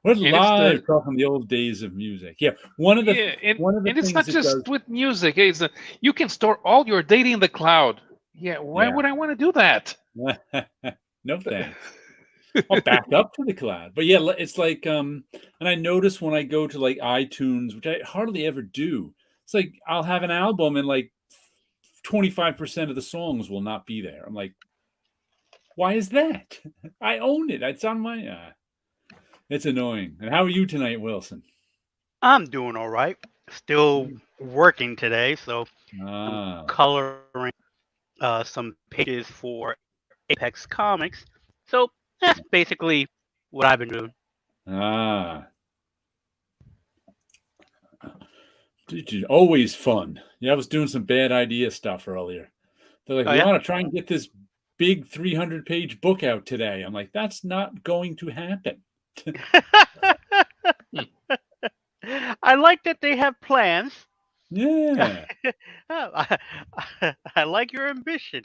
We're And it's the live talking the old days of music. Yeah, one of the yeah, one of the and it's not things it just does. with music. You can store all your data in the cloud. Yeah, why Yeah. would I want to do that? No thanks. I'll back up to the cloud. But yeah, it's like and I notice when I go to like iTunes, which I hardly ever do, it's like I'll have an album and like 25% of the songs will not be there. I'm like, why is that? I own it. It's on my it's annoying. And how are you tonight, Wilson? I'm doing all right. Still Mm. working today, so I'm Ah. coloring some pages for Apex Comics. So that's basically what I've been doing. Ah. Always fun. Yeah, I was doing some bad idea stuff earlier. They're like, Oh we yeah. want to try and get this big 300-page book out today. I'm like, that's not going to happen. I like that they have plans. Yeah. I like your ambition.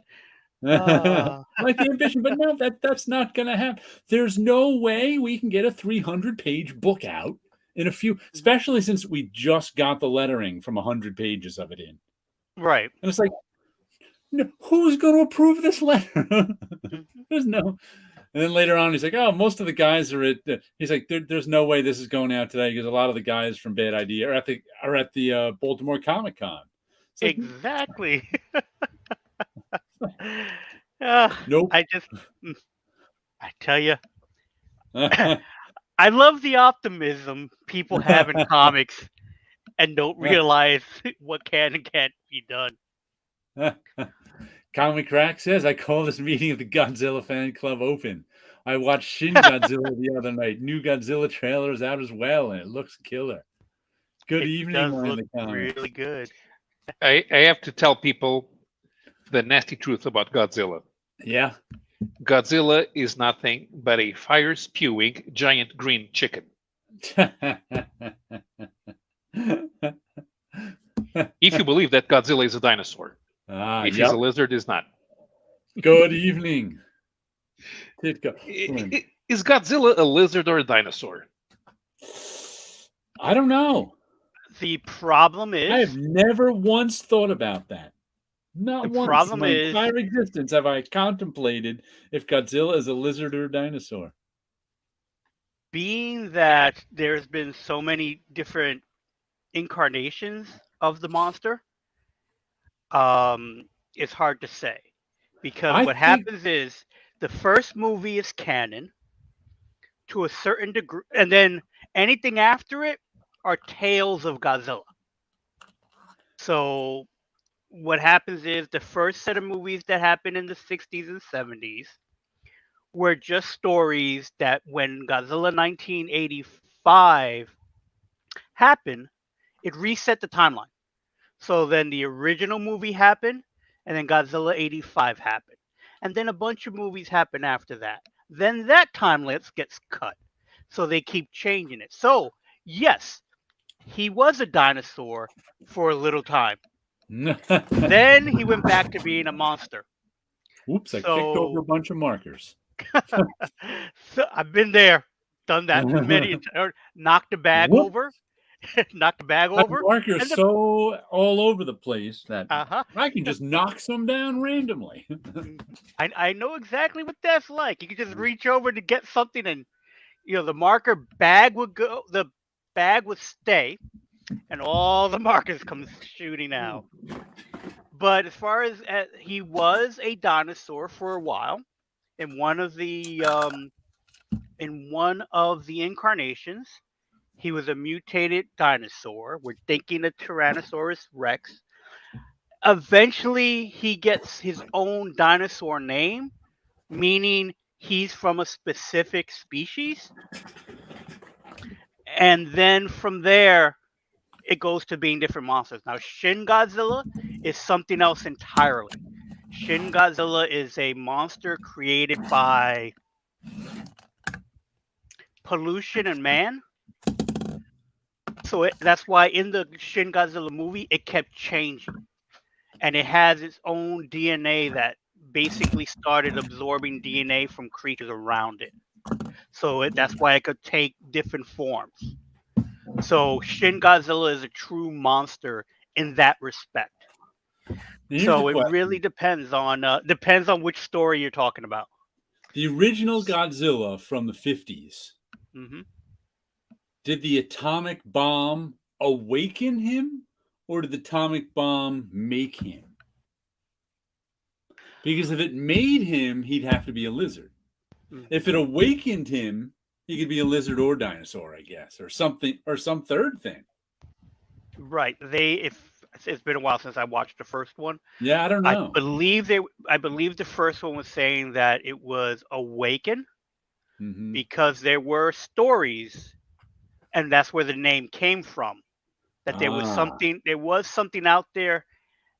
Like the ambition, but no, that's not going to happen. There's no way we can get a 300-page book out in a few, especially since we just got the lettering from 100 pages of it in. Right. And it's like, no, who's going to approve this letter? There's no. And then later on, he's like, "Oh, most of the guys are at." He's like, "There's no way this is going out today because a lot of the guys from Bad Idea are at the Baltimore Comic Con." It's like, Exactly. Uh, nope. I just, mm, I tell you, I love the optimism people have in comics and don't realize what can and can't be done. Comic Crack says, "I call this meeting of the Godzilla fan club open. I watched Shin Godzilla the other night. New Godzilla trailer is out as well, and it looks killer. Good It evening, does we're in look the comments." really good. I have to tell people the nasty truth about Godzilla. Yeah. Godzilla is nothing but a fire spewing giant green chicken. If you believe that Godzilla is a dinosaur, if he's Yep. a lizard, is not. Good evening. Is Godzilla a lizard or a dinosaur? I don't know. The problem I have is, never once thought about that. Not the once in problem my is, entire existence have I contemplated if Godzilla is a lizard or a dinosaur. being that there's been so many different incarnations of the monster, it's hard to say. Because I what think happens is the first movie is canon to a certain degree, and then anything after it are tales of Godzilla. So what happens is the first set of movies that happened in the 60s and 70s were just stories that when Godzilla 1985 happened, it reset the timeline. So then the original movie happened, and then Godzilla 85 happened. And then a bunch of movies happen after that. Then that timeline gets cut. So they keep changing it. So, yes, he was a dinosaur for a little time. Then he went back to being a monster. Oops, I kicked over a So, bunch of markers. so I've been there, done that many times. Knocked the bag Whoop. over, knocked the bag My over, marker's and the so all over the place that uh-huh. I can just knock some down randomly. I know exactly what that's like. You can just reach over to get something, and the marker bag would go, the bag would stay, and all the markers come shooting out. But as far as he was a dinosaur for a while in one of the incarnations, he was a mutated dinosaur. We're thinking a Tyrannosaurus Rex. Eventually, he gets his own dinosaur name, meaning he's from a specific species. And then from there, it goes to being different monsters. Now, Shin Godzilla is something else entirely. Shin Godzilla is a monster created by pollution and man. So that's why in the Shin Godzilla movie, it kept changing. And it has its own DNA that basically started absorbing DNA from creatures around it. So that's why it could take different forms. So Shin Godzilla is a true monster in that respect. And here's the So it really question: depends on which story you're talking about. the original Godzilla from the 50s, Hmm. did the atomic bomb awaken him, or did the atomic bomb make him? Because if it made him, he'd have to be a lizard. If it Hmm. awakened him, he could be a lizard or dinosaur, I guess, or something, or some third thing. Right. If it's been a while since I watched the first one. Yeah, I don't I know. believe the first one was saying that it was awaken Hmm. because there were stories, and that's where the name came from. That Ah, there was something out there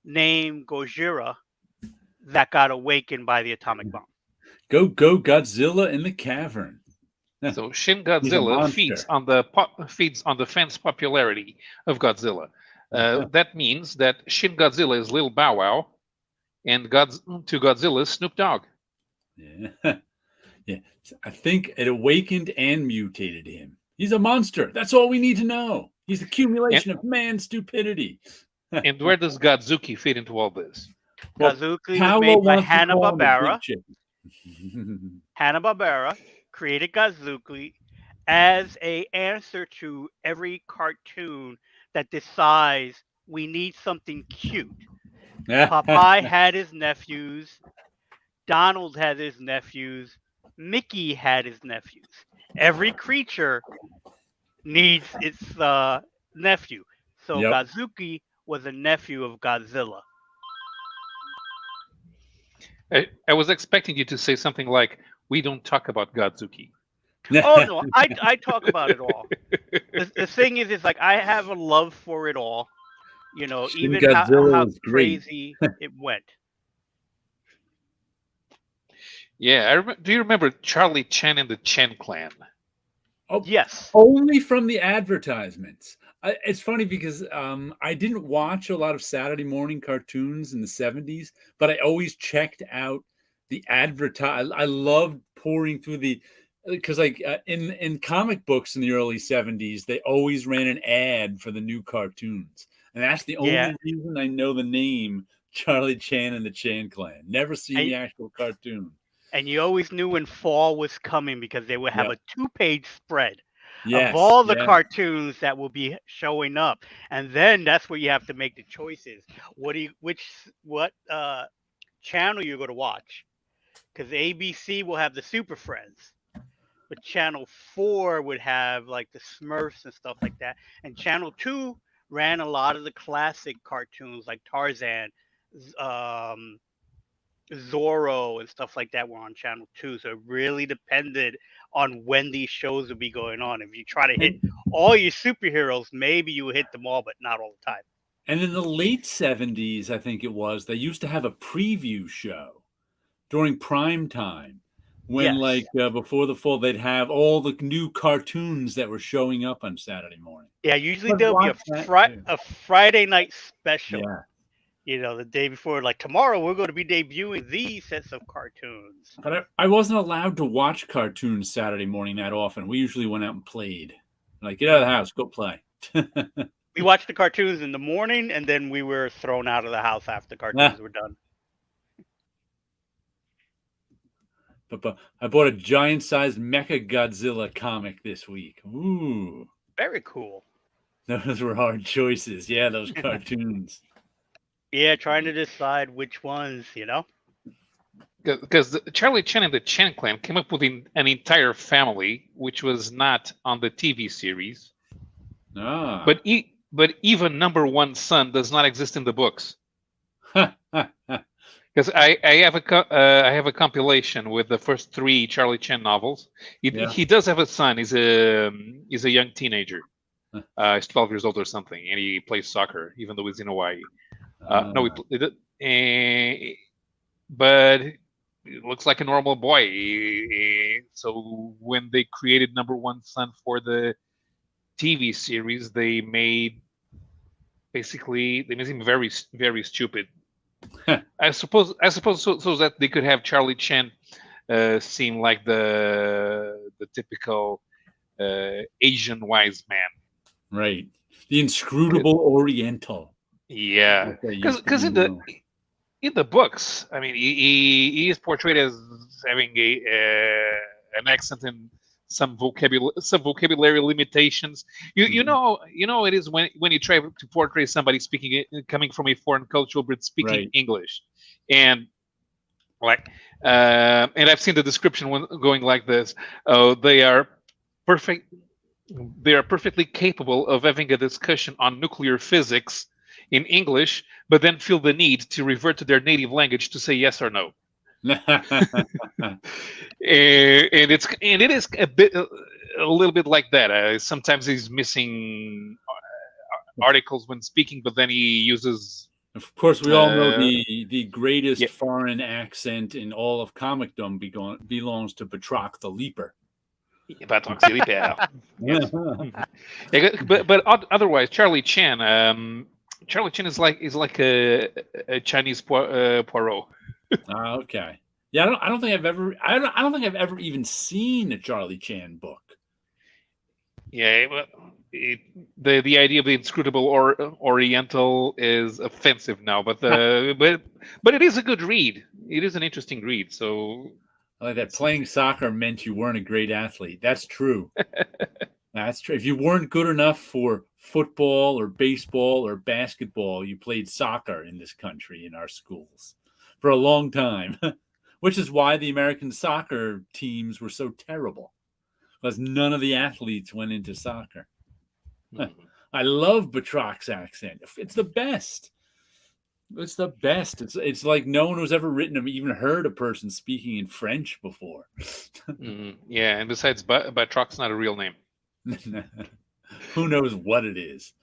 named Gojira that got awakened by the atomic bomb. go Godzilla in the cavern. So Shin He's a Godzilla monster. feeds on the fans' popularity of Godzilla. That means that Shin Godzilla is Lil Bow Wow, and to Godzilla is Snoop Dogg. Yeah. Yeah. I think it awakened and mutated him. He's a monster. That's all we need to know. He's the And accumulation of man's stupidity. and where does Godzuki fit into all this? Well, Kazuki was Paolo made by wants to call him a big Hanna-Barbera. chicken. Hanna-Barbera created Kazuki as a answer to every cartoon that decides we need something cute. Popeye had his nephews, Donald had his nephews, Mickey had his nephews. Every creature needs its nephew. So Yep. Godzuki was a nephew of Godzilla. I was expecting you to say something like, "We don't talk about Godzuki." Oh no, I talk about it all. The thing is like I have a love for it all. Shin Even Godzilla how was great. crazy it went. Yeah, do you remember Charlie Chan and the Chen Clan? Oh, Yes. only from the advertisements. It's funny because I didn't watch a lot of Saturday morning cartoons in the 70s, but I always checked out the advertise. I loved pouring through the because in comic books in the early 70s, they always ran an ad for the new cartoons. And that's the Yeah. only reason I know the name Charlie Chan and the Chan Clan. Never seen And, the actual cartoon. and you always knew when fall was coming because they would have Yep. a two-page spread of Yes. all the Yeah. cartoons that will be showing up. And then that's where you have to make the choices. What channel you're going to watch? Because ABC will have the Super Friends. But Channel 4 would have like the Smurfs and stuff like that. And Channel 2 ran a lot of the classic cartoons like Tarzan, um, Zorro, and stuff like that were on Channel 2. So it really depended on when these shows would be going on. If you try to hit And all your superheroes, maybe you would hit them all, but not all the time. And in the late 70s, I think it was, they used to have a preview show during prime time when, Yes. before the fall, they'd have all the new cartoons that were showing up on Saturday morning. Yeah, usually I'd there'll be watch that too. a Friday night special. Yeah. The day before, like tomorrow, we're going to be debuting these sets of cartoons. But I wasn't allowed to watch cartoons Saturday morning that often. We usually went out and played. Like, get out of the house, go play. We watched the cartoons in the morning, and then we were thrown out of the house after the cartoons were done. But I bought a giant-sized Mecha Godzilla comic this week. Ooh. Very cool. Those were hard choices. Yeah, those cartoons. Yeah, trying to decide which ones. Because Charlie Chan and the Chen Clan came up with an entire family, which was not on the TV series. Ah. But even number one son does not exist in the books. Because I have a compilation with the first 3 Charlie Chan novels. He does have a son. He's a young teenager. He's 12 years old or something, and he plays soccer, even though he's in Hawaii. No, but it looks like a normal boy. So when they created number one son for the TV series, they made him very, very stupid. I suppose so that they could have Charlie Chan seem like the typical Asian wise man. Right. The inscrutable Oriental. Yeah, Like they used to because be known. in the books, I mean, he is portrayed as having an accent and some vocabulary limitations. You know it is when you try to portray somebody speaking coming from a foreign culture but speaking Right. English, and like and I've seen the description going like this: oh, they are perfect. They are perfectly capable of having a discussion on nuclear physics in English, but then feel the need to revert to their native language to say yes or no. And it is a little bit like that. Sometimes he's missing articles when speaking, but then he uses. Of course, we all know the greatest Yeah. foreign accent in all of comicdom belongs to Batroc the Leaper. Batroc the Leaper. Yes. But otherwise, Charlie Chan. Charlie Chan is like a Chinese Poirot. Okay. Yeah, I don't think I've ever even seen a Charlie Chan book. Yeah, well, the idea of the inscrutable Oriental is offensive now, but it is a good read. It is an interesting read. So I like that playing soccer meant you weren't a great athlete. That's true. That's true. If you weren't good enough for football or baseball or basketball, you played soccer in this country in our schools for a long time, which is why the American soccer teams were so terrible, because none of the athletes went into soccer. I love Batroc's accent. It's the best. It's the best. It's like no one who's ever even heard a person speaking in French before. Yeah, and besides, Batroc's not a real name. Who knows what it is?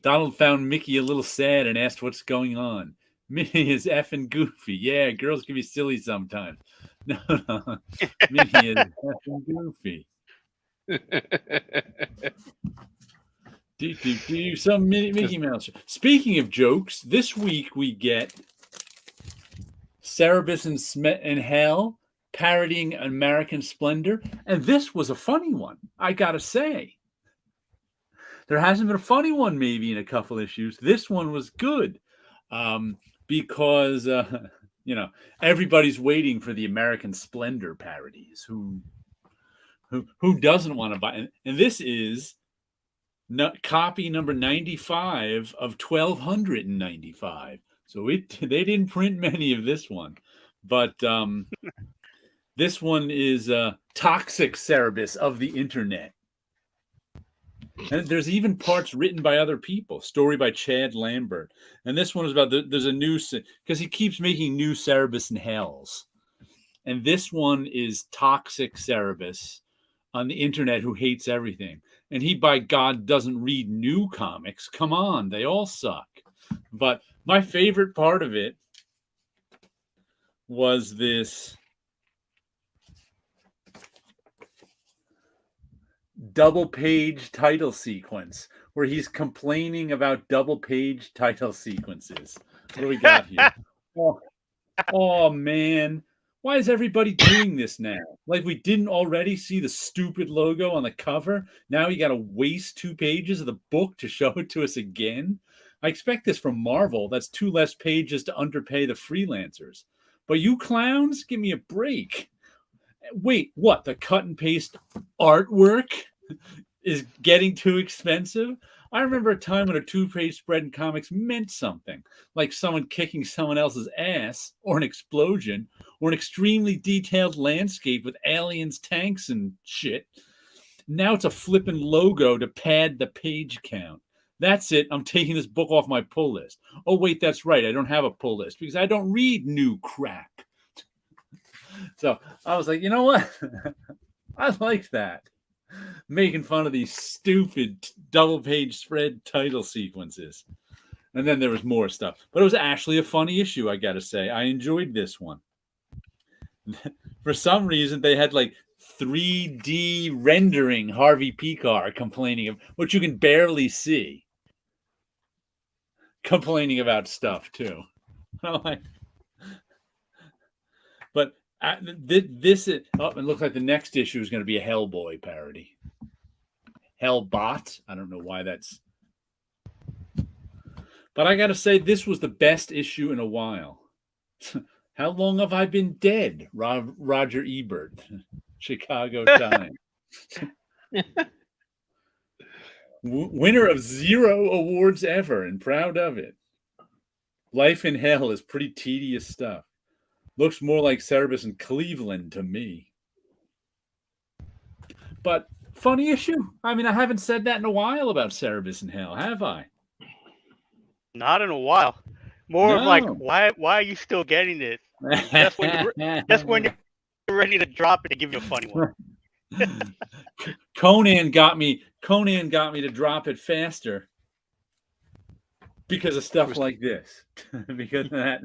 Donald found Mickey a little sad and asked what's going on. Minnie is effing goofy. Yeah, girls can be silly sometimes. No, Minnie is effing goofy. Some Mickey Mouse. Speaking of jokes, this week we get Cerebus and Hell parodying American Splendor, and this was a funny one, I gotta say. There hasn't been a funny one maybe in a couple issues. This one was good because everybody's waiting for the American Splendor parodies. Who doesn't want to buy? And this is copy number 95 of 1295. So they didn't print many of this one, but this one is Toxic Cerebus of the Internet. And there's even parts written by other people. Story by Chad Lambert. And this one is about there's a new, because he keeps making new Cerebus and Hells. And this one is Toxic Cerebus on the internet who hates everything. And he, by God, doesn't read new comics. Come on, they all suck. But my favorite part of it was this double page title sequence where he's complaining about double page title sequences. What do we got here? Oh man, why is everybody doing this now? Like we didn't already see the stupid logo on the cover. Now you got to waste 2 pages of the book to show it to us again. I expect this from Marvel. That's 2 less pages to underpay the freelancers. But you clowns, give me a break. Wait, what? The cut and paste artwork is getting too expensive? I remember a time when a 2-page spread in comics meant something, like someone kicking someone else's ass, or an explosion, or an extremely detailed landscape with aliens, tanks, and shit. Now it's a flippin' logo to pad the page count. That's it. I'm taking this book off my pull list. Oh, wait, that's right. I don't have a pull list because I don't read new crap. So I was like, you know what? I like that. Making fun of these stupid double-page spread title sequences. And then there was more stuff. But it was actually a funny issue, I got to say. I enjoyed this one. For some reason, they had like 3D rendering Harvey Pekar complaining of, which you can barely see. Complaining about stuff, too. But This is, it looks like the next issue is going to be a Hellboy parody. Hellbot. I don't know why that's. But I got to say, this was the best issue in a while. How long have I been dead? Roger Ebert, Chicago Times. Winner of 0 awards ever, and proud of it. Life in Hell is pretty tedious stuff. Looks more like Cerebus in Cleveland to me. But funny issue. I mean, I haven't said that in a while about Cerebus in Hell, have I? Not in a while. More of like, why are you still getting this? Just when you're ready to drop it, to give you a funny one. Conan got me to drop it faster because of stuff like this. Because of that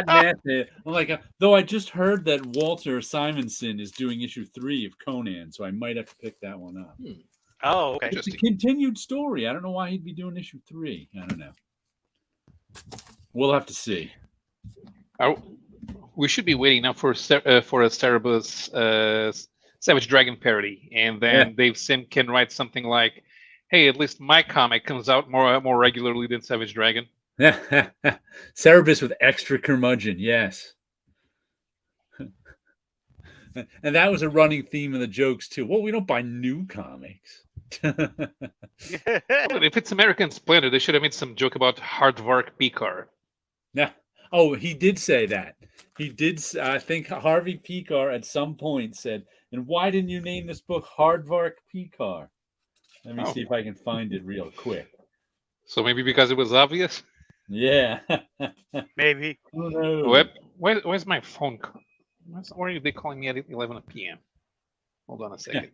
method. I'm like, though I just heard that Walter Simonson is doing issue 3 of Conan, so I might have to pick that one up. Oh, okay. It's a continued story. I don't know why he'd be doing issue 3. I don't know. We'll have to see. We should be waiting now for a Cerebus Savage Dragon parody, and then Dave Sim can write something like, "Hey, at least my comic comes out more regularly than Savage Dragon." Cerebus with extra curmudgeon, yes. And that was a running theme of the jokes too. Well, we don't buy new comics. Well, if it's American Splendor, they should have made some joke about Hardvark Pekar. Yeah. Oh, he did say that. He did. I think Harvey Pekar at some point said, "And why didn't you name this book Hardvark Pekar?" Let me see if I can find it real quick. So maybe because it was obvious? Yeah. Maybe. Oh, no. Where's my phone? Why are they calling me at 11 p.m.? Hold on a second.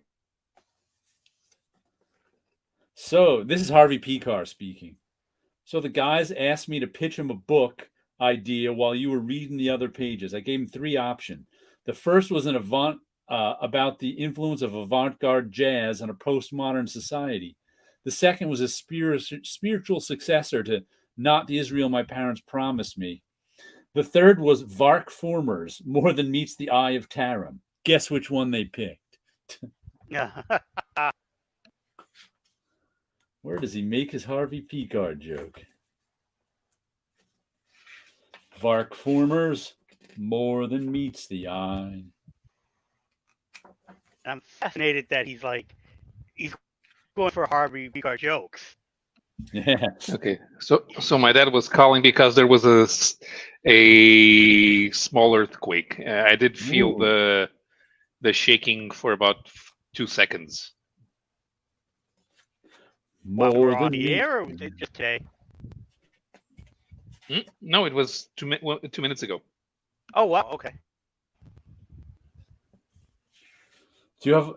So this is Harvey Pekar speaking. So the guys asked me to pitch him a book idea while you were reading the other pages. I gave him 3 options. The first was about the influence of avant-garde jazz on a postmodern society. The second was a spiritual successor to Not the Israel My Parents Promised Me. The third was Vark Formers, More Than Meets the Eye of Taram. Guess which one they picked? Where does he make his Harvey Pekar joke? Vark Formers, More Than Meets the Eye. I'm fascinated that he's going for Harvey Pekar jokes. Yeah. Okay. So my dad was calling because there was a small earthquake. I did feel the shaking for about 2 seconds. While we're on the air, or was it just today? No, it was 2 minutes ago. Oh wow! Okay. Do you have?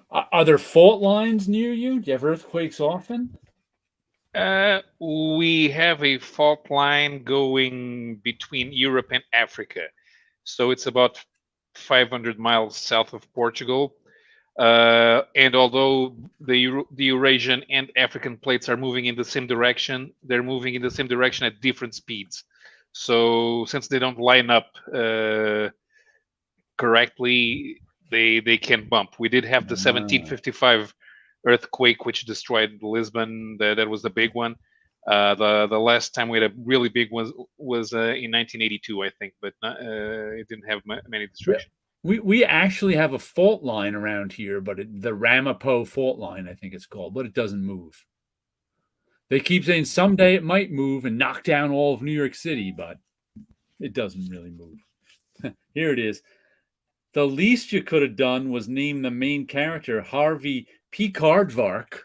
Are there fault lines near you? Do you have earthquakes often? We have a fault line going between Europe and Africa, so it's about 500 miles south of Portugal. And although the Eurasian and African plates are moving in the same direction, they're moving in the same direction at different speeds. So since they don't line up correctly, they can bump. We did have the 1755 earthquake, which destroyed Lisbon. That was the big one. The last time we had a really big one was in 1982, I think, but it didn't have many destruction. We actually have a fault line around here, but the Ramapo fault line, I think it's called, but it doesn't move. They keep saying someday it might move and knock down all of New York City, but it doesn't really move. Here it is. The least you could have done was name the main character Harvey Pekardvark.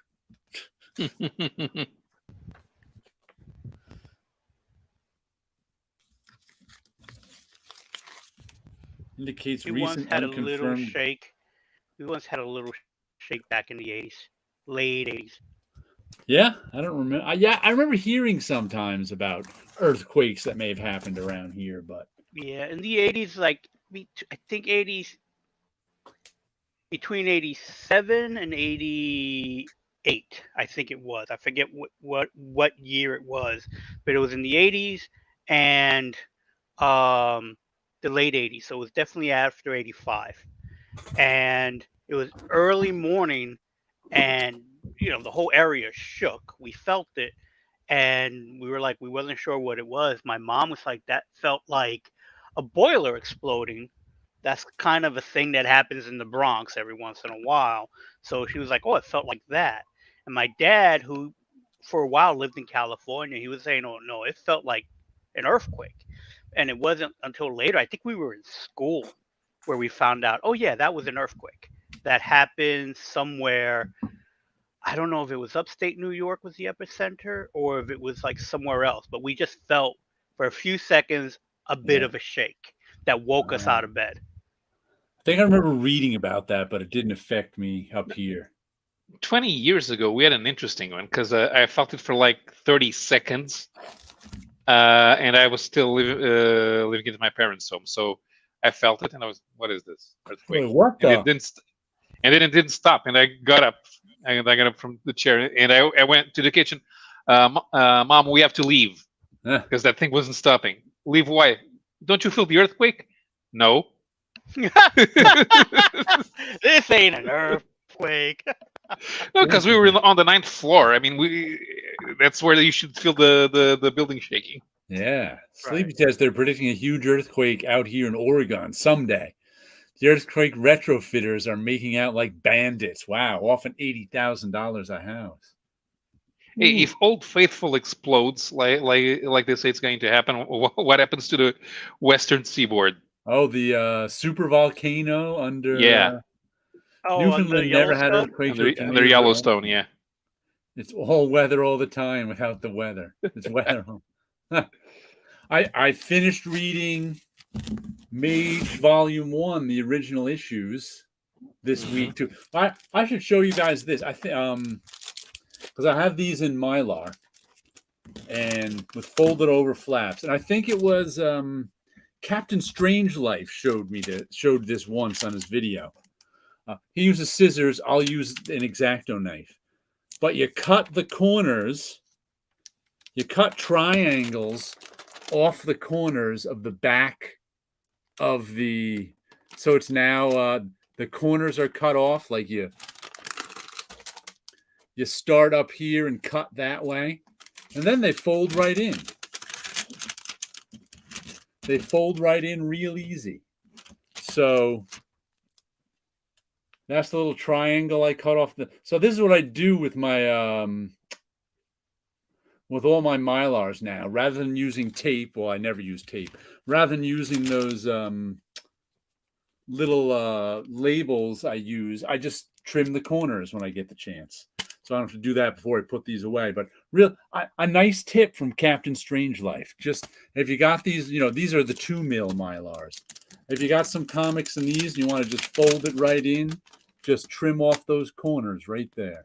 Indicates he recent once had unconfirmed. A little shake. We once had a little shake back in the 80s, late 80s. Yeah, I don't remember. I remember hearing sometimes about earthquakes that may have happened around here, but yeah, in the 80s, I think 80s, between 87 and 88, I think it was. I forget what year it was, but it was in the 80s, and the late 80s, so it was definitely after 85. And it was early morning, and the whole area shook. We felt it, and we were like, we wasn't sure what it was. My mom was like, that felt like a boiler exploding. That's kind of a thing that happens in the Bronx every once in a while. So she was like, oh, it felt like that. And my dad, who for a while lived in California, he was saying, oh no, it felt like an earthquake. And it wasn't until later, I think we were in school, where we found out, oh yeah, that was an earthquake that happened somewhere. I don't know if it was upstate New York was the epicenter, or if it was like somewhere else, but we just felt for a few seconds a bit of a shake that woke us out of bed. I think I remember reading about that, but it didn't affect me up here. 20 years ago, we had an interesting one because I felt it for like 30 seconds. And I was still living in my parents' home. So I felt it and I was, what is this? Earthquake. Wait, what and then it didn't stop. And I got up. I got up from the chair and I went to the kitchen. Mom, we have to leave because that thing wasn't stopping. Leave why? Don't you feel the earthquake? No. This ain't an earthquake. No, because we were on the 9th floor. I mean, that's where you should feel the building shaking. Yeah. Sleepy says they're predicting a huge earthquake out here in Oregon someday. The earthquake retrofitters are making out like bandits. Wow, often $80,000 a house. Hey, if Old Faithful explodes, like they say it's going to happen, what happens to the Western Seaboard? Oh, the super volcano under Newfoundland under never had earthquakes. Under Yellowstone, yeah. It's all weather all the time without the weather. It's weather. I finished reading Mage Volume 1, the original issues, this week too. I should show you guys this. I think because I have these in Mylar and with folded over flaps, and I think it was Captain Strangelife showed this once on his video. He uses scissors. I'll use an X-Acto knife. But you cut the corners. You cut triangles off the corners of the back of the. So it's now the corners are cut off. Like you start up here and cut that way, and then they fold right in. They fold right in real easy. So that's the little triangle I cut off. So this is what I do with my with all my Mylars now. Rather than using tape, well, I never use tape. Rather than using those little labels I use, I just trim the corners when I get the chance. So I don't have to do that before I put these away. But a nice tip from Captain Strangelife. Just if you got these, these are the 2 mil Mylars. If you got some comics in these and you want to just fold it right in, just trim off those corners right there.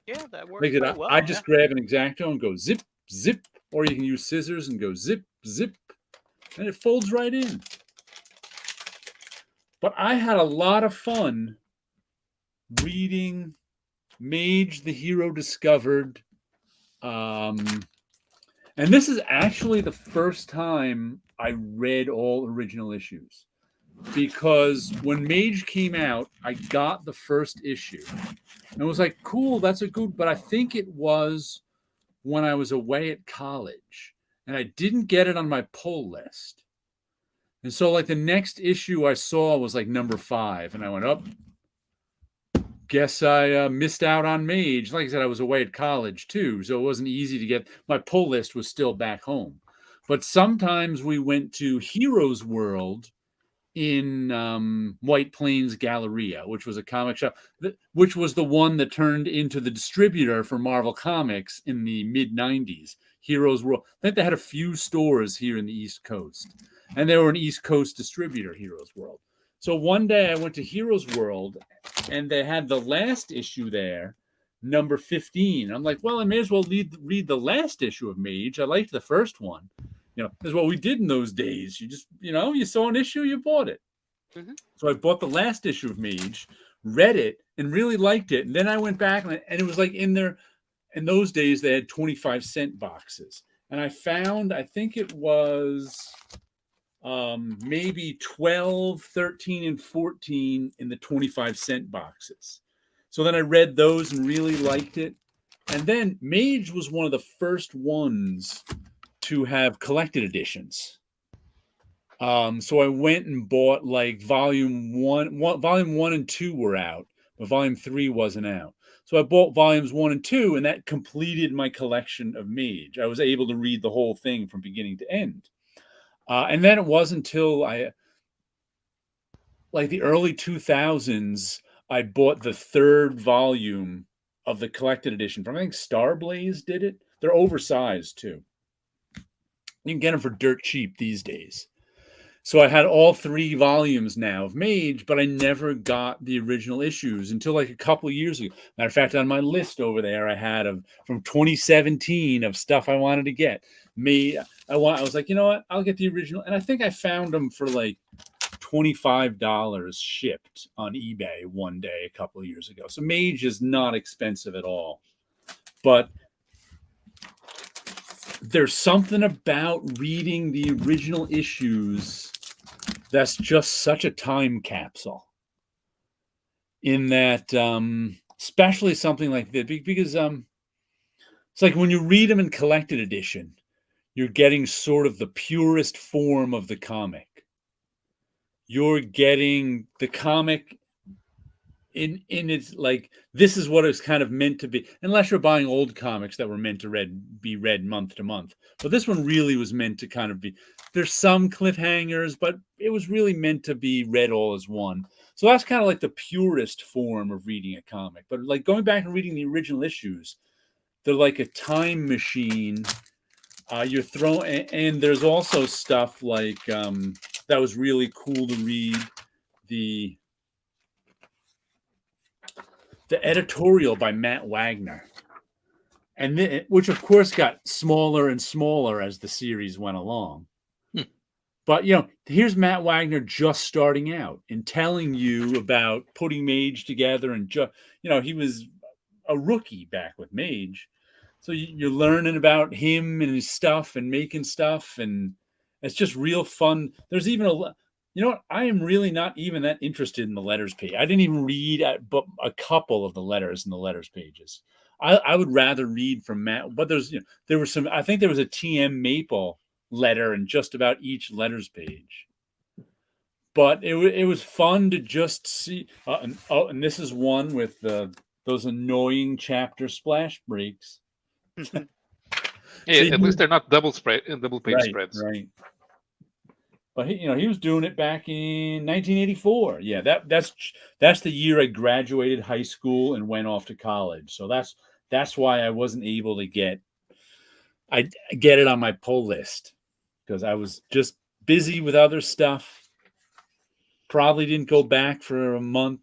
Yeah, that works quite well. I just grab an X-Acto and go zip, zip, or you can use scissors and go zip, zip, and it folds right in. But I had a lot of fun reading Mage, the Hero Discovered. And this is actually the first time I read all original issues. Because when Mage came out, I got the first issue. And it was like, cool, that's a good, but I think it was when I was away at college. And I didn't get it on my pull list. And so like the next issue I saw was like number 5. And I went, oh, guess I missed out on Mage. Like I said, I was away at college too. So it wasn't easy to get, my pull list was still back home. But sometimes we went to Heroes World in White Plains Galleria, which was a comic shop, which was the one that turned into the distributor for Marvel Comics in the mid-90s. Heroes World. I think they had a few stores here in the East Coast. And they were an East Coast distributor, Heroes World. So one day I went to Heroes World, and they had the last issue there, number 15. I'm like, well, I may as well read the last issue of Mage. I liked the first one. That's what we did in those days. You just, you saw an issue, you bought it. Mm-hmm. So I bought the last issue of Mage, read it, and really liked it. And then I went back, and it was like in those days, they had 25-cent boxes. And I found, I think it was maybe 12, 13, and 14 in the 25-cent boxes. So then I read those and really liked it. And then Mage was one of the first ones to have collected editions. So I went and bought like volume one and two were out, but volume 3 wasn't out. So I bought volumes 1 and 2, and that completed my collection of Mage. I was able to read the whole thing from beginning to end. And then it wasn't until the early 2000s, I bought the 3rd volume of the collected edition from, I think Starblaze did it. They're oversized too. You can get them for dirt cheap these days. So I had all 3 volumes now of Mage, but I never got the original issues until like a couple of years ago. Matter of fact, on my list over there, I had from 2017 of stuff I wanted to get. I was like, you know what? I'll get the original, and I think I found them for like $25 shipped on eBay one day a couple of years ago. So Mage is not expensive at all, but there's something about reading the original issues that's just such a time capsule. In that, especially something like that, because it's like when you read them in collected edition, you're getting sort of the purest form of the comic. You're getting the comic in its, like, this is what it's kind of meant to be, unless you're buying old comics that were meant to be read month to month. But this one really was meant to kind of be, there's some cliffhangers, but it was really meant to be read all as one. So that's kind of like the purest form of reading a comic. But like going back and reading the original issues, they're like a time machine. You're throwing, and there's also stuff like that was really cool to read. The editorial by Matt Wagner, and which of course got smaller and smaller as the series went along. But here's Matt Wagner just starting out and telling you about putting Mage together, and he was a rookie back with Mage, so you're learning about him and his stuff and making stuff, and it's just real fun. There's even I am really not even that interested in the letters page. I didn't even read but a couple of the letters in the letters pages. I would rather read from Matt, but there was some, I think there was a TM Maple letter in just about each letters page. But it was fun to just see. And this is one with those annoying chapter splash breaks. Yeah, at least they're not double page spreads. Right. But he was doing it back in 1984. Yeah, that's the year I graduated high school and went off to college. So that's why I wasn't able to get it on my pull list, because I was just busy with other stuff. Probably didn't go back for a month,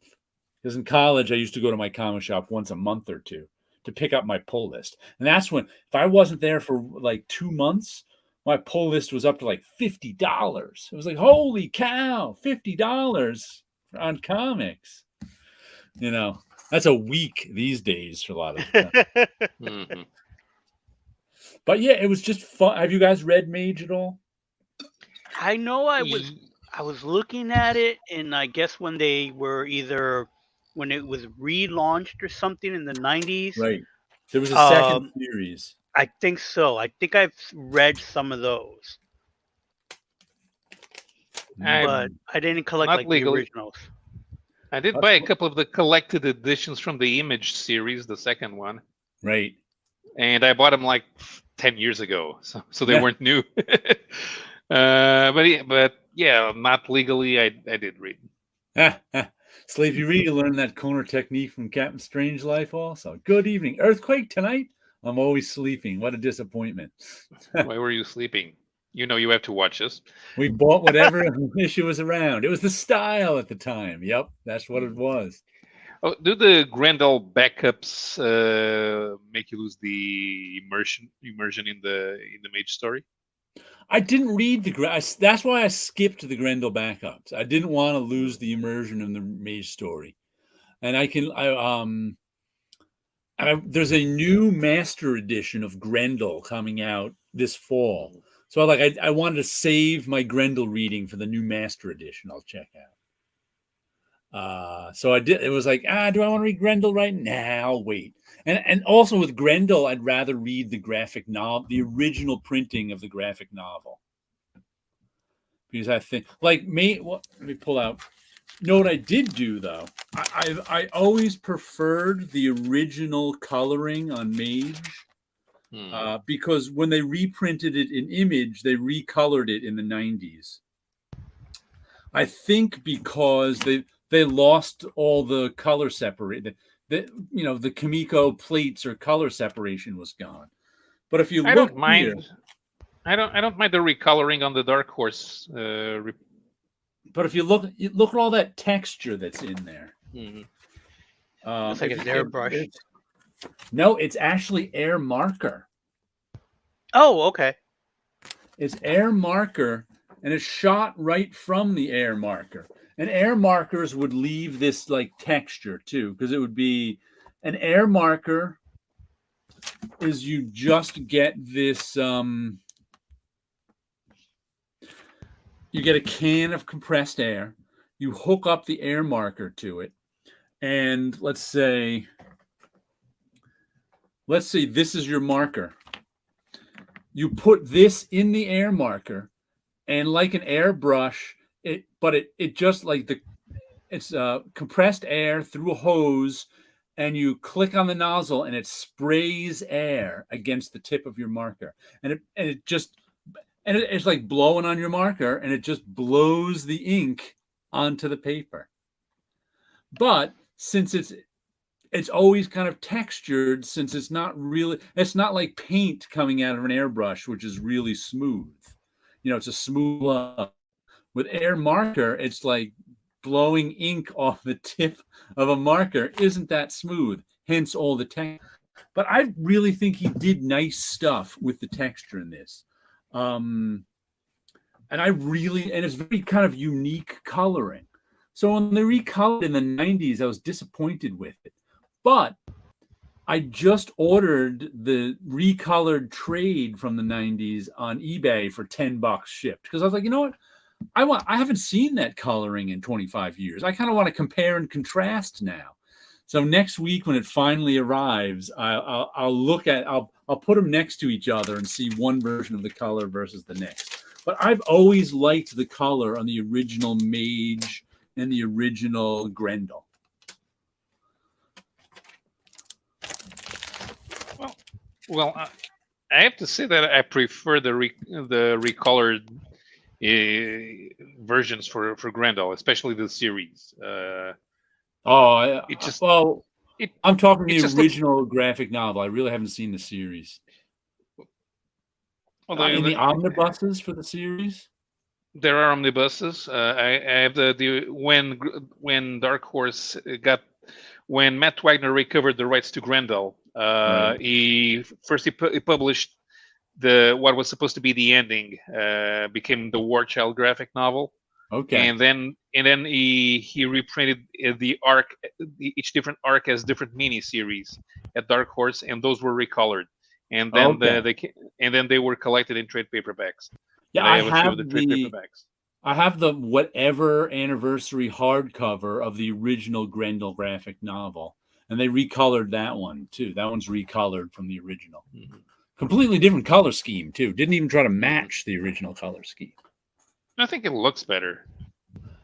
because in college I used to go to my comic shop once a month or two to pick up my pull list. And that's when, if I wasn't there for like 2 months, my pull list was up to like $50. It was like, holy cow, $50 on comics. That's a week these days for a lot of them. Mm-hmm. But yeah, it was just fun. Have you guys read Mage at all? I know I was looking at it, and I guess when they were when it was relaunched or something in the 90s. Right. There was a second series. I think so. I think I've read some of those. But I didn't collect the originals. I did buy a couple of the collected editions from the Image series, the second one. Right. And I bought them like 10 years ago, so they weren't new. But yeah, not legally. I did read. Sleepy Reed, you learned that corner technique from Captain Strangelove also. Good evening. Earthquake tonight? I'm always sleeping. What a disappointment. Why were you sleeping? You have to watch this. We bought whatever issue was around. It was the style at the time. Yep, that's what it was. Oh, do the Grendel backups make you lose the immersion in the Mage story? I didn't read that's why I skipped the Grendel backups. I didn't want to lose the immersion in the Mage story. And there's a new master edition of Grendel coming out this fall So I wanted to save my Grendel reading for the new Master Edition. I'll check out. So I did. It was like, do I want to read Grendel right now? I'll wait. And also with Grendel, I'd rather read the graphic novel, the original printing of the graphic novel, because I think let me pull out. Know what I did do though? I always preferred the original coloring on Mage. Because when they reprinted it in Image, they recolored it in the 90s. I think because they lost all the color separation. The Kamiko plates or color separation was gone. But if you I look don't mind. I don't mind the recoloring on the Dark Horse. But if you look at all that texture that's in there. Looks like it's airbrush. No, it's actually air marker. Oh, okay. It's air marker, and it's shot right from the air marker. And air markers would leave this like texture too, because it would be an air marker is you just get this you get a can of compressed air, you hook up the air marker to it, and let's say this is your marker. You put this in the air marker, and like an airbrush, it just like it's compressed air through a hose, and you click on the nozzle, and it sprays air against the tip of your marker, and it's like blowing on your marker, and it just blows the ink onto the paper. But since it's always kind of textured, since it's not like paint coming out of an airbrush, which is really smooth. It's a smooth blow. With air marker, it's like blowing ink off the tip of a marker isn't that smooth, hence all the texture. But I really think he did nice stuff with the texture in this. And it's very kind of unique coloring. So when they recolored in the 90s, I was disappointed with it. But I just ordered the recolored trade from the 90s on eBay for $10 shipped, because I was like, you know what? I haven't seen that coloring in 25 years. I kind of want to compare and contrast now. So next week when it finally arrives, I'll put them next to each other and see one version of the color versus the next. But I've always liked the color on the original Mage and the original Grendel. Well, I have to say that I prefer the recolored versions for Grendel, especially the series. I'm talking the original graphic novel. I really haven't seen the series. Well, in the omnibuses for the series, there are omnibuses. I have the when Dark Horse when Matt Wagner recovered the rights to Grendel. Right. He published what was supposed to be the ending, became the War Child graphic novel. Okay. And then he reprinted the arc, each different arc as different mini series at Dark Horse, and those were recolored. And then they were collected in trade paperbacks. Yeah, I have the trade paperbacks. I have the whatever anniversary hardcover of the original Grendel graphic novel, and they recolored that one too. That one's recolored from the original. Mm-hmm. Completely different color scheme too. Didn't even try to match the original color scheme. I think it looks better.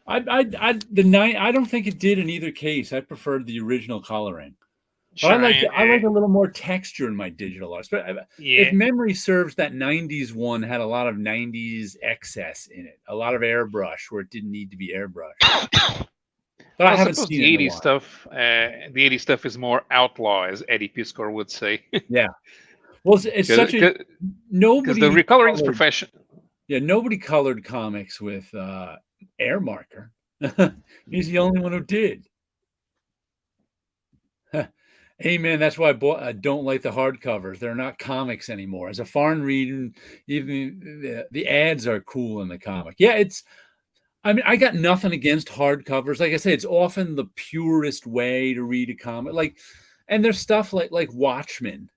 I don't think it did in either case. I preferred the original coloring. Sure, but I like a little more texture in my digital art. But if memory serves, that 90s one had a lot of 90s excess in it. A lot of airbrush where it didn't need to be airbrushed. But I haven't seen the 80s stuff. The 80s stuff is more outlaw, as Eddie Piscor would say. Yeah. Well, it's such a nobody. The recoloring is professional. Yeah, nobody colored comics with air marker. He's the only one who did. Hey man, that's why I don't like the hardcovers. They're not comics anymore. As a foreign reading, even the ads are cool in the comic. Yeah, I got nothing against hardcovers. Like I say, it's often the purest way to read a comic. And there's stuff like Watchmen.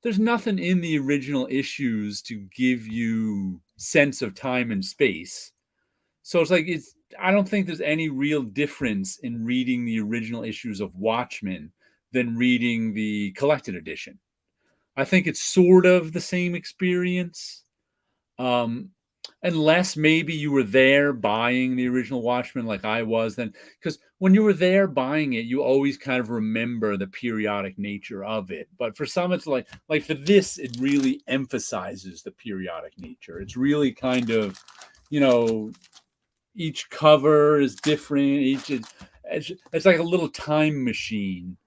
there's nothing in the original issues to give you sense of time and space. So it's like I don't think there's any real difference in reading the original issues of Watchmen than reading the collected edition. I think it's sort of the same experience. Unless maybe you were there buying the original Watchmen like I was then, because when you were there buying it, you always kind of remember the periodic nature of it. But for some, it's like for this, it really emphasizes the periodic nature. It's really kind of, each cover is different. It's like a little time machine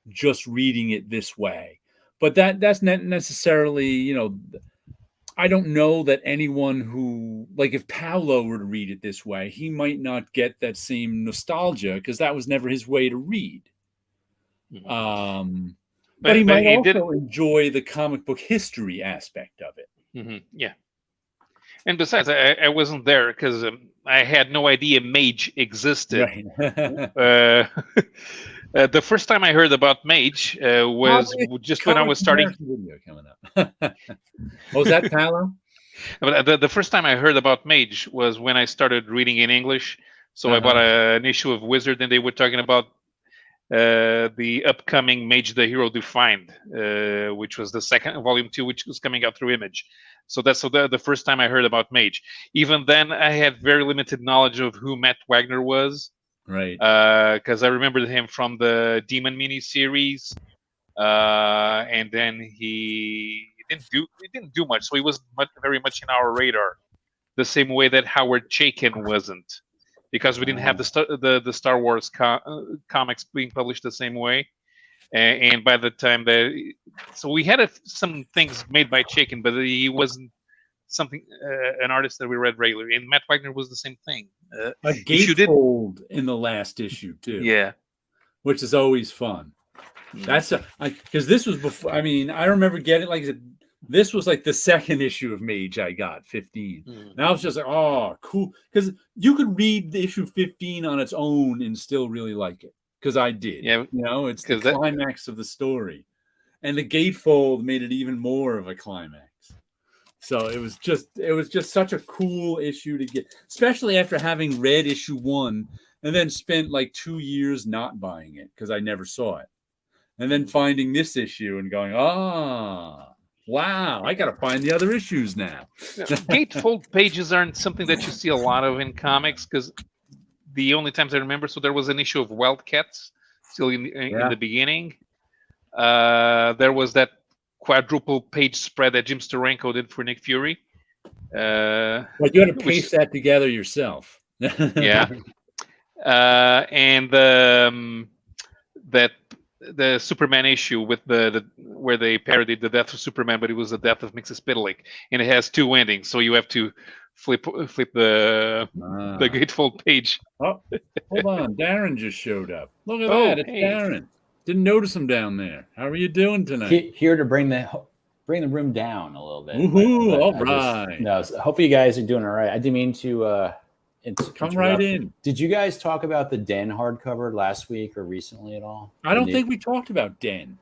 just reading it this way. But that's not necessarily, I don't know that anyone who, like, if Paulo were to read it this way, he might not get that same nostalgia because that was never his way to read. But he might also enjoy the comic book history aspect of it. Yeah. And besides, I wasn't there because I had no idea Mage existed. Right. The first time I heard about Mage was just when I was starting. Video coming up. Was that Paulo? But the first time I heard about Mage was when I started reading in English. So I bought an issue of Wizard, and they were talking about the upcoming Mage the Hero Defined, which was the second volume 2, which was coming out through Image. So that's the first time I heard about Mage. Even then, I had very limited knowledge of who Matt Wagner was. Right. Because I remembered him from the Demon miniseries, and then he didn't do much. So he was very much in our radar, the same way that Howard Chaykin wasn't, because we didn't have the Star Wars comics being published the same way. And by the time so we had some things made by Chaykin, but he wasn't an artist that we read regularly. And Matt Wagner was the same thing. A gatefold in the last issue too. Yeah, which is always fun. That's because this was before. I mean, I remember getting, like I said, this was like the second issue of Mage I got, 15. And I was just like, oh, cool, because you could read the issue 15 on its own and still really like it. Because I did. Yeah, it's the climax of the story, and the gatefold made it even more of a climax. So it was just such a cool issue to get, especially after having read issue 1 and then spent like 2 years not buying it because I never saw it. And then finding this issue and going, wow, I got to find the other issues now. Gatefold pages aren't something that you see a lot of in comics, because the only times I remember, so there was an issue of Wildcats still in the beginning. There was that quadruple page spread that Jim Steranko did for Nick Fury. But you had to paste that together yourself. Yeah. And the Superman issue with the where they parodied the death of Superman, but it was the death of Mxyzptlk, and it has 2 endings, so you have to flip the gatefold page. Oh, hold on, Darren just showed up. Look at that, it's Darren. Didn't notice him down there. How are you doing tonight? Here to bring the room down a little bit. Woohoo! All right. So hopefully you guys are doing all right. I didn't mean to come right in. Did you guys talk about the Den hardcover last week or recently at all? I don't think we talked about Den.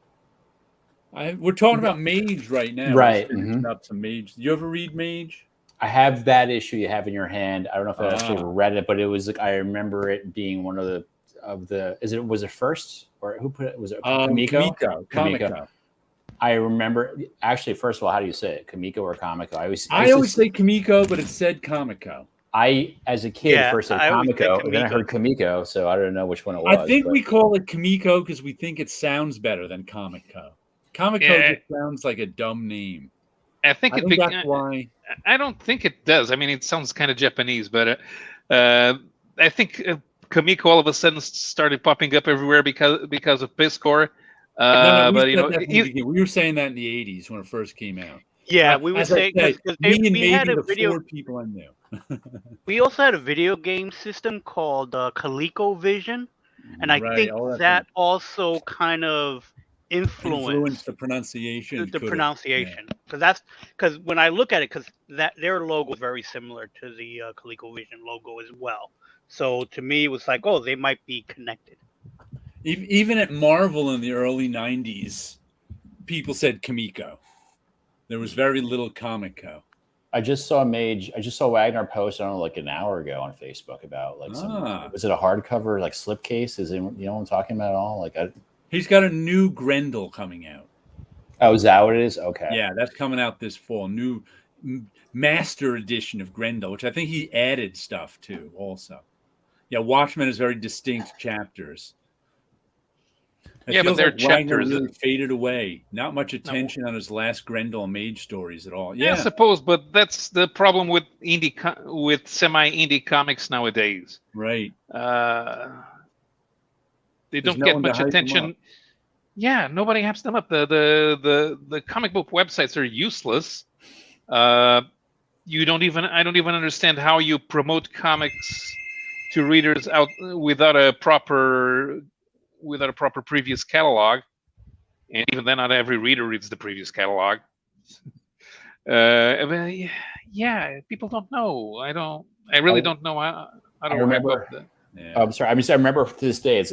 We're talking about Mage right now. Right. Up some Mage. Did you ever read Mage? I have that issue you have in your hand. I don't know if I actually read it, but it was like, I remember it being one of the was it first, or who put it? Was it Kamiko? Kamiko. I remember, actually, first of all, how do you say it? Kamiko or Kamiko? I always say Kamiko, but it said Kamiko. As a kid, first said Kamiko, and then I heard Kamiko, so I don't know which one it was. I think we call it Kamiko because we think it sounds better than Kamiko. Kamiko just sounds like a dumb name. I think that's why. I don't think it does. I mean, it sounds kind of Japanese, but I think Kamiko all of a sudden started popping up everywhere because of Piscor. But we were saying that in the 80s when it first came out. Yeah, we were saying because we had a video. 4 people I knew. We also had a video game system called ColecoVision, and I think that also kind of influenced the pronunciation. The pronunciation, because when I look at it, because their logo is very similar to the ColecoVision logo as well. So to me, it was like, oh, they might be connected. Even at Marvel in the early 90s, people said Kamiko. There was very little Comic-Co. I just saw Wagner post, I don't know, like an hour ago on Facebook about like some. Was it a hardcover like slipcase? Is it, you know what I'm talking about at all? Like he's got a new Grendel coming out. Oh, is that what it is? Okay. Yeah, that's coming out this fall. New master edition of Grendel, which I think he added stuff to also. Yeah, Watchmen is very distinct chapters. It feels but their like Wagner chapters really faded away. Not much attention on his last Grendel and Mage stories at all. Yeah, I suppose, but that's the problem with semi-indie comics nowadays. Right. They don't get much attention. Yeah, nobody hypes them up. The comic book websites are useless. I don't even understand how you promote comics to readers out without a proper previous catalog, and even then, not every reader reads the previous catalog. Yeah, people don't know. I really don't know. I don't remember. Yeah. I'm sorry. I remember to this day.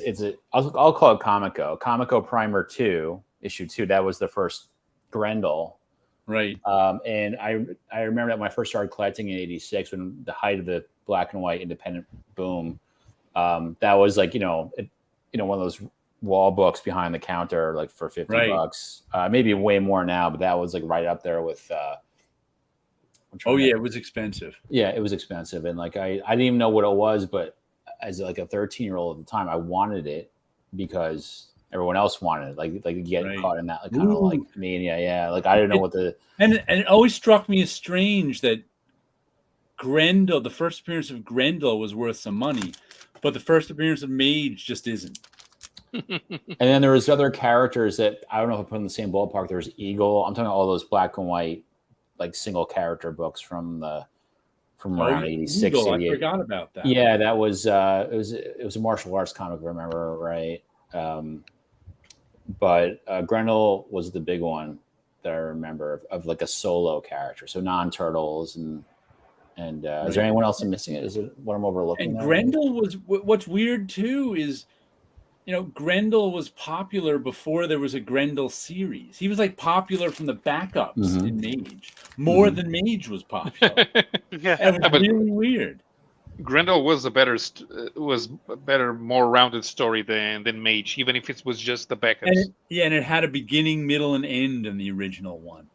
I'll call it Comic-Co. Comic-Co Primer 2, issue 2. That was the first Grendel. Right. And I remember that when I first started collecting in '86, when the height of the black and white independent boom, that was like one of those wall books behind the counter, like for $50. Maybe way more now, but that was like right up there with. It was expensive. Yeah, it was expensive, and like I didn't even know what it was, but as like a 13-year-old at the time, I wanted it because everyone else wanted it. Like you get caught in that like kind of like mania. Yeah, like I didn't know what the and it always struck me as strange that Grendel, the first appearance of Grendel, was worth some money, but the first appearance of Mage just isn't. And then there was other characters that I don't know if I put in the same ballpark. There was Eagle. I'm talking about all those black and white like single character books from around 86. Eagle, I forgot about that. Yeah, that was it was a martial arts comic, if I remember right. But Grendel was the big one that I remember of like a solo character, so non-turtles and is there anyone else I'm missing? Is it what I'm overlooking? And Grendel was what's weird too is, Grendel was popular before there was a Grendel series. He was like popular from the backups in Mage, more than Mage was popular. It was really weird. Grendel was a better, more rounded story than Mage, even if it was just the backups. And it had a beginning, middle, and end in the original one.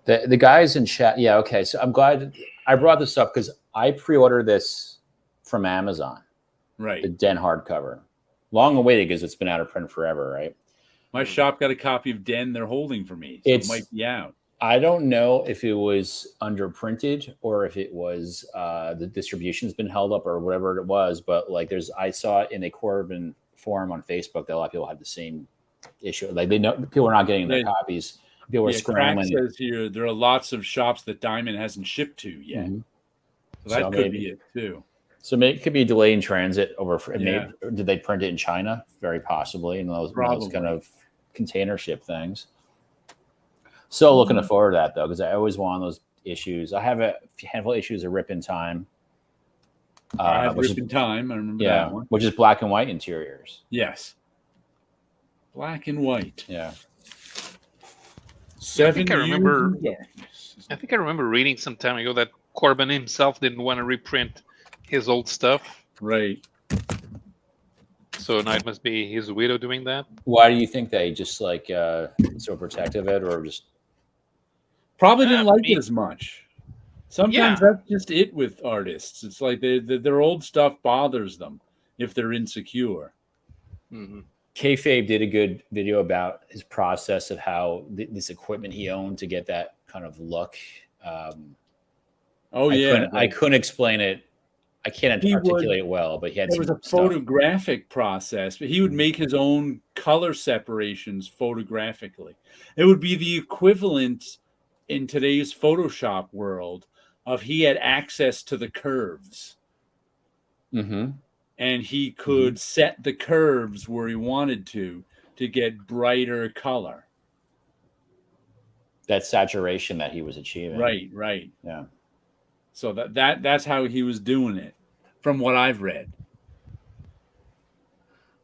The guys in chat, yeah, okay. So I'm glad I brought this up because I pre-ordered this from Amazon, right? The Den hardcover. Long awaited because it's been out of print forever, right? My shop got a copy of Den they're holding for me. So it might be out. I don't know if it was underprinted or if it was the distribution's been held up or whatever it was, but like I saw it in a Corbin forum on Facebook that a lot of people had the same issue. Like they know people are not getting their copies. People were scrambling. Crack says here there are lots of shops that Diamond hasn't shipped to yet. So that could be it too. So maybe it could be delayed in transit over. Did they print it in China? Very possibly, in those kind of container ship things. So looking forward to that though, because I always want those issues. I have a handful of issues of Rip in Time. I have Rip in Time. I remember that one, which is black and white interiors. Yes, black and white. Yeah. 7 years. I think I remember reading some time ago that Corbin himself didn't want to reprint his old stuff. Right. So now it must be his widow doing that. Why do you think they just like so protective of it, or just probably didn't like it as much? Sometimes that's just it with artists. It's like their old stuff bothers them if they're insecure. Kayfabe did a good video about his process of how this equipment he owned to get that kind of look. I couldn't explain it. I can't articulate it well, but there was a photographic process, but he would make his own color separations photographically. It would be the equivalent in today's Photoshop world of he had access to the curves. And he could set the curves where he wanted to get brighter color. That saturation that he was achieving. Right. Yeah. So that's how he was doing it, from what I've read.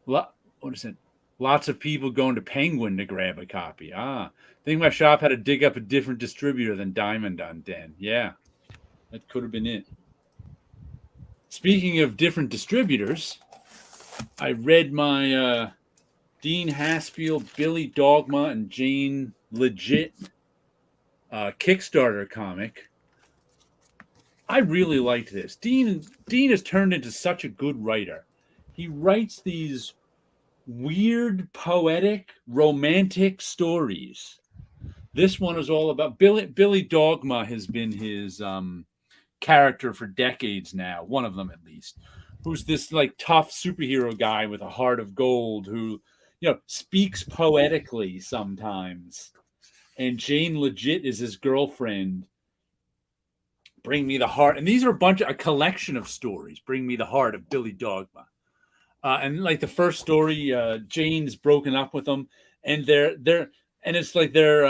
What is it? Lots of people going to Penguin to grab a copy. I think my shop had to dig up a different distributor than Diamond on Den. Yeah, that could have been it. Speaking of different distributors, I read my Dean Haspiel, Billy Dogma, and Jane Legit Kickstarter comic. I really liked this. Dean has turned into such a good writer. He writes these weird, poetic, romantic stories. This one is all about Billy Dogma has been his character for decades now, one of them at least, who's this like tough superhero guy with a heart of gold who, speaks poetically sometimes. And Jane Legit is his girlfriend. Bring Me the Heart. And these are a collection of stories. Bring Me the Heart of Billy Dogma. And like the first story, Jane's broken up with him, and it's like their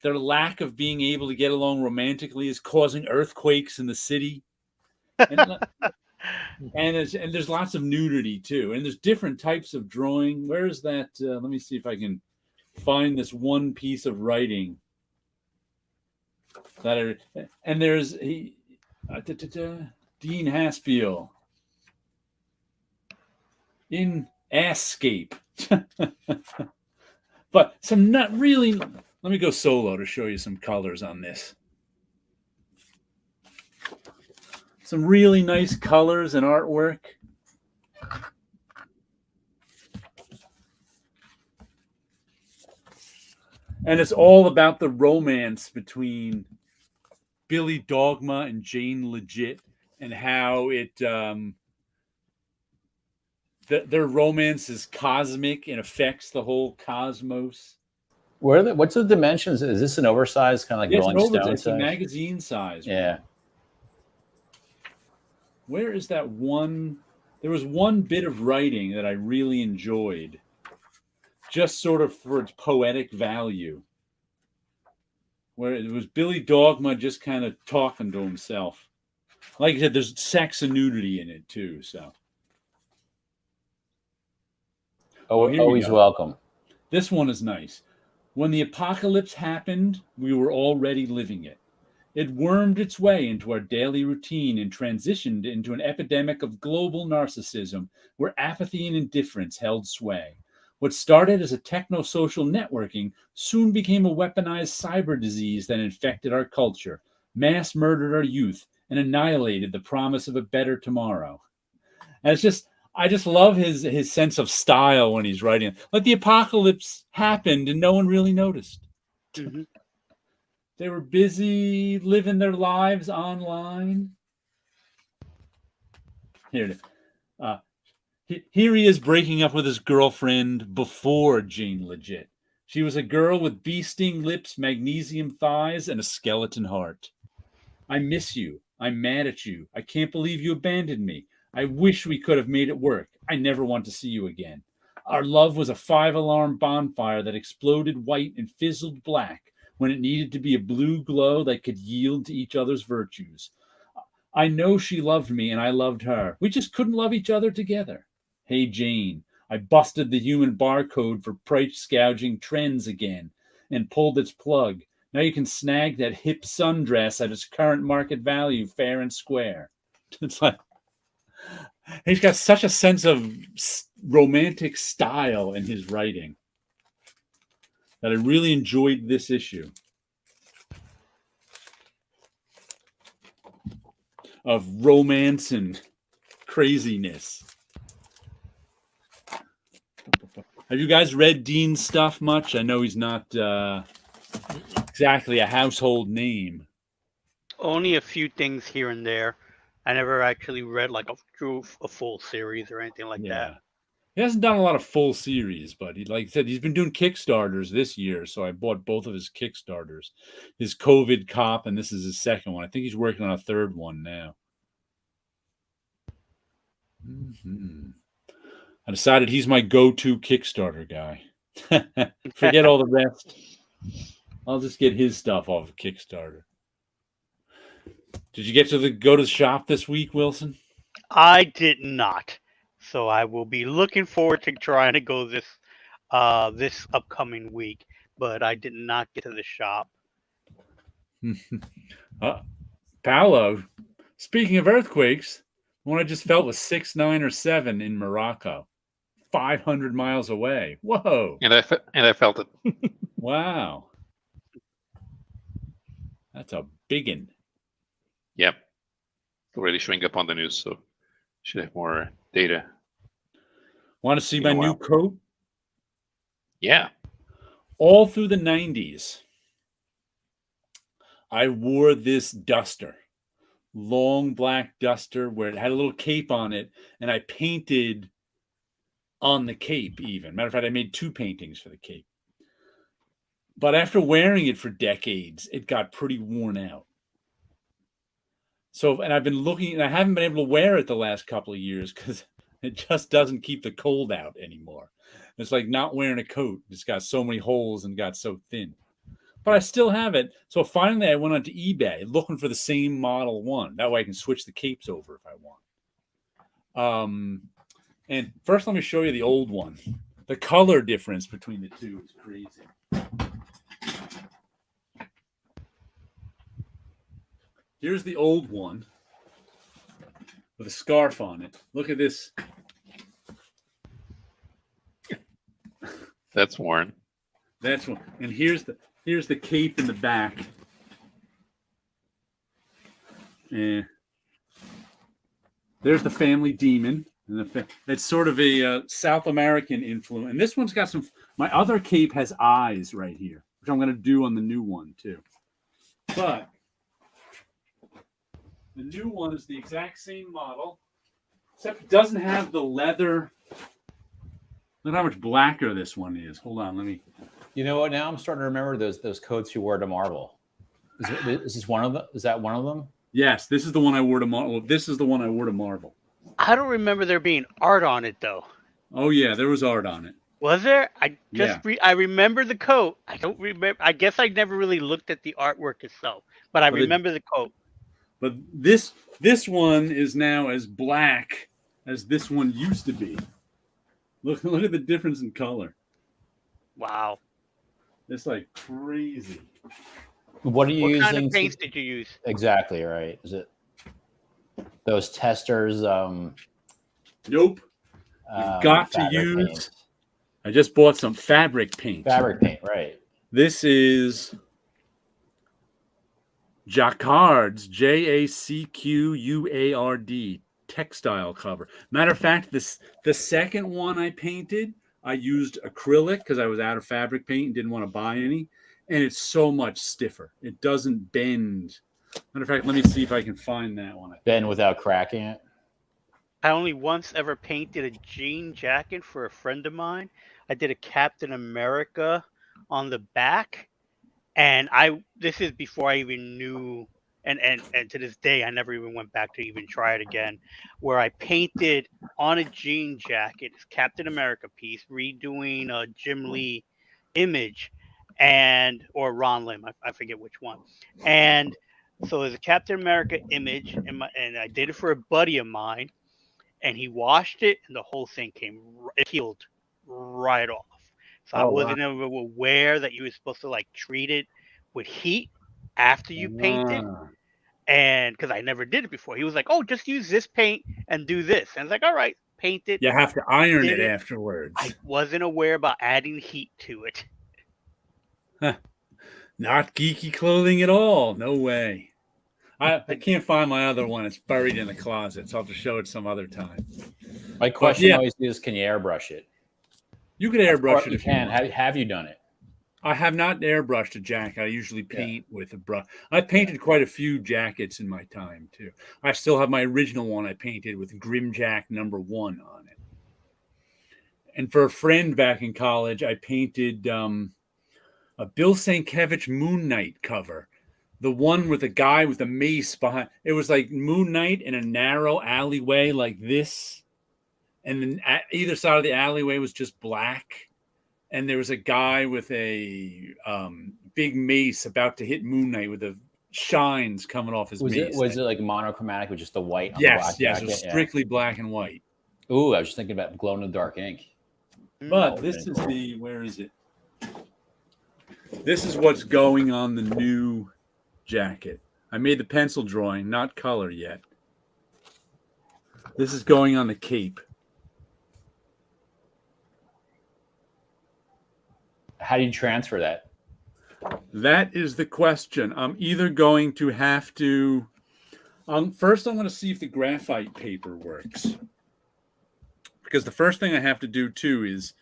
lack of being able to get along romantically is causing earthquakes in the city. And, and there's lots of nudity too, and there's different types of drawing. Where is that? Let me see if I can find this one piece of writing. And there's Dean Haspiel in Asscape. But some not really. Let me go solo to show you some colors on this. Some really nice colors and artwork. And it's all about the romance between Billy Dogma and Jane Legit, and how it their romance is cosmic and affects the whole cosmos. What's the dimensions? Is this an oversized kind of like Rolling Stone size? It's a magazine size. Yeah. Where is that one? There was one bit of writing that I really enjoyed, just sort of for its poetic value, where it was Billy Dogma just kind of talking to himself. Like I said, there's sex and nudity in it too. So, always welcome. This one is nice. When the apocalypse happened, we were already living it. It wormed its way into our daily routine and transitioned into an epidemic of global narcissism where apathy and indifference held sway. What started as a techno-social networking soon became a weaponized cyber disease that infected our culture, mass murdered our youth, and annihilated the promise of a better tomorrow. And I just love his sense of style when he's writing. Like the apocalypse happened and no one really noticed. Mm-hmm. They were busy living their lives online. Here he is breaking up with his girlfriend before Jane Legit. She was a girl with bee-sting lips, magnesium thighs, and a skeleton heart. I miss you. I'm mad at you. I can't believe you abandoned me. I wish we could have made it work. I never want to see you again. Our love was a 5-alarm bonfire that exploded white and fizzled black when it needed to be a blue glow that could yield to each other's virtues. I know she loved me and I loved her. We just couldn't love each other together. Hey, Jane, I busted the human barcode for price gouging trends again and pulled its plug. Now you can snag that hip sundress at its current market value fair and square. It's like, he's got such a sense of romantic style in his writing that I really enjoyed this issue of romance and craziness. Have you guys read Dean's stuff much? I know he's not exactly a household name. Only a few things here and there. I never actually read like a full series or anything like that. He hasn't done a lot of full series, but like I said, he's been doing Kickstarters this year, so I bought both of his Kickstarters. His COVID Cop, and this is his second one. I think he's working on a third one now. Mm-hmm. I decided he's my go-to Kickstarter guy. Forget all the rest. I'll just get his stuff off of Kickstarter. Did you get to go to the shop this week, Wilson? I did not. So I will be looking forward to trying to go this this upcoming week, but I did not get to the shop. Paulo, speaking of earthquakes, the one I just felt was 6, 9, or 7 in Morocco, 500 miles away. Whoa! And I felt it. Wow, that's a biggin. Yep. Already showing up on the news, so should have more data. Want to see my new coat? Yeah. All through the 90s, I wore this duster, long black duster where it had a little cape on it, and I painted on the cape even. Matter of fact, I made 2 paintings for the cape. But after wearing it for decades, it got pretty worn out. So, and I've been looking, and I haven't been able to wear it the last couple of years because it just doesn't keep the cold out anymore. It's like not wearing a coat. It's got so many holes and got so thin. But I still have it. So finally I went onto eBay looking for the same Model 1. That way I can switch the capes over if I want. And first let me show you the old one. The color difference between the two is crazy. Here's the old one with a scarf on it. Look at this. That's worn. That's one. And here's the cape in the back. And there's the family demon. And it's sort of a South American influence. And this one's got some. My other cape has eyes right here, which I'm going to do on the new one too. But the new one is the exact same model, except it doesn't have the leather. Look how much blacker this one is. Hold on, let me. You know what? Now I'm starting to remember those coats you wore to Marvel. Is this one of them? Is that one of them? Yes, this is the one I wore to Marvel. This is the one I wore to Marvel. I don't remember there being art on it though. Oh yeah, there was art on it. Was there? I remember the coat. I don't remember. I guess I never really looked at the artwork itself, but I remember the coat. But this one is now as black as this one used to be. Look at the difference in color. Wow. It's like crazy. What are you using? What kind of paints did you use? Exactly right. Is it those testers? Nope. You've got to use. Paint. I just bought some fabric paint. Fabric paint, right? This is Jacquard's, Jacquard textile cover. Matter of fact, the second one I painted, I used acrylic because I was out of fabric paint and didn't want to buy any. And it's so much stiffer. It doesn't bend. Matter of fact, let me see if I can find that one. Bend without cracking it? I only once ever painted a jean jacket for a friend of mine. I did a Captain America on the back. And this is before I even knew, and to this day, I never even went back to even try it again, where I painted on a jean jacket, Captain America piece, redoing a Jim Lee image, or Ron Lim, I forget which one. And so there's a Captain America image, and I did it for a buddy of mine, and he washed it, and the whole thing peeled right off. So I wasn't ever aware that you were supposed to like treat it with heat after you paint it. And because I never did it before, he was like, "Oh, just use this paint and do this." And I was like, "All right, paint it." You have to iron it afterwards. I wasn't aware about adding heat to it. Huh. Not geeky clothing at all. No way. I can't find my other one. It's buried in the closet, so I'll have to show it some other time. My question always is, can you airbrush it? You can airbrush it if you can. Have you done it? I have not airbrushed a jacket. I usually paint with a brush. I've painted quite a few jackets in my time, too. I still have my original one I painted with Grimjack #1 on it. And for a friend back in college, I painted a Bill Sienkiewicz Moon Knight cover. The one with a guy with a mace behind. It was like Moon Knight in a narrow alleyway like this. And then either side of the alleyway was just black. And there was a guy with a big mace about to hit Moon Knight with the shines coming off his mace. Was it like monochromatic with just the white on the black jacket? Yes, it was strictly black and white. Ooh, I was just thinking about glow-in-the-dark ink. But this is the, where is it? This is what's going on the new jacket. I made the pencil drawing, not color yet. This is going on the cape. How do you transfer that? That is the question. I'm either going to have to... first, I'm going to see if the graphite paper works. Because the first thing I have to do, too, is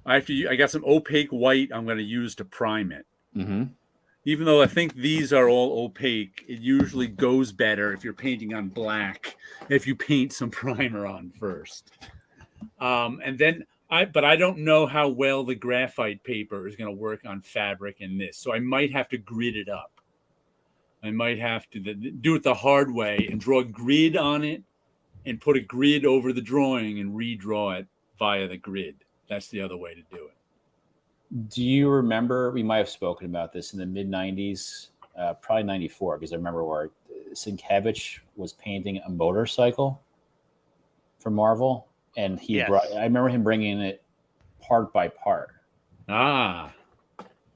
I got some opaque white I'm going to use to prime it. Mm-hmm. Even though I think these are all opaque, it usually goes better if you're painting on black, if you paint some primer on first. And then, but I don't know how well the graphite paper is going to work on fabric in this. So I might have to grid it up. I might have to do it the hard way and draw a grid on it and put a grid over the drawing and redraw it via the grid. That's the other way to do it. Do you remember, we might have spoken about this in the mid-90s, probably 94, because I remember where Sienkiewicz was painting a motorcycle for Marvel, and I remember him bringing it part by part. Ah.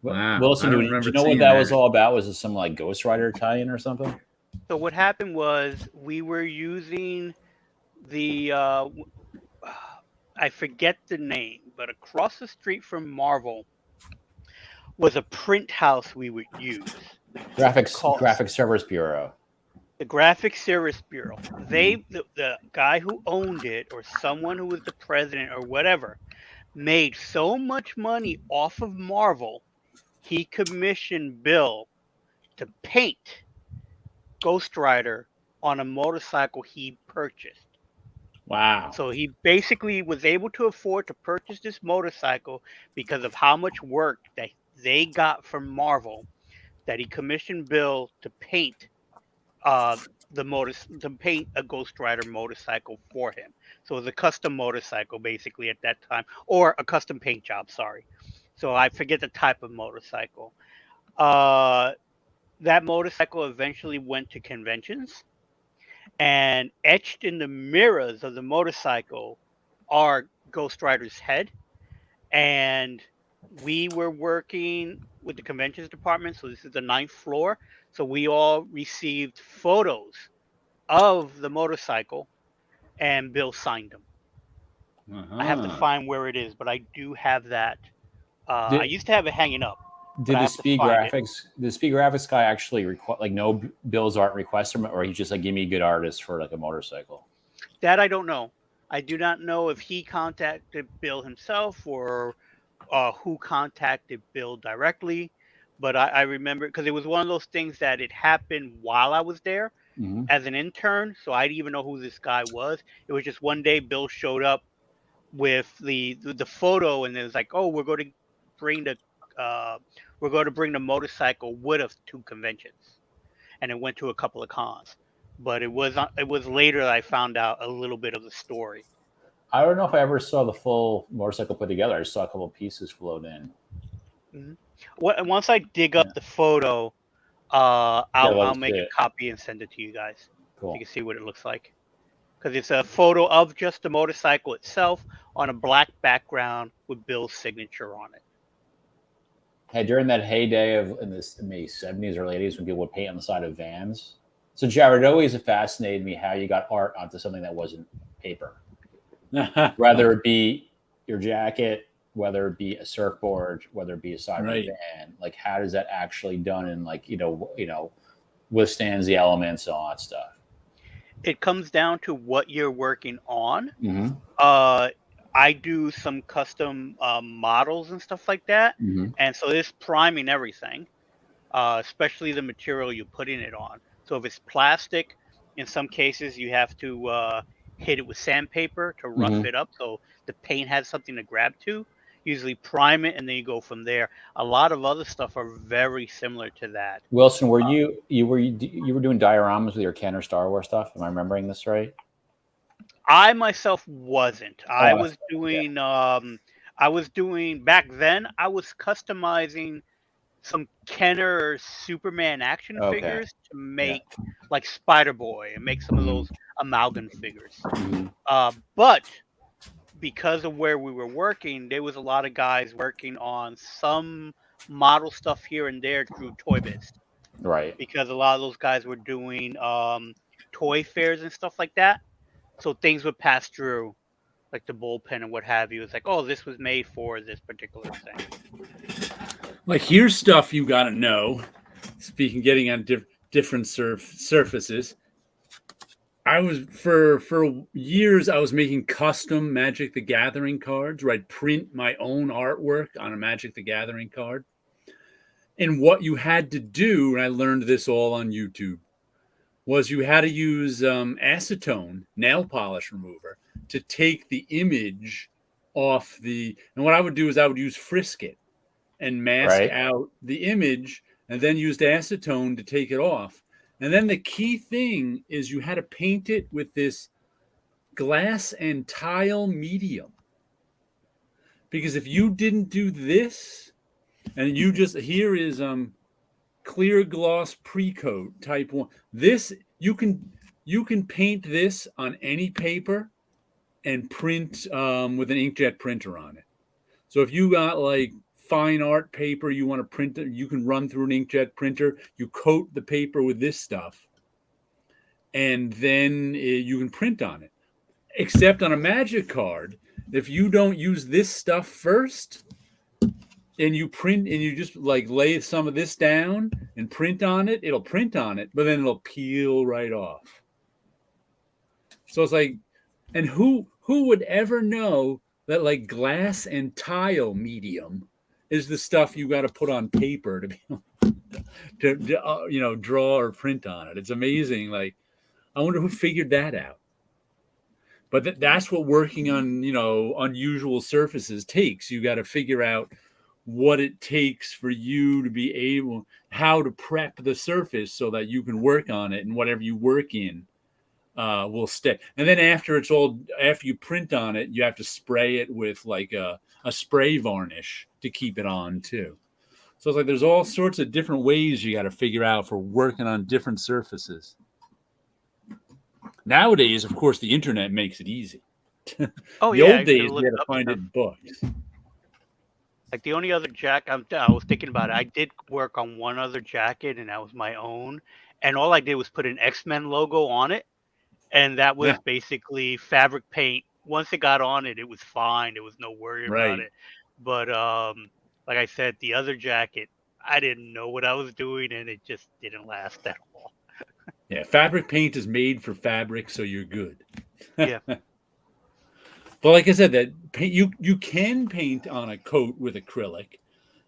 Wow. Wilson, do you know what that was all about? Was it some like Ghost Rider tie-in or something? So what happened was we were using the, I forget the name, but across the street from Marvel was a print house we would use. Graphic Service Bureau. The Graphic Service Bureau. The guy who owned it, or someone who was the president or whatever, made so much money off of Marvel, he commissioned Bill to paint Ghost Rider on a motorcycle he purchased. Wow. So he basically was able to afford to purchase this motorcycle because of how much work that they got from Marvel, that he commissioned Bill to paint to paint a Ghost Rider motorcycle for him. So it was a custom motorcycle basically at that time, or a custom paint job, sorry. So I forget the type of motorcycle. That motorcycle eventually went to conventions, and etched in the mirrors of the motorcycle are Ghost Rider's head. And we were working with the conventions department, so this is the 9th floor. So we all received photos of the motorcycle, and Bill signed them. I have to find where it is, but I do have that. I used to have it hanging up. Did the Speed Graphics guy actually no Bill's art request him, or he just like give me a good artist for like a motorcycle? That I don't know. I do not know if he contacted Bill himself or who contacted Bill directly. But I remember, because it was one of those things that it happened while I was there as an intern, so I didn't even know who this guy was. It was just one day Bill showed up with the photo, and it was like, oh, we're going to bring the motorcycle with us to conventions, and it went to a couple of cons. But it was later that I found out a little bit of the story. I don't know if I ever saw the full motorcycle put together. I just saw a couple of pieces float in. Once I dig up the photo, I'll make a copy and send it to you guys. Cool. So you can see what it looks like. Because it's a photo of just the motorcycle itself on a black background with Bill's signature on it. Hey, during that heyday in the 70s, early 80s, when people would paint on the side of vans. So, Jared, it always fascinated me how you got art onto something that wasn't paper. Whether it be your jacket, whether it be a surfboard, whether it be a side of a van. Like, how does that actually done and withstands the elements and all that stuff? It comes down to what you're working on. I do some custom models and stuff like that. And so it's priming everything, especially the material you're putting it on. So if it's plastic, in some cases you have to hit it with sandpaper to rough it up so the paint has something to grab to. Usually prime it, and then you go from there. A lot of other stuff are very similar to that. Wilson, were you were doing dioramas with your Kenner Star Wars stuff? Am I remembering this right? I myself wasn't. I was doing back then. I was customizing some Kenner Superman action figures to make like Spider Boy and make some of those amalgam figures. But because of where we were working, there was a lot of guys working on some model stuff here and there through Toy Biz, Right. because a lot of those guys were doing toy fairs and stuff like that. So things would pass through, like the bullpen and what have you. It's like, oh, this was made for this particular thing. Like, here's stuff you got to know. Speaking, getting on different surfaces. I was for years I was making custom Magic the Gathering cards, where I'd print my own artwork on a Magic the Gathering card. And what you had to do, and I learned this all on YouTube, was you had to use acetone nail polish remover to take the image off the. And what I would do is I would use Frisket and mask out the image, and then used acetone to take it off. And then the key thing is you had to paint it with this glass and tile medium. Because if you didn't do this, and you just, here is clear gloss pre-coat type 1. This, you can paint this on any paper and print with an inkjet printer on it. So if you got like fine art paper you want to print it, you can run through an inkjet printer, you coat the paper with this stuff, and then you can print on it. Except on a Magic card, if you don't use this stuff first and you print and you just like lay some of this down and print on it, it'll print on it, but then it'll peel right off. So it's like, and who would ever know that like glass and tile medium is the stuff you got to put on paper to be to draw or print on it. It's amazing. Like, I wonder who figured that out. But that's what working on unusual surfaces takes. You got to figure out what it takes for you to be able, how to prep the surface so that you can work on it, and whatever you work in will stay. And then after you print on it, you have to spray it with like a spray varnish to keep it on too. So it's like there's all sorts of different ways you got to figure out for working on different surfaces. Nowadays, of course, the internet makes it easy. Oh, the old days, we had to find it in books. Like the only other jacket, I was thinking about it. I did work on one other jacket, and that was my own. And all I did was put an X-Men logo on it, and that was basically fabric paint. Once it got on it, it was fine. There was no worry about it. But like I said, the other jacket, I didn't know what I was doing, and it just didn't last at all. Yeah, fabric paint is made for fabric, so you're good. Yeah. But like I said, that you can paint on a coat with acrylic.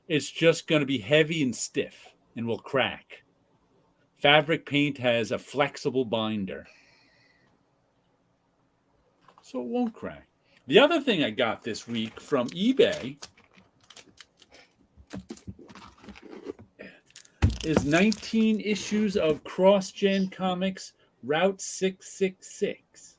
It's just going to be heavy and stiff and will crack. Fabric paint has a flexible binder, so it won't crack. The other thing I got this week from eBay is 19 issues of Cross-Gen Comics Route 666.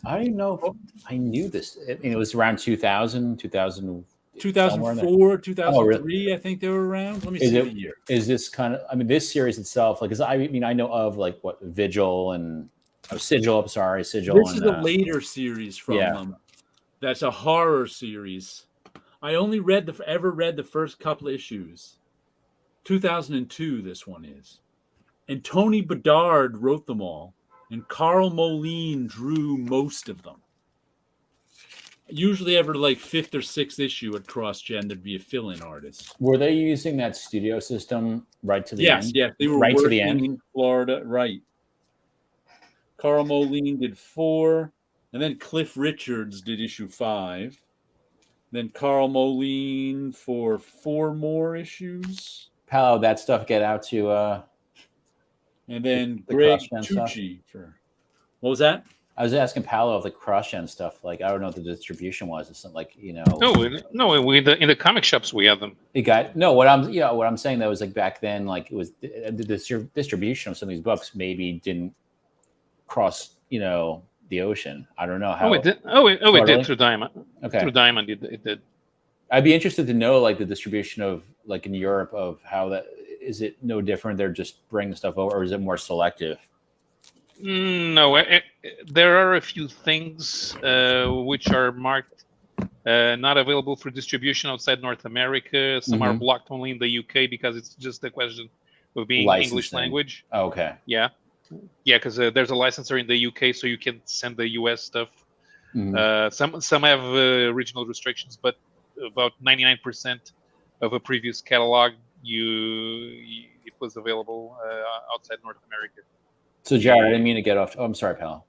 I don't even know if I knew this. I mean, it was around 2000, 2004, 2003, I think they were around. Let me see the year. Is this kind of, I mean, this series itself, like, I know of like what Vigil and Sigil. I'm sorry, Sigil. This is a later series from them. That's a horror series. I only ever read the first couple issues. 2002, this one is. And Tony Bedard wrote them all. And Carl Moline drew most of them. Usually ever like 5th or 6th issue at Cross-Gen, there'd be a fill-in artist. Were they using that studio system right to the end? Yes, they were right working to the end in Florida, right. Carl Moline did 4, and then Cliff Richards did issue 5. Then Carl Moline for 4 more issues. How that stuff get out to and then Greg Tucci for, what was that? I was asking Paolo if the cross-gen stuff, like, I don't know what the distribution was. It's not like, No, in the comic shops we have them. What I'm saying though is like back then, like it was the distribution of some of these books maybe didn't cross, the ocean. I don't know how. It did. It did through Diamond. Okay. Through Diamond, it did. I'd be interested to know like the distribution of like in Europe of how that is. It no different? They're just bringing stuff over, or is it more selective? No, there are a few things which are marked not available for distribution outside North America. Some are blocked only in the UK because it's just a question of being English Licensing. language. Okay. Yeah, because there's a licenser in the UK, so you can send the US stuff. Some have regional restrictions, but about 99% of a previous catalog, it was available outside North America. So, Jared, I didn't mean to get off. Oh, I'm sorry, pal.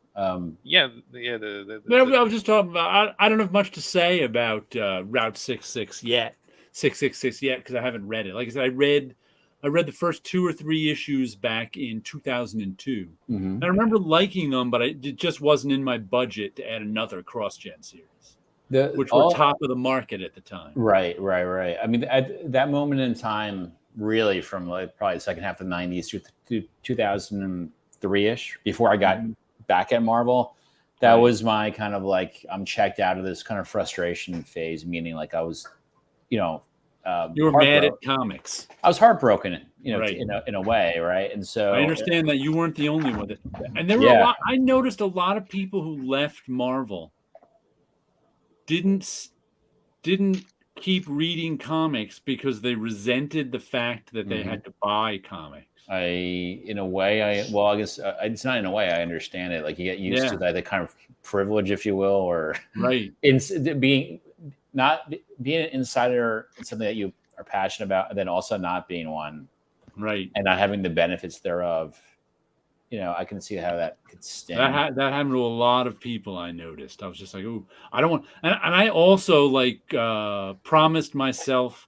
Yeah. I was just talking about. I don't have much to say about Route 66 yet, 666 yet, because I haven't read it. Like I said, I read the first 2 or 3 issues back in 2002. I remember liking them, but it just wasn't in my budget to add another cross-gen series, which were top of the market at the time. Right. I mean, at that moment in time, really from like probably the second half of the 90s to 2003-ish, before I got back at Marvel, that was my kind of like, I'm checked out of this kind of frustration phase, meaning like I was, you were mad at comics. I was heartbroken, in a way, right? And so I understand that you weren't the only one. And there were I noticed a lot of people who left Marvel didn't keep reading comics because they resented the fact that they had to buy comics. In a way, I guess it's not in a way. I understand it. Like you get used to that kind of privilege, if you will, or being an insider in something that you are passionate about, and then also not being one, right, and not having the benefits thereof. I can see how that could sting. That happened to a lot of people. I noticed. I was just like, "Oh, I don't want." And I also promised myself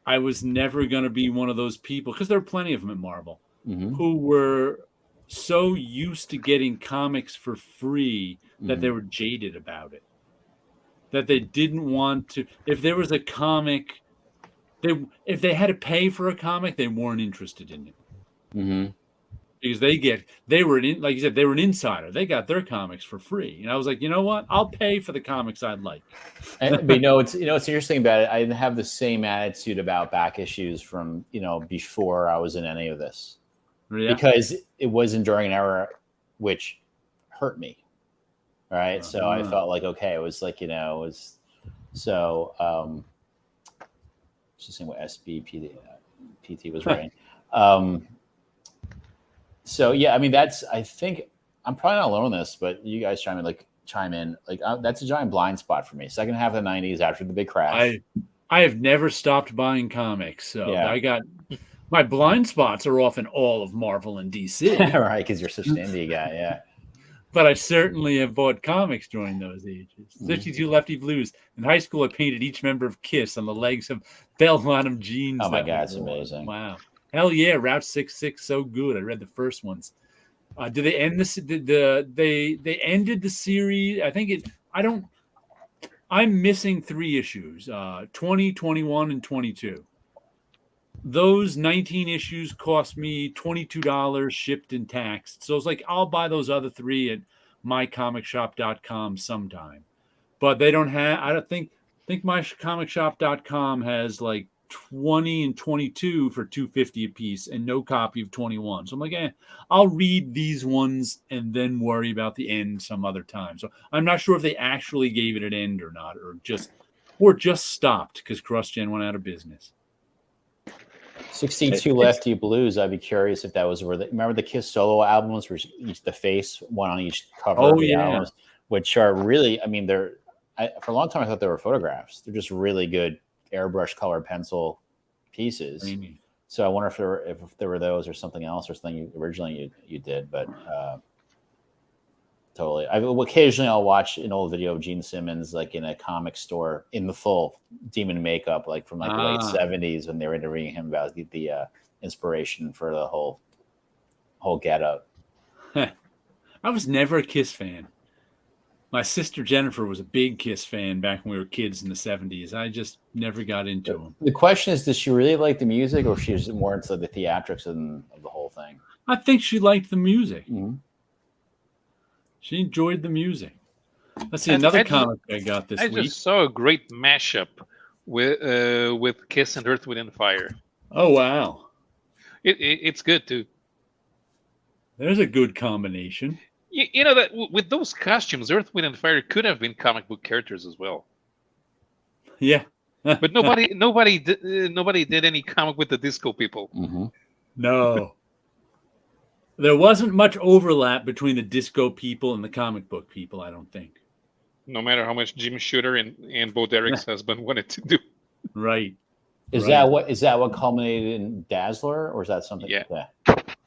I was never going to be one of those people, because there are plenty of them at Marvel who were so used to getting comics for free that they were jaded about it. That they didn't want to. If there was a comic, if they had to pay for a comic, they weren't interested in it. Because they were like you said, they were an insider. They got their comics for free, and I was like, you know what? I'll pay for the comics I'd like. But it's interesting about it. I didn't have the same attitude about back issues from before I was in any of this, because it wasn't during an era which hurt me, right? So I felt like it was like it was so. Just saying what PT was writing. So yeah, I mean I think I'm probably not alone in this, but you guys chime in. That's a giant blind spot for me. Second half of the 90s after the big crash. I have never stopped buying comics, so I got my blind spots are often all of Marvel and DC. Right, because you're such an indie guy, yeah. But I certainly have bought comics during those ages. 52 Lefty Blues. In high school, I painted each member of Kiss on the legs of bell-bottom jeans. Oh my God, it's amazing! Wow. Hell yeah, Route 66, so good. I read the first ones. Did they end this? They ended the series. I think I'm missing 3 issues, 20, 21, and 22. Those 19 issues cost me $22 shipped and taxed. So it's like, I'll buy those other 3 at mycomicshop.com sometime. But they don't have, I don't think mycomicshop.com has like 20 and 22 for $2.50 a piece and no copy of 21. So I'm like, I'll read these ones and then worry about the end some other time. So I'm not sure if they actually gave it an end or not, or just stopped because CrossGen went out of business. 62 Lefty Blues. I'd be curious if that was remember the Kiss solo albums where the face, one on each cover of the albums, which are really, I mean, for a long time I thought they were photographs. They're just really good airbrush color pencil pieces. Maybe. So I wonder if there were those or something else or something originally you did, but totally. Occasionally I'll watch an old video of Gene Simmons like in a comic store in the full demon makeup, like from the late 70s when they were interviewing him about the inspiration for the whole getup. I was never a Kiss fan. My sister Jennifer was a big Kiss fan back when we were kids in the 70s. I just never got into them. The question is, does she really like the music, or she's more into the theatrics of the whole thing? I think she liked the music. She enjoyed the music. Let's see, another comic I got this week. I just saw a great mashup with Kiss and Earth, Wind & Fire. Oh, wow. It's good, too. There's a good combination. You know that with those costumes, Earth, Wind, and Fire could have been comic book characters as well. Yeah. But nobody did any comic with the disco people. Mm-hmm. No. There wasn't much overlap between the disco people and the comic book people, I don't think. No matter how much Jim Shooter and Bo Derek's husband wanted to do. Right. Is Right. that what culminated in Dazzler, or is that something? Yeah.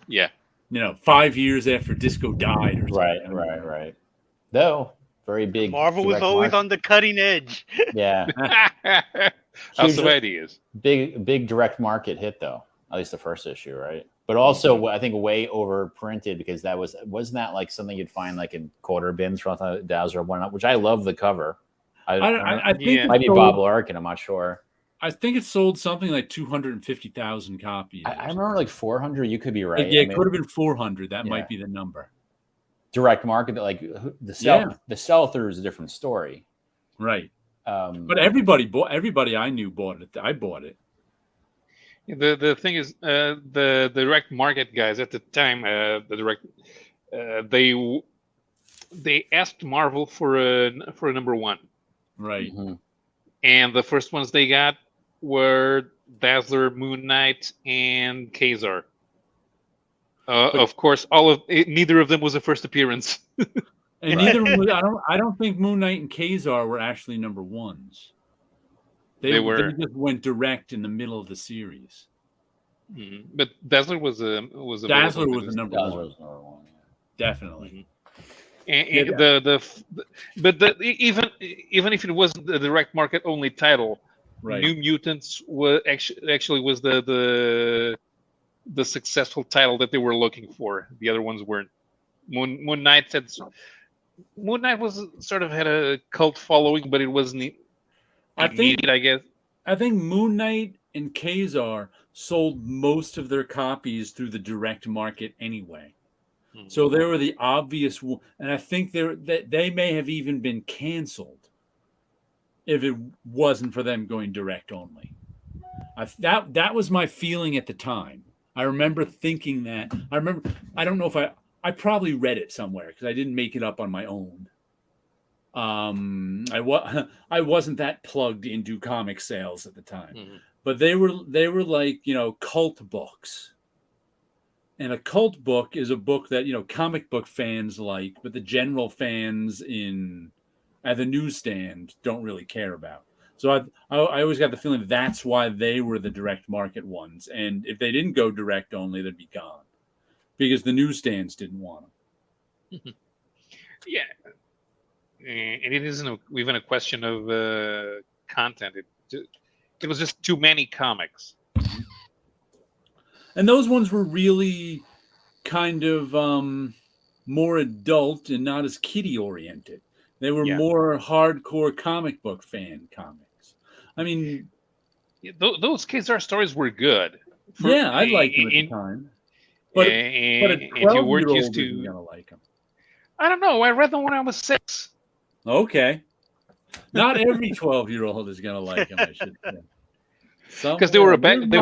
Yeah. Yeah. 5 years after disco died or something. Right. Though very big. Marvel was direct always market. on the cutting edge. Yeah. House of Ideas. Big direct market hit though. At least the first issue, right? But also, I think way overprinted because wasn't that like something you'd find like in quarter bins from Dazzler one, which I love the cover. I think Yeah. it might be sold, Bob Larkin. I'm not sure. I think it sold something like 250,000 copies. I remember like 400. You could be right. Like, yeah, it could have been 400. That might be the number. Direct market, like the sell through is a different story, right? But everybody I knew bought it. I bought it. The thing is, the direct market guys at the time, they asked Marvel for a number one, right? Mm-hmm. And the first ones they got were Dazzler, Moon Knight, and Kazar. Of course, neither of them was a first appearance. And neither was, I don't think Moon Knight and Kazar were actually number ones. They just went direct in the middle of the series. Mm-hmm. But Dazzler was a number one. Yeah. Definitely. Mm-hmm. And even if it wasn't the direct market only title, right. New Mutants was actually was the successful title that they were looking for. The other ones weren't. Moon Knight was sort of had a cult following, but it wasn't. I guess. I think Moon Knight and Kazar sold most of their copies through the direct market anyway. Mm-hmm. So they were the obvious, and I think they may have even been canceled if it wasn't for them going direct only. That was my feeling at the time. I remember thinking that. I don't know if I probably read it somewhere because I didn't make it up on my own. I wasn't that plugged into comic sales at the time, mm-hmm. But they were like, cult books. And a cult book is a book that, comic book fans like, but the general fans at the newsstand don't really care about. So I always got the feeling that's why they were the direct market ones. And if they didn't go direct only, they'd be gone because the newsstands didn't want them. Yeah. And it isn't even a question of content. It was just too many comics. And those ones were really kind of more adult and not as kiddie oriented. They were more hardcore comic book fan comics. I mean, those Kazar stories were good. I liked them at the time. But a 12-year-old isn't gonna like them. I don't know. I read them when I was 6. Okay. Not every 12-year-old is gonna like them, I should say. Because they were a backup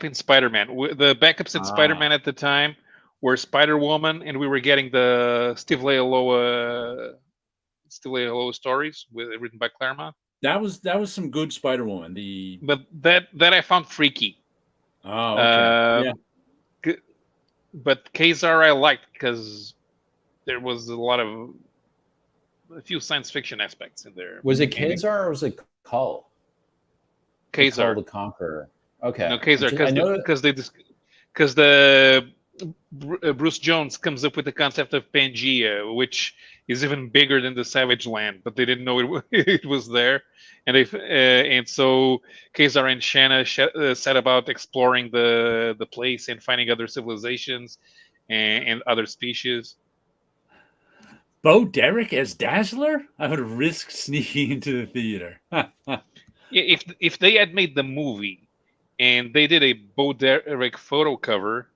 in Spider-Man. The backups in Spider-Man at the time were Spider-Woman, and we were getting the Steve Lealoa stories written by Claremont. That was some good Spider-Woman. But that I found freaky. Oh, okay. But Kazar I liked because there was a few science fiction aspects in there. Was it Kazar or was it Kull? Kazar the Conqueror. Okay. No, Kazar because Bruce Jones comes up with the concept of Pangea, which is even bigger than the Savage Land, but they didn't know it was there, and so Kazar and Shanna set about exploring the place and finding other civilizations and other species. Bo Derek as Dazzler? I would have risked sneaking into the theater. If they had made the movie and they did a Bo Derek photo cover,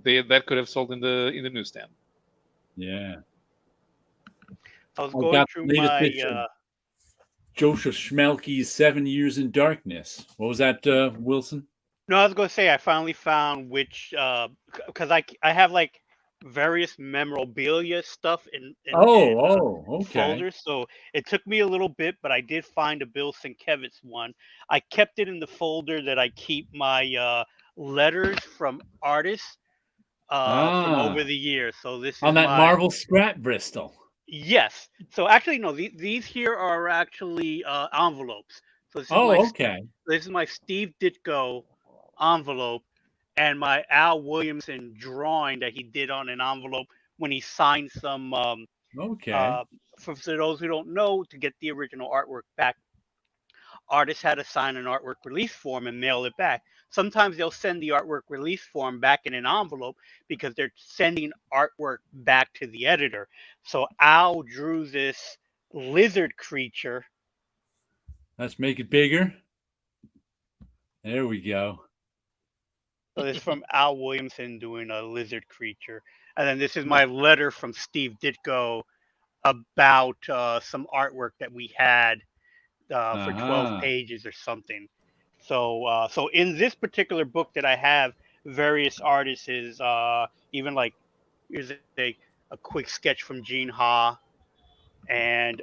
that could have sold in the newsstand. Yeah. I was going through my Joseph Schmelke's 7 Years in Darkness. What was that, Wilson? No, I was gonna say I finally found which because I have like various memorabilia stuff in Okay. folders, so it took me a little bit, but I did find a Bill Sienkiewicz one. I kept it in the folder that I keep my letters from artists from over Ah, the years. So this on is that my Marvel scrap Bristol. yes. So actually, no, these here are actually envelopes. So Oh, okay. this is my Steve Ditko envelope and my Al Williamson drawing that he did on an envelope when he signed some. Okay. Uh, for those who don't know, to get the original artwork back, artists had to sign an artwork release form and mail it back. Sometimes they'll send the artwork release form back in an envelope because they're sending artwork back to the editor. So Al drew this lizard creature. Let's make it bigger. There we go. So this is from Al Williamson doing a lizard creature. And then this is my letter from Steve Ditko about some artwork that we had for 12 Uh-huh. pages or something. So in this particular book that I have, various artists is even like here's a quick sketch from Gene Ha, and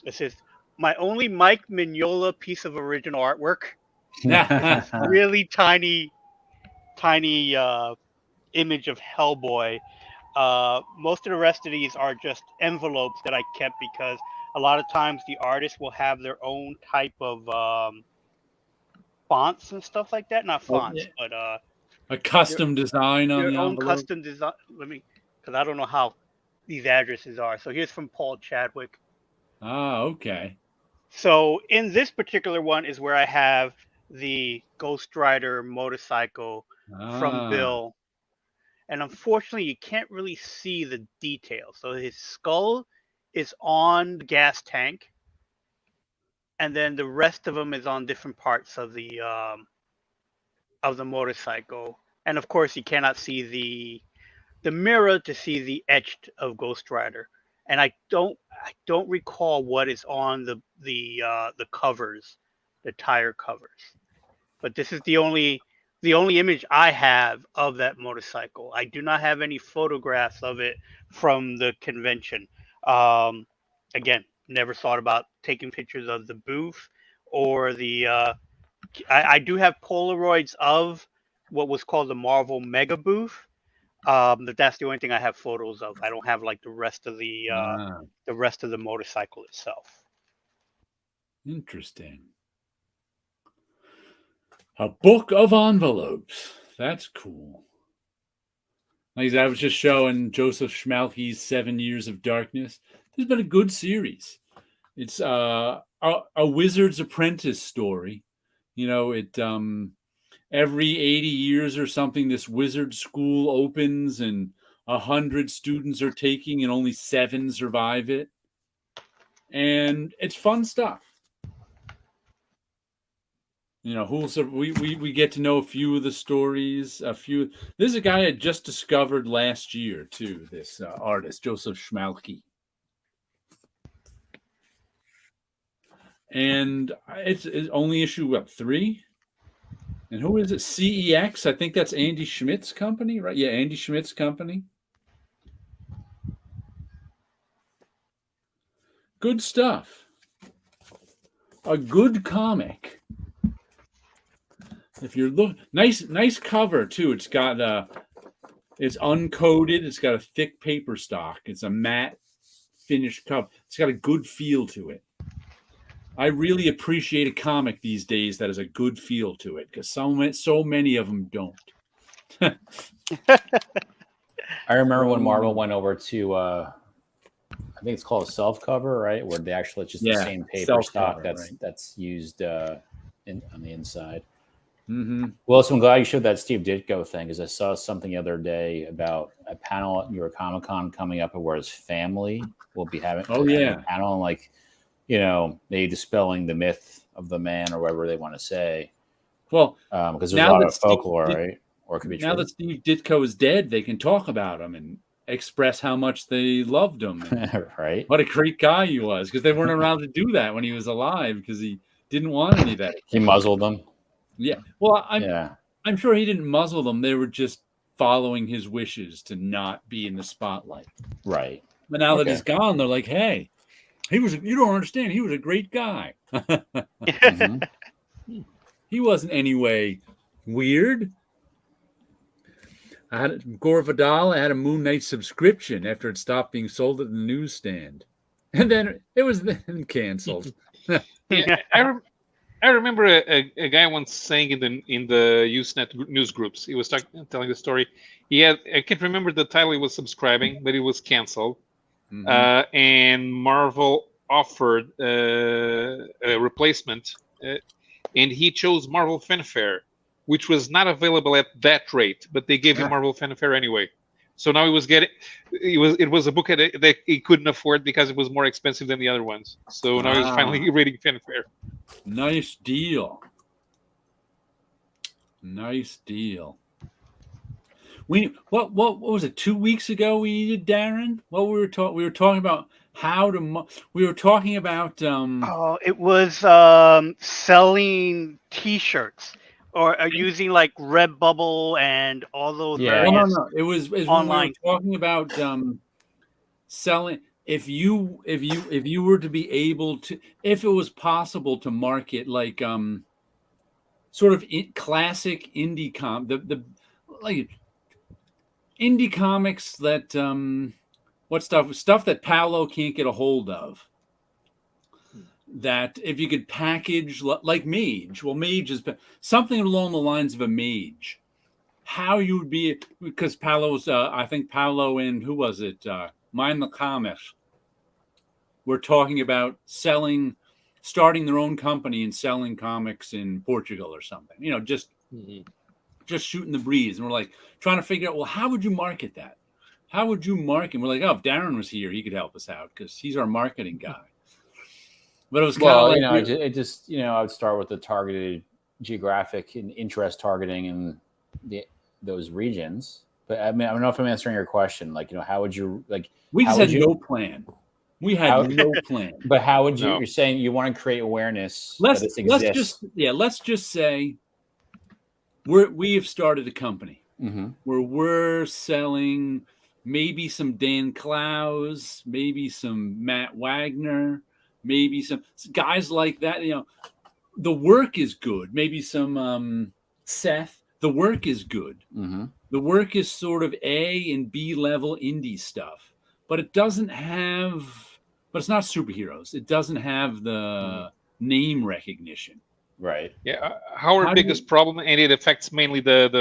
this is my only Mike Mignola piece of original artwork. It's really tiny image of Hellboy. Most of the rest of these are just envelopes that I kept because a lot of times the artists will have their own type of fonts and stuff like that. Not fonts, but a custom design on their the own envelope. custom design. Because I don't know how these addresses are. So here's from Paul Chadwick. Ah, okay. So in this particular one is where I have the Ghost Rider motorcycle from Bill. And unfortunately, you can't really see the details. So his skull is on the gas tank, and then the rest of them is on different parts of the motorcycle. And of course, you cannot see the mirror to see the etched of Ghost Rider. And I don't recall what is on the covers, the tire covers. But this is the only image I have of that motorcycle. I do not have any photographs of it from the convention. Again, never thought about taking pictures of the booth or the. I do have Polaroids of what was called the Marvel Mega Booth. But that's the only thing I have photos of. I don't have like the rest of the motorcycle itself. Interesting. A book of envelopes. That's cool. Like I was just showing Joseph Schmalke's 7 Years of Darkness. There's been a good series. It's a wizard's apprentice story. You know, it every 80 years or something, this wizard school opens and 100 students are taking and only 7 survive it. And it's fun stuff. You know, we get to know a few of the stories. This is a guy I just discovered last year too. This artist Joseph Schmalke, and it's only issue 3. And who is it? CEX. I think that's Andy Schmidt's company, right? Yeah, Andy Schmidt's company. Good stuff. A good comic. If you're nice cover too. It's got it's uncoated. It's got a thick paper stock. It's a matte finished cover. It's got a good feel to it. I really appreciate a comic these days that has a good feel to it because so many of them don't. I remember when Marvel went over to I think it's called a self cover, right? Where they actually it's just the same paper stock that's used on the inside. Mm-hmm. Well, so I'm glad you showed that Steve Ditko thing because I saw something the other day about a panel at New York Comic Con coming up where his family will be having a panel and like, you know, maybe dispelling the myth of the man or whatever they want to say. Well, because there's a lot of folklore, right? Or it could be now that Steve Ditko is dead, they can talk about him and express how much they loved him. Right. What a great guy he was because they weren't allowed to do that when he was alive because he didn't want any of that. He muzzled them. Yeah. Well, Yeah. I'm sure he didn't muzzle them. They were just following his wishes to not be in the spotlight. Right. But now that Okay. he's gone, they're like, hey, you don't understand. He was a great guy. Mhm. He wasn't anyway weird. Gore Vidal had a Moon Knight subscription after it stopped being sold at the newsstand. And then it was then canceled. Yeah, I remember a guy once saying in the Usenet news groups. He was telling the story. I can't remember the title he was subscribing, but it was canceled. And Marvel offered a replacement, and he chose Marvel Fanfare, which was not available at that rate, but they gave him Marvel Fanfare anyway. So now it was a book that he couldn't afford because it was more expensive than the other ones. So now he's finally reading Fanfare. Nice deal. Nice deal. What was it? 2 weeks ago we did, Darren. What we were talking about how to. We were talking about. Oh, it was selling T-shirts or using like Redbubble and all those Yeah. Well, various no. It was when we were online. talking about selling. If you were to be able to, if it was possible to market like sort of classic indie the like indie comics that what stuff that Paulo can't get a hold of, that if you could package like Mage, well, Mage is something along the lines of a Mage, how you would be, because Paulo's I think Paulo and who was it, Mind the Comics, we're talking about starting their own company and selling comics in Portugal or something, just shooting the breeze. And we're like trying to figure out, well, how would you market that? How would you market? And we're like, oh, if Darren was here, he could help us out because he's our marketing guy. But it was kind of like, I would start with the targeted geographic and interest targeting in those regions. But I mean, I don't know if I'm answering your question. Like, how would you like? We just had no plan. We had no plan. But how would you? No. You're saying you want to create awareness that this exists. Let's just say we have started a company where we're selling maybe some Dan Klaus, maybe some Matt Wagner, maybe some guys like that. The work is good. Maybe some Seth. The work is good. The work is sort of A and B level indie stuff, but it doesn't have. But it's not superheroes. It doesn't have the name recognition. Right. Yeah. Our biggest problem, and it affects mainly it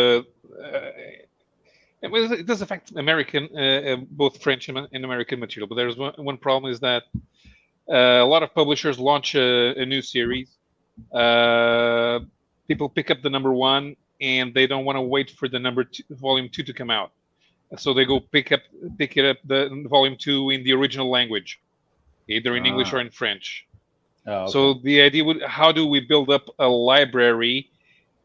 does affect American, both French and American material. But there's one problem is that a lot of publishers launch a new series. People pick up the number 1, and they don't want to wait for the volume 2 to come out. So they go pick it up the volume 2 in the original language, either in English or in French. Oh, okay. So the idea how do we build up a library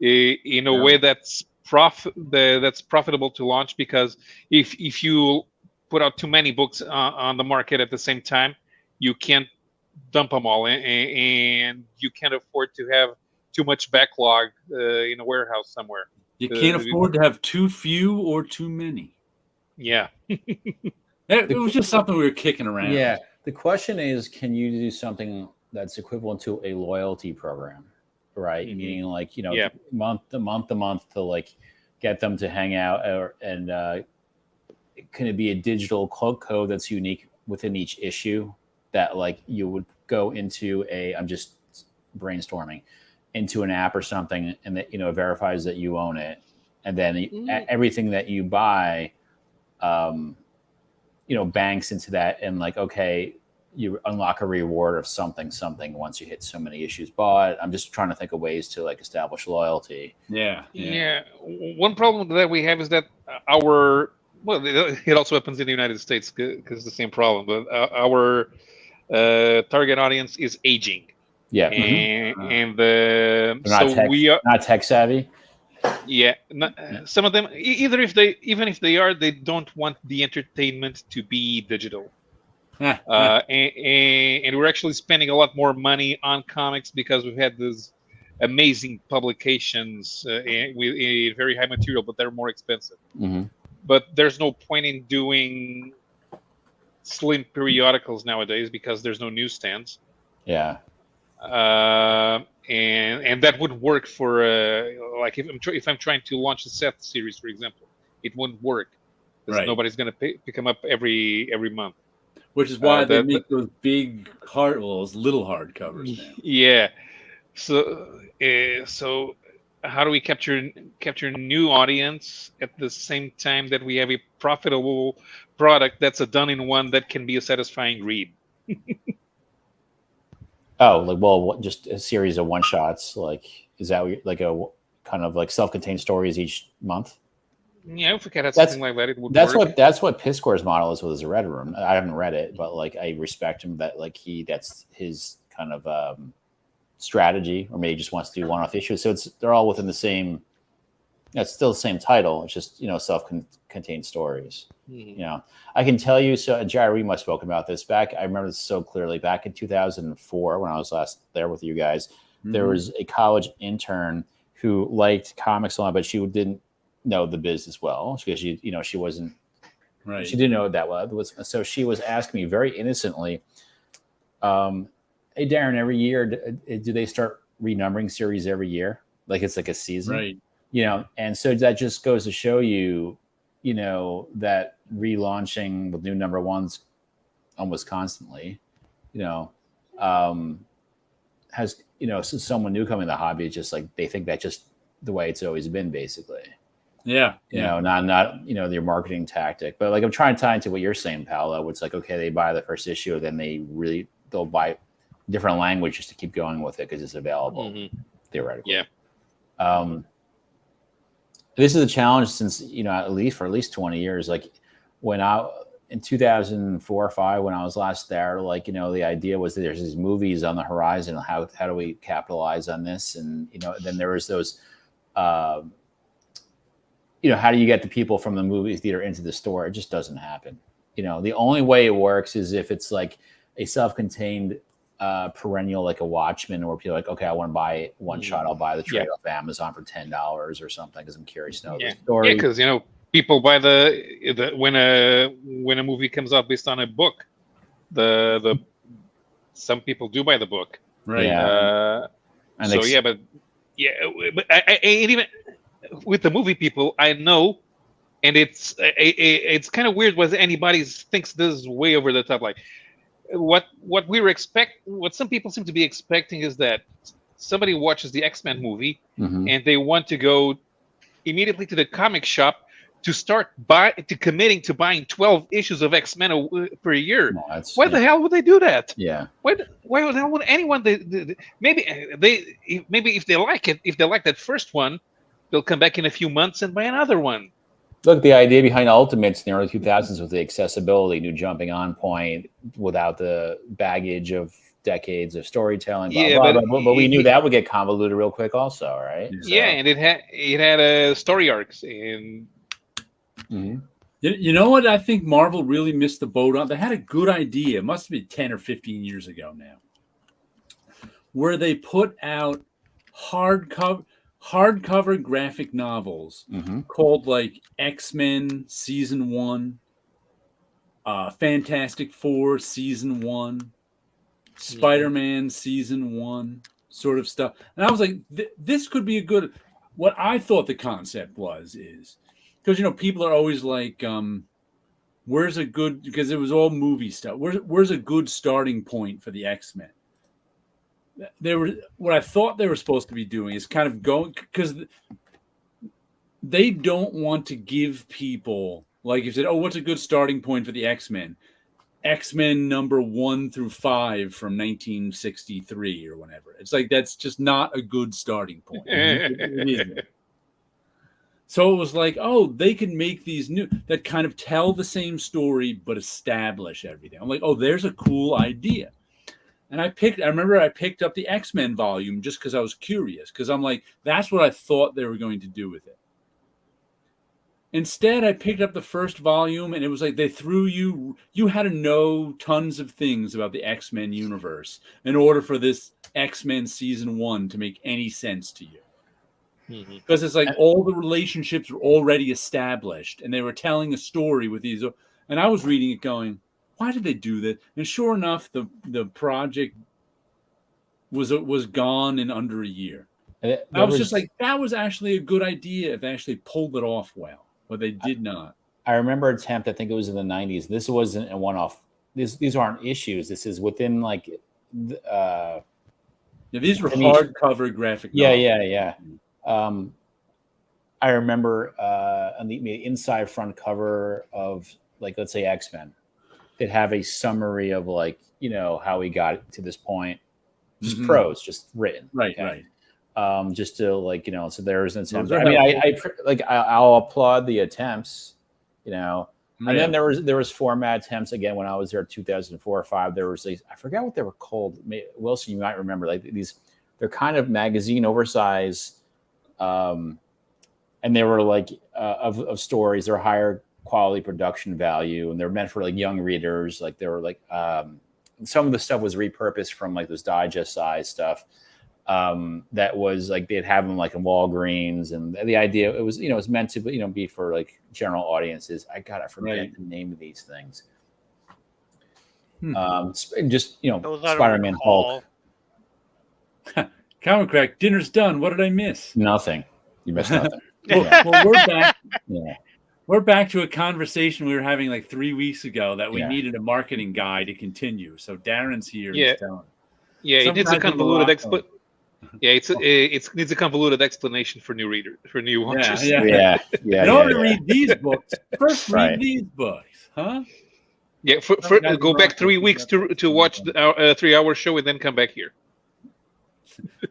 in a way that's profitable to launch? Because if you put out too many books on the market at the same time, you can't dump them all, and you can't afford to have too much backlog in a warehouse somewhere. You can't afford to have too few or too many. Yeah. It was just something we were kicking around. Yeah. The question is, can you do something that's equivalent to a loyalty program, right? Meaning like, month to month to like get them to hang out, and can it be a digital code that's unique within each issue that like you would go into I'm just brainstorming, into an app or something, and that, verifies that you own it. And then everything that you buy, banks into that, and like, okay, you unlock a reward of something once you hit so many issues bought. I'm just trying to think of ways to like establish loyalty. Yeah. One problem that we have is that it also happens in the United States because it's the same problem, but our target audience is aging. Yeah. We are not tech savvy. Yeah, some of them, even if they are, they don't want the entertainment to be digital. And we're actually spending a lot more money on comics because we've had this amazing publications with very high material, but they're more expensive. Mm-hmm. But there's no point in doing slim periodicals nowadays because there's no newsstands. Yeah. And that would work for like if I'm trying to launch a Seth series, for example, it wouldn't work because nobody's going to pick them up every month. Which is why they make those big those little hardcovers now. Yeah. So how do we capture new audience at the same time that we have a profitable product that's a done-in-one that can be a satisfying read? Just a series of one-shots. Like, is that like a kind of like self-contained stories each month? Yeah, if we could have something like that, it would work. That's what Piscor's model is with his Red Room. I haven't read it, but like I respect him that like that's his kind of strategy, or maybe he just wants to do one-off issues. So they're all within the same. It's still the same title. It's just self-contained stories. Mm-hmm. I can tell you. So Jerry must have spoken about this back. I remember this so clearly back in 2004 when I was last there with you guys. Mm-hmm. There was a college intern who liked comics a lot, but she didn't know the business well because she wasn't right. She didn't know it that well. So she was asking me very innocently, "Hey Darren, every year do they start renumbering series every year? Like it's like a season, right?" And so that just goes to show you, that relaunching with new number ones almost constantly, has, someone new coming to the hobby. It's just like they think that's just the way it's always been, basically. Yeah. Not your marketing tactic. But like I'm trying to tie into what you're saying, Paolo. It's like, okay, they buy the first issue, then they'll buy different language just to keep going with it because it's available, theoretically. Yeah. This is a challenge since, at least 20 years. Like in 2004 or 5, when I was last there, like, the idea was that there's these movies on the horizon. How do we capitalize on this? And, then there was those, how do you get the people from the movie theater into the store? It just doesn't happen. The only way it works is if it's like a self-contained perennial, like a Watchmen, where people are like, okay, I want to buy it one shot. I'll buy the trade off Amazon for $10 or something because I'm curious to know the story. Yeah, because people buy the when a movie comes out based on a book, the some people do buy the book, right? But I even with the movie people, I know, and it's kind of weird whether anybody thinks this is way over the top, like. What some people seem to be expecting is that somebody watches the X-Men movie and they want to go immediately to the comic shop to start committing to buying 12 issues of X-Men per year. No, why the hell would they do that? Yeah. Why the hell would anyone? Maybe if they like it, if they like that first one, they'll come back in a few months and buy another one. Look, the idea behind Ultimates in the early 2000s was the accessibility, new jumping on point without the baggage of decades of storytelling. But we knew that would get convoluted real quick, also, right? Yeah, and it had story arcs and. Mm-hmm. You know what? I think Marvel really missed the boat on. They had a good idea. It must have been 10 or 15 years ago now, where they put out hardcover graphic novels called like X-Men Season 1, Fantastic Four Season 1, Spider-Man Season 1, sort of stuff. And I was like, this could be a good. What I thought the concept is because people are always like, where's a good, because it was all movie stuff. Where's a good starting point for the X-Men? What I thought they were supposed to be doing is kind of going, because they don't want to give people, like you said, what's a good starting point for the X-Men? X-Men number 1 through 5 from 1963 or whatever. It's like, that's just not a good starting point. It isn't. So it was like, they can make these new that kind of tell the same story but establish everything. I'm like, there's a cool idea. And I remember I picked up the X-Men volume just because I was curious, because I'm like, that's what I thought they were going to do with it. Instead, I picked up the first volume, and it was like they threw you had to know tons of things about the X-Men universe in order for this X-Men season 1 to make any sense to you. Because it's like all the relationships were already established, and they were telling a story with these. And I was reading it going, why did they do that? And sure enough, the project was gone in under a year. I was just like, that was actually a good idea if they actually pulled it off well, but they did not. I remember an attempt, I think it was in the 90s. This wasn't a one-off. These aren't issues. This is within like... these were hardcover graphic novels. Yeah. I remember on the inside front cover of, like, let's say X-Men, it'd have a summary of, like, how we got to this point. Just prose, just written. Right, okay? Right. Just to, like, so there's an attempt. I mean, I'll applaud the attempts, And then there was format attempts again when I was there, 2004 or 5. There was these, I forgot what they were called. Wilson, you might remember, like these. They're kind of magazine oversized, and they were like of stories. They're higher quality production value, and they're meant for like young readers. Like they were like some of the stuff was repurposed from like those digest size stuff. That was like they'd have them like in Walgreens, and the idea it was it was meant to be for like general audiences. I forget the name of these things. Just Spider-Man, Hulk. Comic Crack, dinner's done. What did I miss? Nothing. You missed nothing. Well, we're back. Yeah. We're back to a conversation we were having like 3 weeks ago that we needed a marketing guy to continue. So Darren's here. Yeah. It needs a convoluted it needs a convoluted explanation for new readers, for new watchers. Yeah. In order to read these books, first read these books, huh? Yeah. Go back 3 weeks to watch our 3-hour show and then come back here.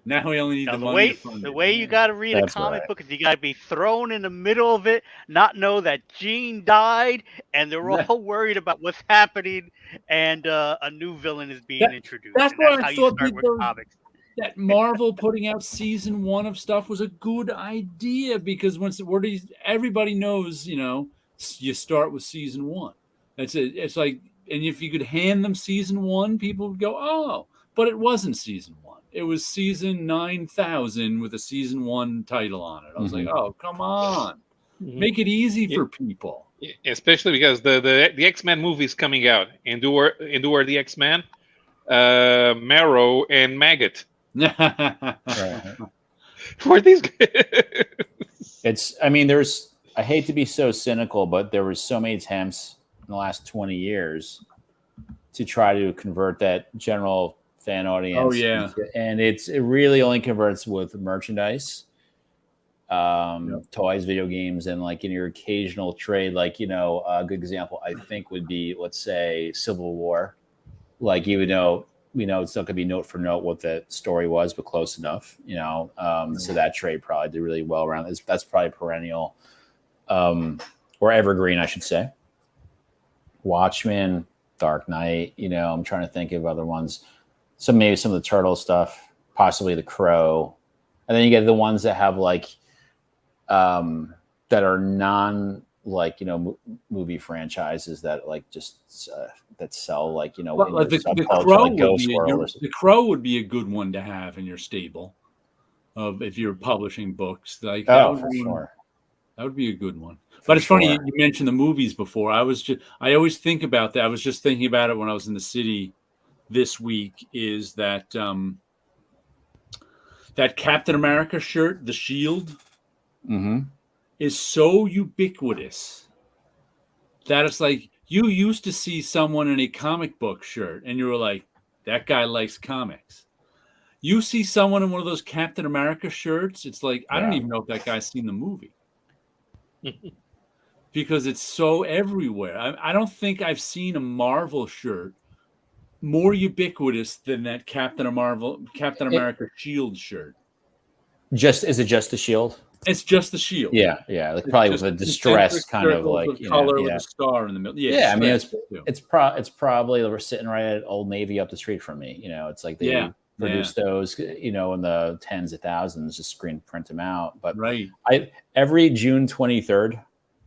Now we only need the money to fund the way you got to read a comic book is you got to be thrown in the middle of it, not know that Jean died, and they're all worried about what's happening, and a new villain is being introduced. That's why I thought that Marvel putting out season 1 of stuff was a good idea, because everybody knows, you start with season 1. It's like, and if you could hand them season 1, people would go, oh, but it wasn't season 1. It was season 9000 with a season 1 title on it. I was like, oh, come on. Make it easy for people. Especially because the X-Men movie is coming out. And who are the X-Men? Marrow and Maggot. Right. Who are these guys? I hate to be so cynical, but there was so many attempts in the last 20 years to try to convert that general fan audience. Oh yeah, and it really only converts with merchandise, toys, video games, and like in your occasional trade. Like a good example I think would be, let's say, Civil War. Like even though it's not going to be note for note what the story was, but close enough. So that trade probably did really well around. That's probably perennial, or evergreen, I should say. Watchmen, Dark Knight. I'm trying to think of other ones. So maybe some of the Turtle stuff, possibly the Crow, and then you get the ones that have like, that are non movie franchises that like just that sell like the Crow would be a good one to have in your stable, of if you're publishing books like for sure. That would be a good one. But it's funny you mentioned the movies before. I always think about that. I was just thinking about it when I was in the city this week, is that that Captain America shirt, the shield, is so ubiquitous that it's like you used to see someone in a comic book shirt and you were like, that guy likes comics. You see someone in one of those Captain America shirts, it's like, I don't even know if that guy's seen the movie. Because it's so everywhere. I don't think I've seen a Marvel shirt more ubiquitous than that Captain America shield shirt. Is it just the shield? It's just the shield. Yeah. Like probably with a distressed kind of like color with a star in the middle. Yeah, I mean it's probably we're sitting right at Old Navy up the street from me. It's like they produce those, in the tens of thousands, just screen print them out. But every June 23rd,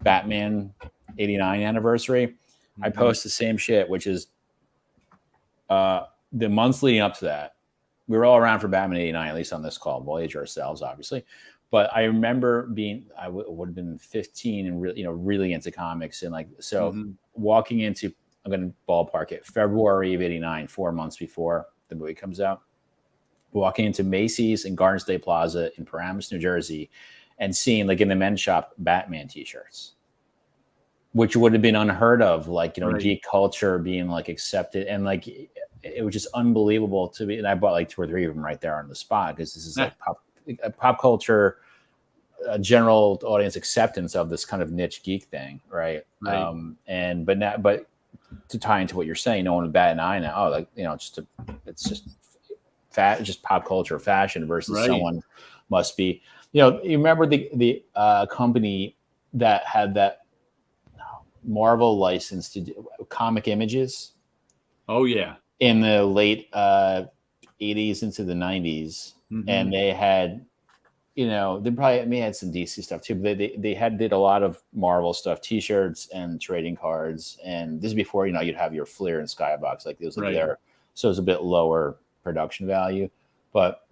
Batman 89 anniversary, I post the same shit, which is the months leading up to that. We were all around for Batman 89, at least on this call. We'll age ourselves, obviously. But I remember I would have been 15 and really into comics. And walking into, I'm going to ballpark it, February of 89, 4 months before the movie comes out, walking into Macy's and Garden State Plaza in Paramus, New Jersey, and seeing in the men's shop Batman t-shirts, which would have been unheard of, geek culture being accepted. And it was just unbelievable to me. And I bought 2 or 3 of them right there on the spot, because this is pop culture, general audience acceptance of this kind of niche geek thing. Right. But to tie into what you're saying, no one would bat an eye now. It's just pop culture fashion versus someone must be, you remember the company that had that Marvel license to do Comic Images. Oh yeah. In the late 80s into the 90s. And they had, they probably may had some DC stuff too, but they did a lot of Marvel stuff, t-shirts and trading cards. And this is before, you'd have your Fleer and Skybox, those there. So it was a bit lower production value, but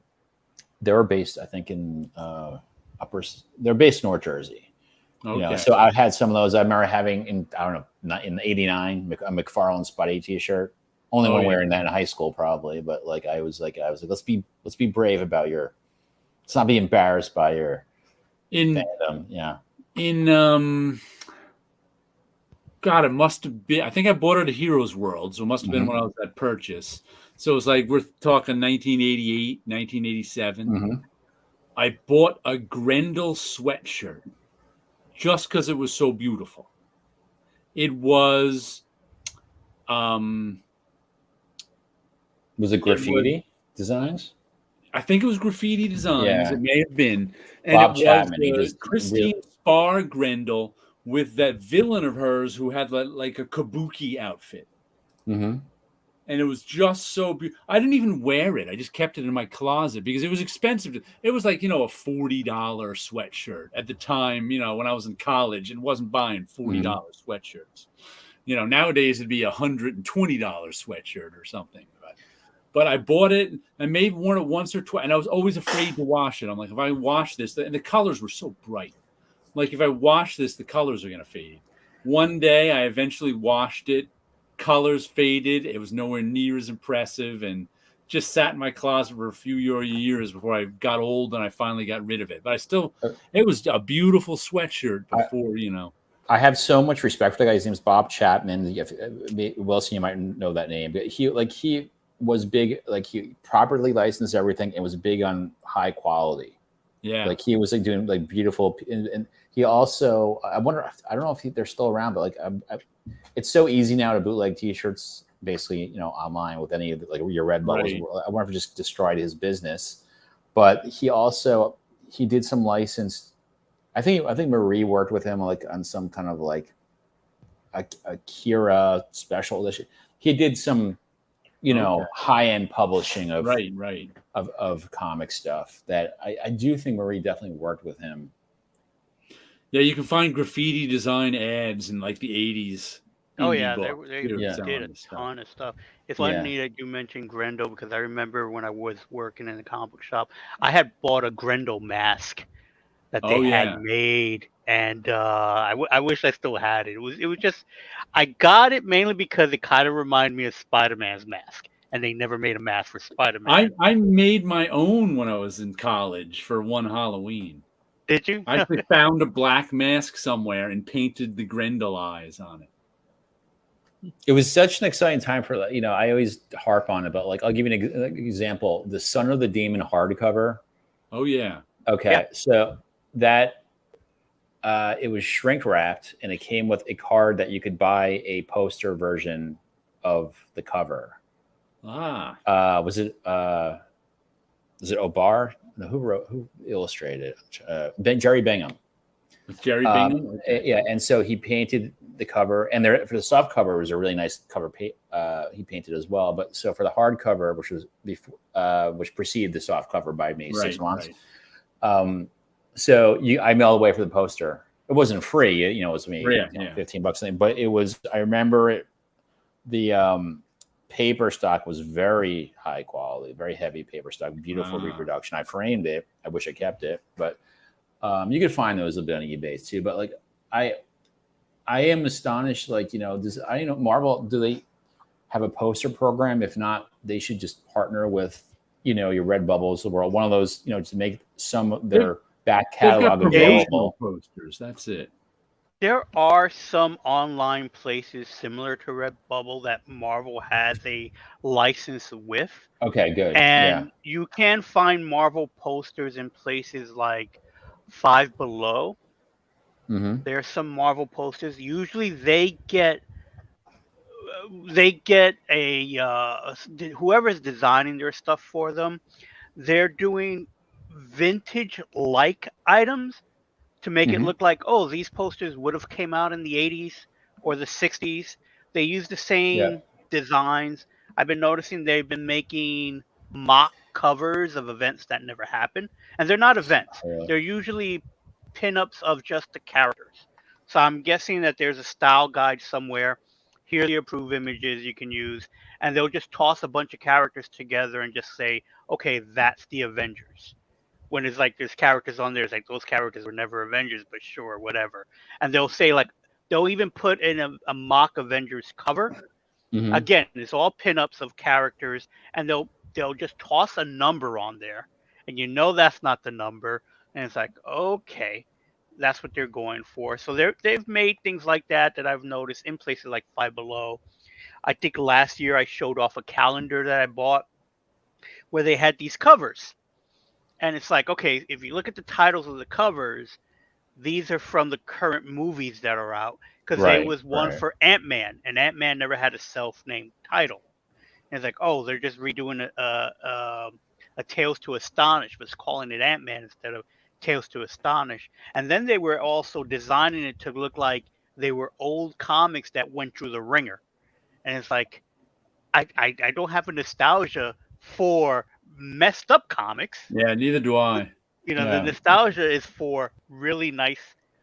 they were based, I think, in they're based in North Jersey. Okay. So I had some of those. I remember having in 89 a McFarlane Spuddy t-shirt. Only one wearing that in high school, probably. But I was like, let's be brave about let's not be embarrassed by your fandom. Yeah. God, it must have been. I think I bought it at Heroes World, so it must have been when I was at Purchase. So it was we're talking 1988, 1987. I bought a Grendel sweatshirt just because it was so beautiful. It was. Was it graffiti designs? I think it was graffiti designs. Yeah. It may have been. And Bob it Chapman. was Christine Spar Grendel with that villain of hers who had a kabuki outfit. And it was just so beautiful. I didn't even wear it. I just kept it in my closet because it was expensive. It was a $40 sweatshirt at the time, when I was in college, and wasn't buying $40 sweatshirts. Nowadays it'd be $120 sweatshirt or something. But I bought it. I may have worn it once or twice, and I was always afraid to wash it. I'm like, if I wash this, and the colors were so bright. If I wash this, the colors are going to fade. One day I eventually washed it. Colors faded. It was nowhere near as impressive, and just sat in my closet for a few years before I got old and I finally got rid of it. But it was a beautiful sweatshirt before, I have so much respect for the guy. His name's Bob Chapman. Wilson, you might know that name. But he was big, he properly licensed everything. It was big on high quality. Yeah. He was doing beautiful, and he also, I don't know if they're still around, but it's so easy now to bootleg t-shirts basically, online with any of your Red Bubbles. I wonder if it just destroyed his business. But he did some licensed, I think Marie worked with him on some kind of Akira special edition. He did some high-end publishing of of comic stuff that I do think Marie definitely worked with him. Yeah, you can find graffiti design ads in the 80s. Oh yeah, they did a ton of stuff. It's funny that you mentioned Grendel, because I remember when I was working in the comic book shop, I had bought a Grendel mask that they had made, and I wish I still had it. It was just, I got it mainly because it kind of reminded me of Spider-Man's mask, and they never made a mask for Spider-Man. I made my own when I was in college for one Halloween. Did you? I found a black mask somewhere and painted the Grendel eyes on it. It was such an exciting time for, I always harp on it, but I'll give you an example. The Son of the Demon hardcover. Oh yeah. Okay. Yeah. So that it was shrink wrapped, and it came with a card that you could buy a poster version of the cover. Was it Obar? No, who illustrated it? Jerry Bingham. With Jerry Bingham? Yeah, and so he painted the cover, and for the soft cover, it was a really nice cover. He painted as well, but so for the hard cover, which was which preceded the soft cover by maybe 6 months. Right. So I mailed away for the poster, it wasn't free. It was me, Yeah. $15, but it was. I remember it. The paper stock was very high quality, very heavy paper stock, beautiful reproduction. I framed it. I wish I kept it, but you could find those a bit on eBay too. But like I am astonished. Like Marvel, do they have a poster program? If not, they should just partner with your Redbubbles of the world, one of those to make some of their back catalog available. Posters. That's it. There are some online places similar to Redbubble that Marvel has a license with. Okay, good. And you can find Marvel posters in places like Five Below. Mm-hmm. There's some Marvel posters. Usually they get whoever's designing their stuff for them, they're doing vintage like items to make it look like, oh, these posters would have came out in the 80s or the 60s. They use the same designs. I've been noticing they've been making mock covers of events that never happened. And they're not events. They're usually pinups of just the characters. So I'm guessing that there's a style guide somewhere. Here are the approved images you can use. And they'll just toss a bunch of characters together and just say, okay, that's the Avengers. When it's like there's characters on there, it's like those characters were never Avengers, but sure, whatever. And they'll say like they'll even put in a mock Avengers cover. Mm-hmm. Again, it's all pinups of characters, and they'll just toss a number on there, and that's not the number, and it's like, okay, that's what they're going for. So they've made things like that I've noticed in places like Five Below. I think last year I showed off a calendar that I bought where they had these covers. And it's like, okay, if you look at the titles of the covers, these are from the current movies that are out. Because there was one for Ant-Man, and Ant-Man never had a self-named title. And it's like, oh, they're just redoing a Tales to Astonish, but it's calling it Ant-Man instead of Tales to Astonish. And then they were also designing it to look like they were old comics that went through the ringer. And it's like, I don't have a nostalgia for messed up comics. Yeah, neither do I. The nostalgia is for really nice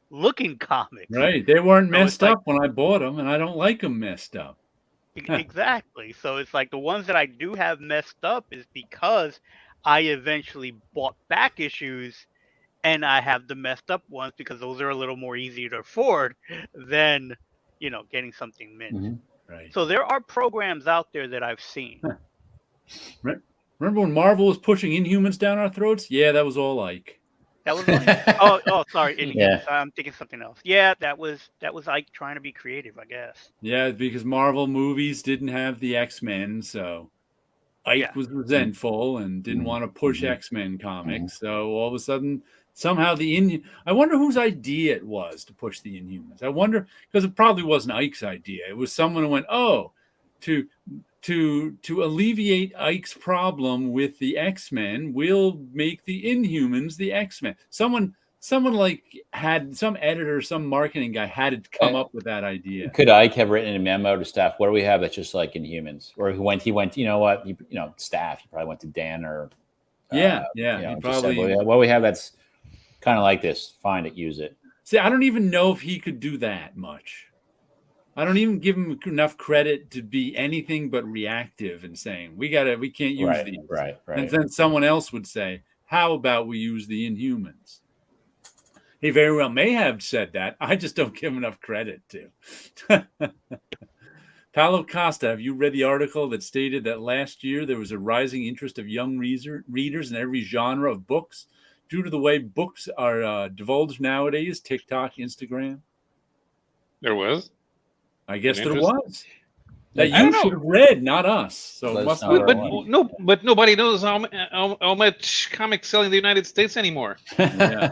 looking comics. Right. They weren't messed up when I bought them, and I don't like them messed up. Exactly. So it's like the ones that I do have messed up is because I eventually bought back issues, and I have the messed up ones because those are a little more easy to afford than, getting something mint. Mm-hmm. Right. So there are programs out there that I've seen. Remember when Marvel was pushing Inhumans down our throats? Yeah, that was all Ike. That was Ike. oh, sorry. I'm thinking something else. Yeah, that was Ike trying to be creative, I guess. Yeah, because Marvel movies didn't have the X-Men, so Ike was resentful and didn't want to push X-Men comics. So all of a sudden, somehow I wonder whose idea it was to push the Inhumans. I wonder, because it probably wasn't Ike's idea. It was someone who went, to alleviate Ike's problem with the X-Men, we'll make the Inhumans the X-Men. Someone like had some editor, some marketing guy had to come up with that idea. Could Ike have written a memo to staff? What do we have that's just like Inhumans? Or he went. You know what? Staff. He probably went to Dan or. He probably. Said, what do we have that's kind of like this? Find it, use it. See, I don't even know if he could do that much. I don't even give him enough credit to be anything but reactive and saying we can't use these. Right. And then someone else would say, "How about we use the Inhumans?" He very well may have said that. I just don't give him enough credit to. Paulo Costa, have you read the article that stated that last year there was a rising interest of young readers in every genre of books due to the way books are divulged nowadays? TikTok, Instagram. There was. I guess there was. That you should have read, not us. So it must but nobody knows how much comics sell in the United States anymore. Yeah.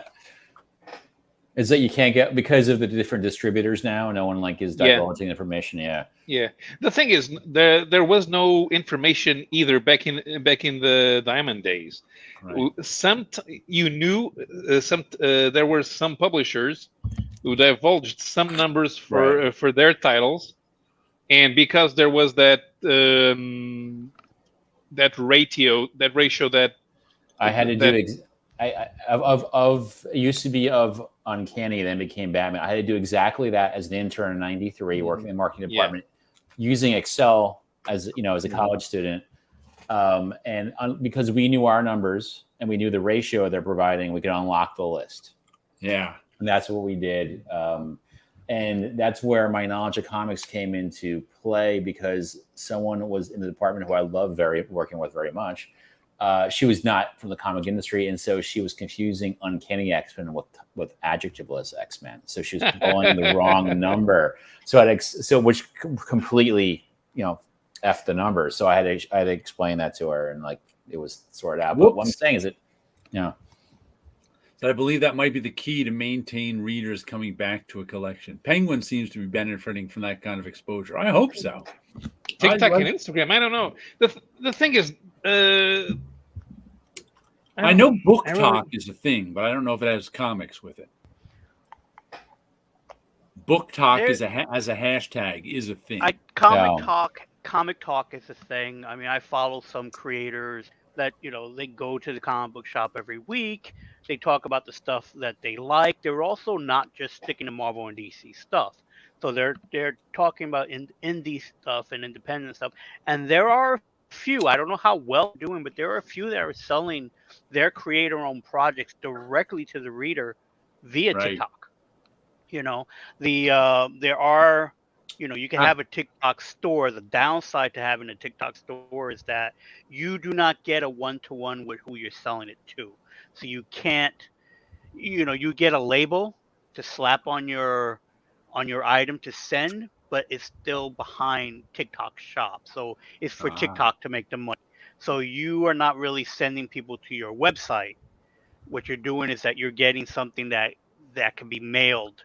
Is that you can't get because of the different distributors now? No one is divulging information. Yeah. Yeah. The thing is, there was no information either back in the Diamond days. Right. There were some publishers who divulged some numbers for their titles, and because there was that ratio that I had to do it used to be of Uncanny, then became Batman. I had to do exactly that as an intern in '93, working in the marketing department, using Excel as a college student. Because we knew our numbers and we knew the ratio they're providing, we could unlock the list. Yeah. And that's what we did. And that's where my knowledge of comics came into play, because someone was in the department who I love working with very much. She was not from the comic industry, and so she was confusing Uncanny X-Men with adjectiveless X-Men. So she was pulling the wrong number. So which completely, F the number. So I had to explain that to her, and like it was sorted out. But what I'm saying is So I believe that might be the key to maintain readers coming back to a collection. Penguin seems to be benefiting from that kind of exposure. I hope so. TikTok and Instagram. I don't know. The thing is, I know Book Talk is a thing, but I don't know if it has comics with it. Book Talk as a hashtag is a thing. Comic Talk is a thing. I mean, I follow some creators that they go to the comic book shop every week. They talk about the stuff that they like. They're also not just sticking to Marvel and DC stuff. So they're talking about indie stuff and independent stuff. And there are a few, I don't know how well they're doing, but there are a few that are selling their creator-owned projects directly to the reader via TikTok. There are, you can have a TikTok store. The downside to having a TikTok store is that you do not get a one-to-one with who you're selling it to. So you can't, you get a label to slap on your item to send, but it's still behind TikTok shop. So it's for TikTok to make the money. So you are not really sending people to your website. What you're doing is that you're getting something that can be mailed.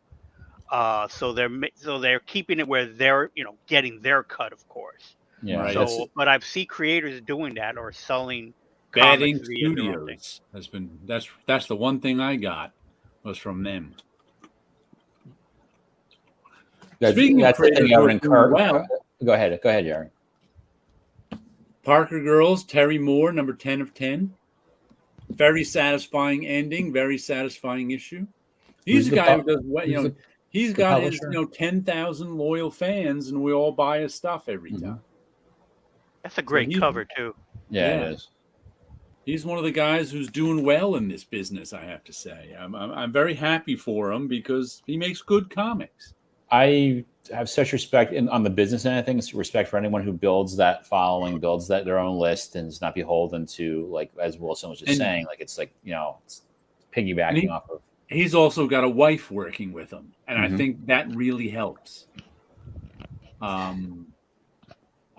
So they're keeping it where they're getting their cut, of course. Yeah. Right. So, but I've seen creators doing that or selling. Bad Ink Studios has been that's the one thing I got was from them. Speaking of creators, go ahead, Jerry. Parker Girls, Terry Moore, number 10 of 10. Very satisfying ending, very satisfying issue. He's a guy who does he's got his 10,000 loyal fans, and we all buy his stuff every time. That's a great cover too. Yeah, it is. He's one of the guys who's doing well in this business, I have to say. I'm very happy for him because he makes good comics. I have such respect on the business end of things, respect for anyone who builds that following, builds their own list, and is not beholden to, like, as Wilson was just saying, like it's like, it's piggybacking off of. He's also got a wife working with him, and I think that really helps.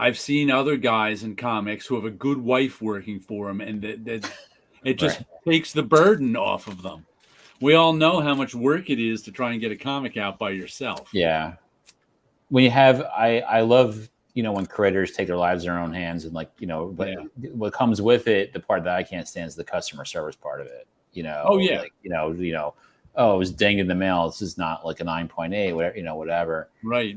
I've seen other guys in comics who have a good wife working for them, and it just takes the burden off of them. We all know how much work it is to try and get a comic out by yourself. Yeah. When you have, I love, when creators take their lives in their own hands, and like, but what comes with it, the part that I can't stand is the customer service part of it. Oh yeah. Like, oh, it was dinged in the mail. This is not like a 9.8, whatever, whatever. Right.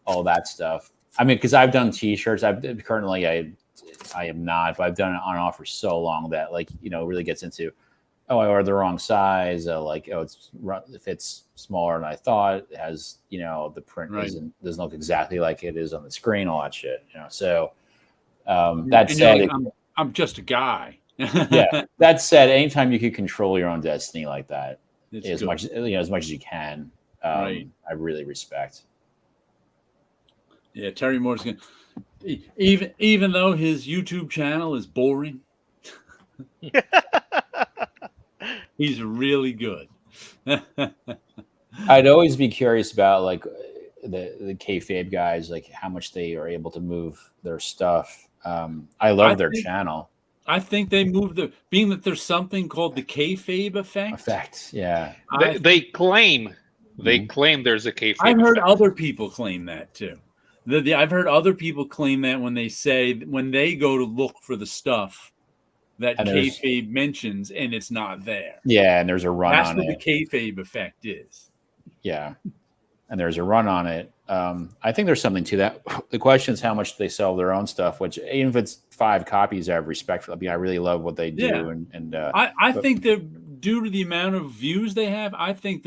All that stuff. I mean, because I've done T-shirts. I am not, but I've done it on and off for so long that, like, it really gets into, I ordered the wrong size. It fits smaller than I thought. It has, the print doesn't look exactly like it is on the screen. All that shit. So that said, I'm just a guy. Yeah. That said, anytime you can control your own destiny like that, as much as you can, I really respect. Yeah, Terry Moore's gonna, even though his YouTube channel is boring, he's really good. I'd always be curious about, like, the kayfabe guys, like how much they are able to move their stuff. I love their channel. I think they moved being that there's something called the kayfabe effect. Yeah, they claim there's a kayfabe. I've heard other people claim that too. I've heard other people claim that when they go to look for the stuff that kayfabe mentions, and it's not there. Yeah, and there's a run on it. That's what the kayfabe effect is. Yeah, and there's a run on it. I think there's something to that. The question is how much they sell their own stuff, which, even if it's 5 copies I have respect for. I mean, I really love what they do, Yeah. and I think that due to the amount of views they have, I think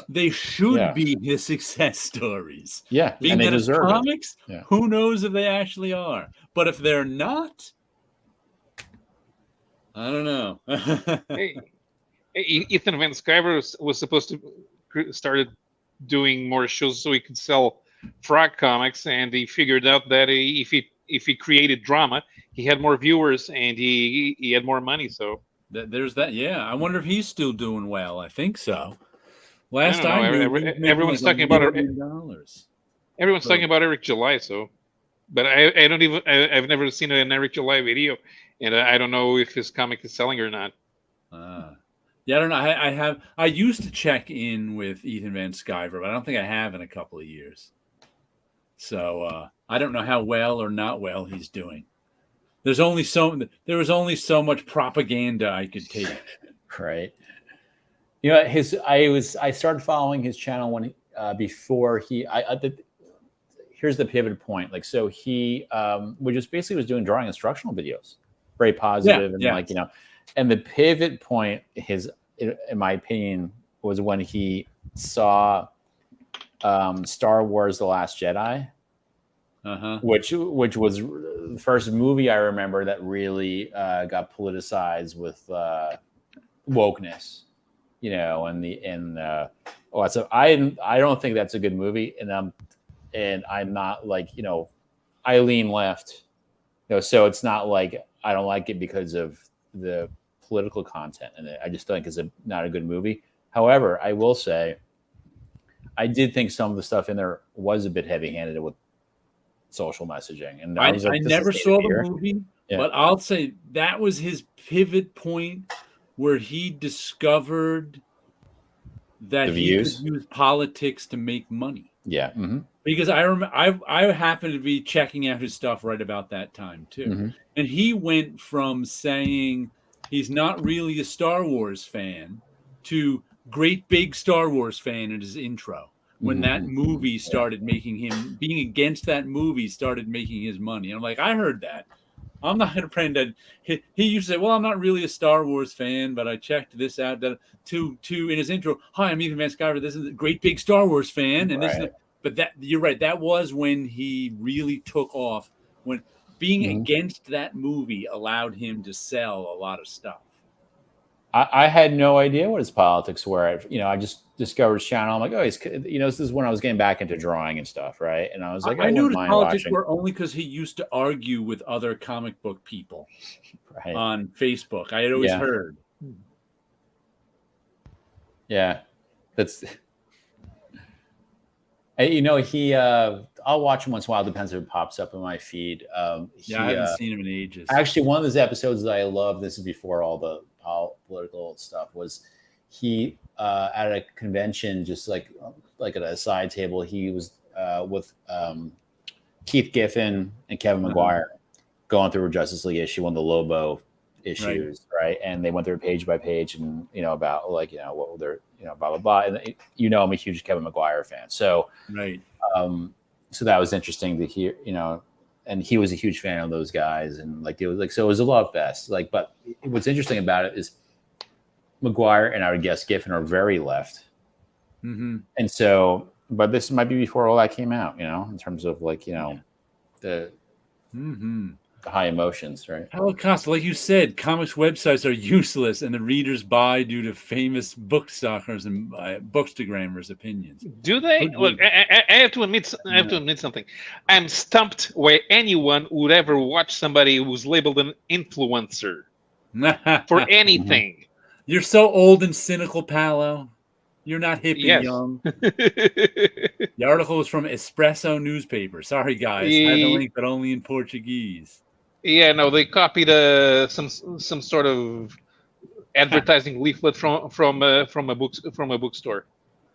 they should be his success stories. Yeah, being and they that it's deserve comics, it. Yeah. who knows if they actually are? But if they're not, I don't know. Ethan Van Sciver was supposed to started doing more shows so he could sell Frog comics, and he figured out that if he created drama, he had more viewers and he had more money. So there's that. Yeah, I wonder if he's still doing well. I think so. Last I don't know. Everyone's talking about $1 Everyone's talking about Eric July. So, but I don't even. I've never seen an Eric July video, and I don't know if his comic is selling or not. Yeah, I don't know. I used to check in with Ethan Van Sciver, but I don't think I have in a couple of years. So I don't know how well or not well he's doing. There was only so much propaganda I could take. Right. You know, I started following his channel when before he here's the pivot point. Like, so he was doing drawing instructional videos, very positive, and like, you know, and the pivot point, in my opinion, was when he saw Star Wars: The Last Jedi, which was the first movie I remember that really got politicized with wokeness, you know, so I don't think that's a good movie, and I'm not like, you know, I lean left, you know, so it's not like I don't like it because of the political content in it. I just think it's not a good movie. However, I will say I did think some of the stuff in there was a bit heavy-handed with social messaging, and I was like, I never saw the movie, but I'll say that was his pivot point where he discovered that he could use politics to make money. Yeah. Mm-hmm. Because I happened to be checking out his stuff right about that time too. Mm-hmm. And he went from saying he's not really a Star Wars fan to great big Star Wars fan in his intro. When that movie started making him, being against that movie started making his money. And I'm like, I heard that. I'm not going to pretend that he used to say, well, I'm not really a Star Wars fan, but I checked this out. To in his intro, hi, I'm Ethan Van Sciver. This is a great big Star Wars fan. And but you're right. That was when he really took off, when being against that movie allowed him to sell a lot of stuff. I had no idea what his politics were. You know, I just discovered his channel. I'm like, oh, you know, this is when I was getting back into drawing and stuff, right? And I was like, I knew his politics were only because he used to argue with other comic book people on Facebook. I had always heard. Yeah, that's. You know, I'll watch him once in a while. Depends if it pops up in my feed. I haven't seen him in ages. Actually, one of his episodes that I love, this is before all the political stuff, was he at a convention, just like at a side table, he was with Keith Giffen and Kevin McGuire going through a Justice League issue, one of the Lobo issues, right? And they went through page by page, and you know, about like, you know, what they're, you know, blah blah blah. And you know, I'm a huge Kevin McGuire fan, so so that was interesting to hear, you know. And he was a huge fan of those guys, and like it was like, so it was a love fest. Like, but what's interesting about it is McGuire and I would guess Giffen are very left, and so, but this might be before all that came out, you know, in terms of like, you know, the high emotions, right? Holocaust, like you said, comics websites are useless, and the readers buy due to famous bookstockers and bookstagrammers' opinions. Do they? Look, I have to admit. I have to admit something. I'm stumped why anyone would ever watch somebody who's labeled an influencer for anything. You're so old and cynical, Paolo. You're not hip and young. The article is from Espresso newspaper. Sorry, guys. I have the link, but only in Portuguese. Yeah, no, they copied some sort of advertising leaflet from a bookstore.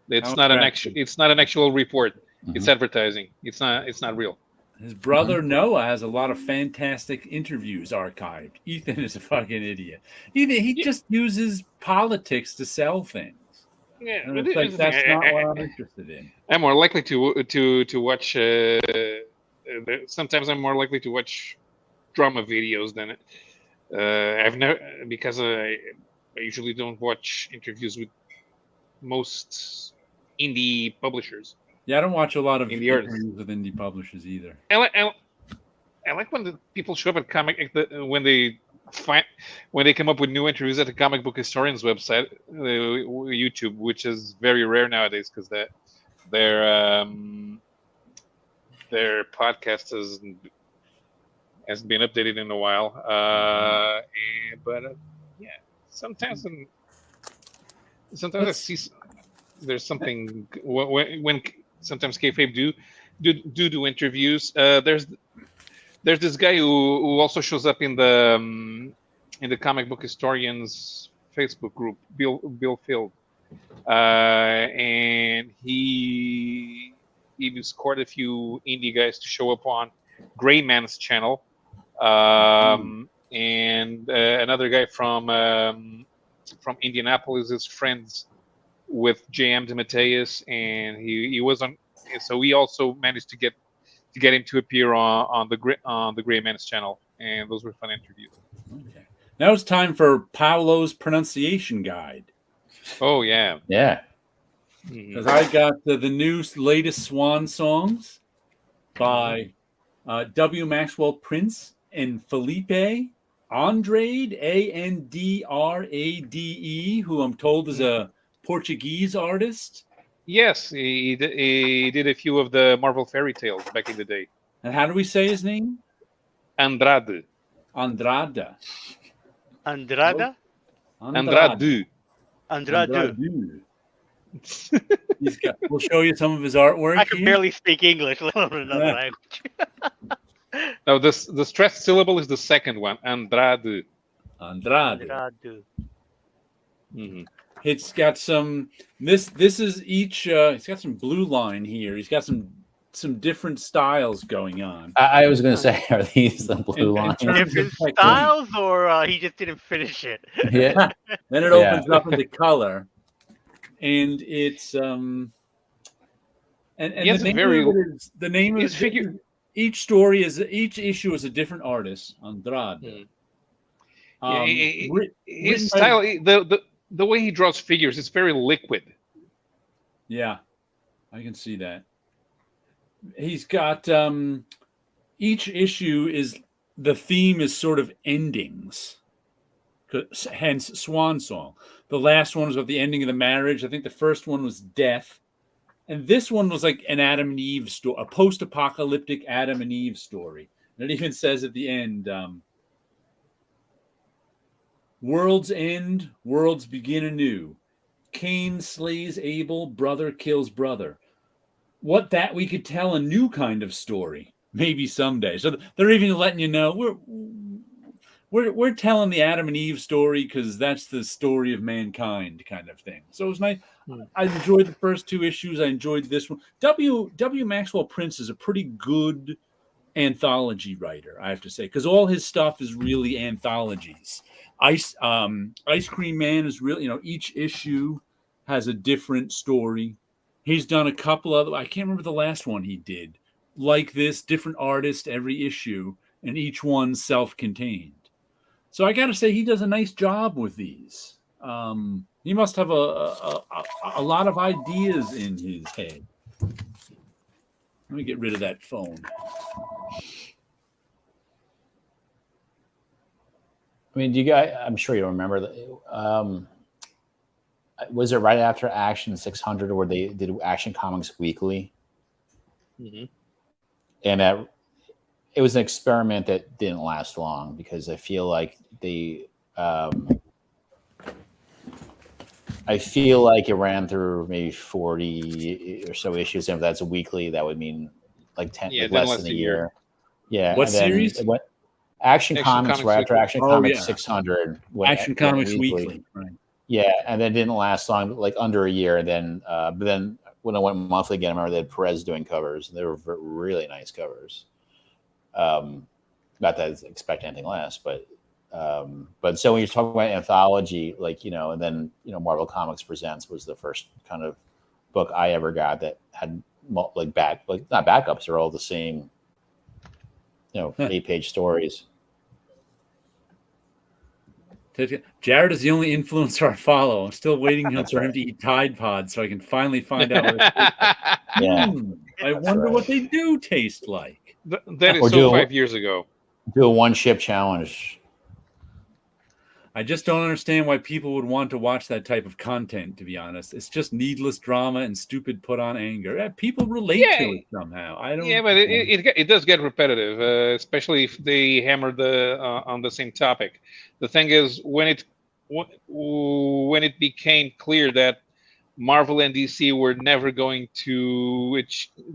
It's not an actual report. It's advertising. It's not real. His brother Noah has a lot of fantastic interviews archived. Ethan is a fucking idiot. He just uses politics to sell things. Yeah, that's not what I'm interested in. I'm more likely to watch sometimes I'm more likely to watch drama videos than I've never because I usually don't watch interviews with most indie publishers. Yeah, I don't watch a lot of Indie artists. interviews with indie publishers either. I like when the people show up at when they come up with new interviews at the comic book historians website, YouTube, which is very rare nowadays because their podcast hasn't been updated in a while. But yeah, sometimes I see there's something when sometimes kayfabe do interviews. There's this guy who also shows up in the comic book historians Facebook group, Bill Field, and he scored a few indie guys to show up on Gray Man's channel, and another guy from Indianapolis is friends with J.M. DeMatteis, and he was on. So we also managed to get him to appear on the Gray Man's channel, and those were fun interviews. Okay. Now it's time for Paulo's pronunciation guide. Oh yeah, Yeah. Because I got the latest Swan songs by W. Maxwell Prince and Felipe Andrade, Andrade, who I'm told is a Portuguese artist. Yes, he did a few of the Marvel fairy tales back in the day. And how do we say his name? Andrade. Andrada? Andrade. We'll show you some of his artwork. I can barely speak English, let alone another language. No, the stressed syllable is the second one. Andrade. Mm-hmm. It's got some. This is each. It's got some blue line here. He's got some different styles going on. I was going to say, are these the blue lines? Different styles, or he just didn't finish it? Yeah. Then it opens up into color, and it's and yes, the name of his figure. Each issue is a different artist. Andrade. His style, the way he draws figures, it's very liquid. Yeah, I can see that. He's got each issue is the theme is sort of endings, hence Swan Song. The last one was about the ending of the marriage. I think the first one was death, and this one was like an Adam and Eve story, a post-apocalyptic Adam and Eve story. And it even says at the end, "Worlds end, worlds begin anew. Cain slays Abel, brother kills brother. What that we could tell a new kind of story, maybe someday." So they're even letting you know we're telling the Adam and Eve story because that's the story of mankind, kind of thing. So it was nice. I enjoyed the first two issues. I enjoyed this one. W. Maxwell Prince is a pretty good anthology writer, I have to say, because all his stuff is really anthologies. Ice Cream Man is really, each issue has a different story. He's done a couple of, I can't remember the last one he did, like this, different artist every issue, and each one self-contained. So I got to say, he does a nice job with these. He must have a lot of ideas in his head. Let me get rid of that phone. I mean, do you guys? I'm sure you remember that. Was it right after Action 600 where they did Action Comics Weekly? Mm-hmm. And it was an experiment that didn't last long because I feel like it ran through maybe 40 or so issues. And if that's a weekly, that would mean like 10, less than a year. Yeah. What series? Action Comics right after Action Comics 600. Action Comics Weekly. Right. Yeah, and then didn't last long, like under a year. And then, but then when I went monthly again, I remember they had Perez doing covers. They were really nice covers. Not that I expect anything less, but so when you're talking about anthology, like, and then, Marvel Comics Presents was the first kind of book I ever got that had not backups. They're all the same 8-page stories. Jared is the only influencer I follow. I'm still waiting for him to eat Tide Pods so I can finally find out what it tastes like. I wonder what they do taste like. That is so 5 years ago. Do a 1-chip challenge. I just don't understand why people would want to watch that type of content, to be honest. It's just needless drama and stupid put-on anger. People relate to it somehow. I don't. Yeah, but it does get repetitive, especially if they hammer on the same topic. The thing is, when it became clear that Marvel and DC were never going to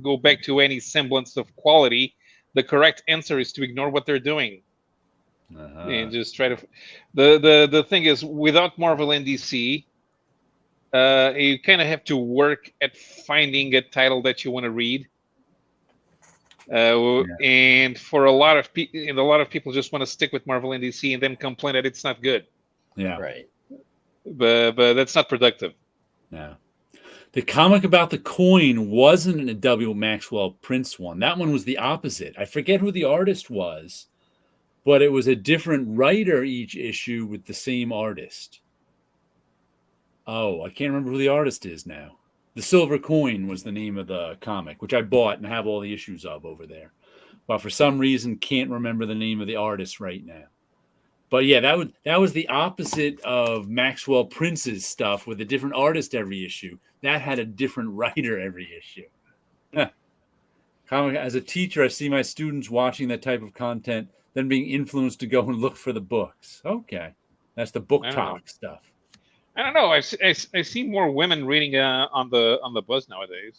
go back to any semblance of quality, the correct answer is to ignore what they're doing. And just try to. The thing is, without Marvel and DC, you kind of have to work at finding a title that you want to read. And for a lot of people just want to stick with Marvel and DC and then complain that it's not good. Yeah, right. But that's not productive. No. The comic about the coin wasn't a W. Maxwell Prince one. That one was the opposite. I forget who the artist was, but it was a different writer each issue with the same artist. Oh, I can't remember who the artist is now. The Silver Coin was the name of the comic, which I bought and have all the issues of over there. But for some reason, can't remember the name of the artist right now. But yeah, that was the opposite of Maxwell Prince's stuff with a different artist every issue. That had a different writer every issue. As a teacher, I see my students watching that type of content, then being influenced to go and look for the books. Okay, that's the book talk stuff. I don't know. I see more women reading on the bus nowadays.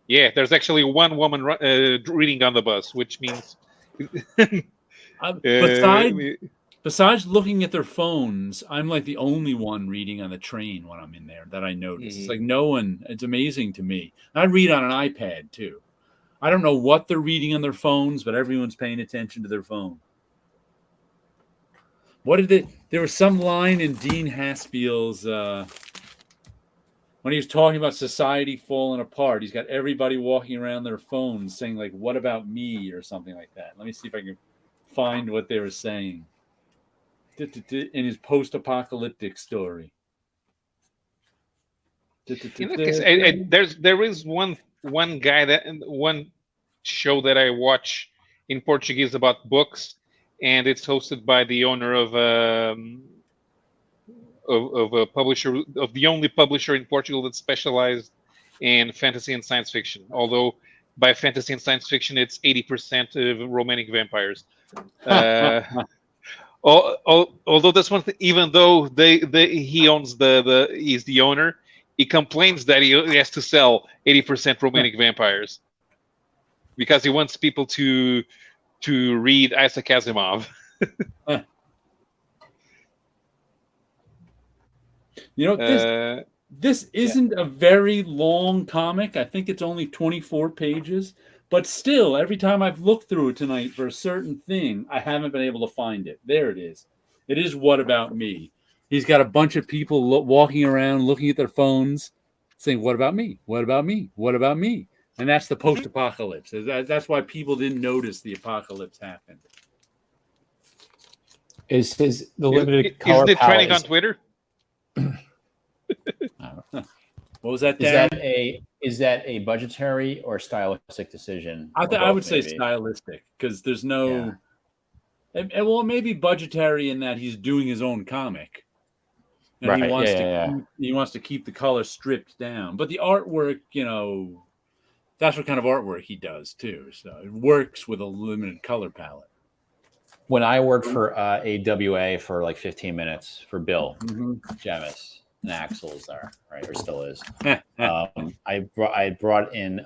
Yeah. There's actually one woman reading on the bus, which means. Besides looking at their phones, I'm like the only one reading on the train when I'm in there that I notice. It's like no one. It's amazing to me. I read on an iPad too. I don't know what they're reading on their phones, but everyone's paying attention to their phone. What did it? There was some line in Dean Haspel's when he was talking about society falling apart. He's got everybody walking around their phones saying like, "What about me?" or something like that. Let me see if I can find what they were saying in his post-apocalyptic story. There is one show that I watch in Portuguese about books, and it's hosted by the owner of a publisher, of the only publisher in Portugal that specialized in fantasy and science fiction. Although by fantasy and science fiction, it's 80% of romantic vampires. Although that's one thing, even though he owns he's the owner, he complains that he has to sell 80% romantic vampires because he wants people to read Isaac Asimov. This isn't a very long comic. I think it's only 24 pages. But still, every time I've looked through it tonight for a certain thing, I haven't been able to find it. There it is. It is What About Me? He's got a bunch of people walking around, looking at their phones, saying, "What about me? What about me? What about me?" And that's the post-apocalypse. That's why people didn't notice the apocalypse happened. Is the limited color palette trending on Twitter? What was that? Is that a budgetary or stylistic decision? I would say stylistic, because there's no. Yeah. Well, maybe budgetary in that he's doing his own comic, and right. He wants to keep the color stripped down. But the artwork, that's what kind of artwork he does too. So it works with a limited color palette. When I worked for AWA for like 15 minutes for Bill Jemis. And Axel is there, right? Or still is. I brought in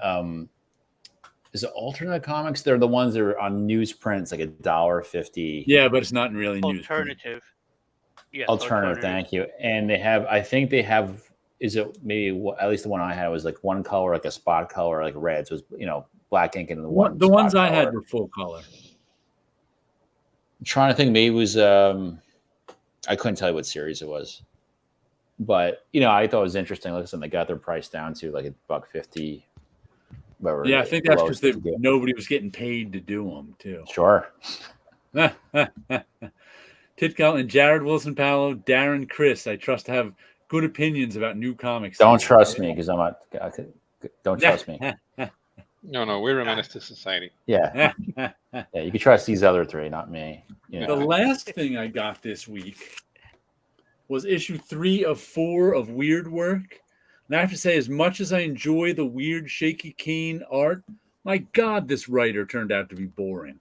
is it alternate comics? They're the ones that are on newsprint. It's like $1.50. Yeah, but it's not really alternative. Yes, alternative. Thank you. And I think they have. Is it maybe at least the one I had was like one color, like a spot color, like red. So it was black ink and the one. The ones I had were full color. I'm trying to think. Maybe it was. I couldn't tell you what series it was. But I thought it was interesting. Listen, they got their price down to like $1.50. Yeah, I think that's because nobody was getting paid to do them too. Sure. Titkel and Jared Wilson Paolo, Darren Chris. I trust to have good opinions about new comics. Don't trust me because I'm not. Don't trust me. No, we're a menace to society. Yeah. Yeah, you can trust these other three, not me. You know. The last thing I got this week was issue 3 of 4 of Weird Work. And I have to say, as much as I enjoy the weird, shaky Kane art, my God, this writer turned out to be boring.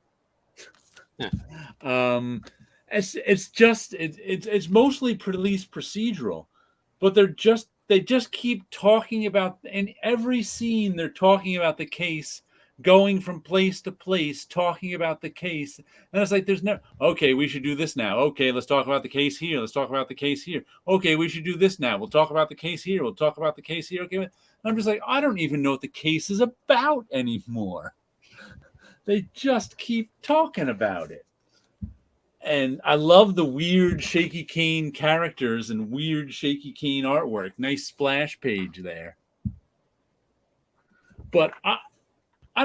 It's mostly police procedural, but they just keep talking about, in every scene they're talking about the case, going from place to place, talking about the case. And it's like, there's no, okay, we should do this now. Okay, let's talk about the case here. Let's talk about the case here. Okay, we should do this now. We'll talk about the case here. We'll talk about the case here. Okay. I'm just like, I don't even know what the case is about anymore. They just keep talking about it. And I love the weird Shaky Kane characters and weird Shaky Kane artwork. Nice splash page there. But I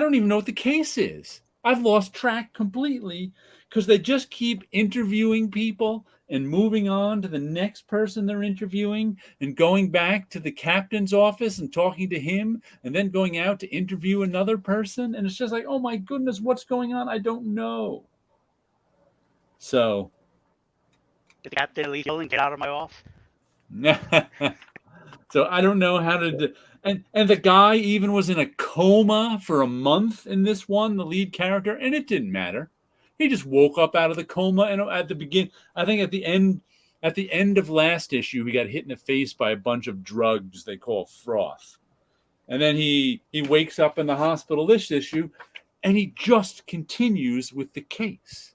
don't even know what the case is. I've lost track completely because they just keep interviewing people and moving on to the next person they're interviewing and going back to the captain's office and talking to him and then going out to interview another person. And it's just like, oh my goodness, what's going on? I don't know. So, did the captain at least yell and get out of my office? So I don't know how to do, and the guy even was in a coma for a month in this one, the lead character, and it didn't matter. He just woke up out of the coma, and at the beginning, I think at the end of last issue, he got hit in the face by a bunch of drugs they call froth, and then he wakes up in the hospital this issue, and he just continues with the case.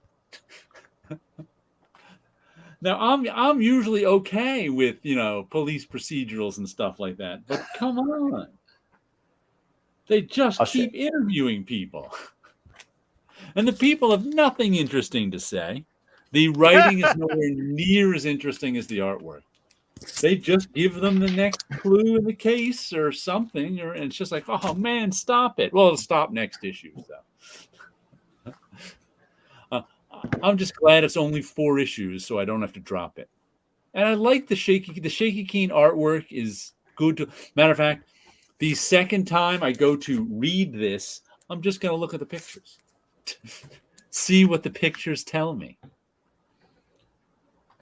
Now, I'm usually okay with, police procedurals and stuff like that, but come on. They just keep interviewing people. And the people have nothing interesting to say. The writing is nowhere near as interesting as the artwork. They just give them the next clue in the case or something, and it's just like, oh, man, stop it. Well, it'll stop next issue, so. I'm just glad it's only 4 issues, so I don't have to drop it. And I like the Shaky Kane artwork is good. Matter of fact, the second time I go to read this, I'm just going to look at the pictures. See what the pictures tell me.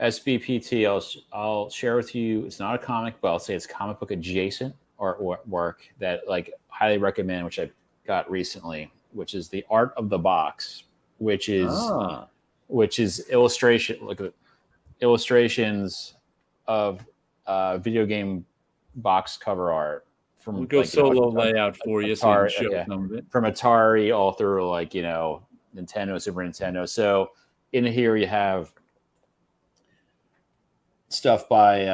SBPT, I'll share with you, it's not a comic, but I'll say it's comic book adjacent artwork that highly recommend, which I got recently, which is the Art of the Box, which is illustrations of video game box cover art from we'll go solo layout for you, so you can show some of it. From Atari all through Nintendo, Super Nintendo. So in here you have stuff by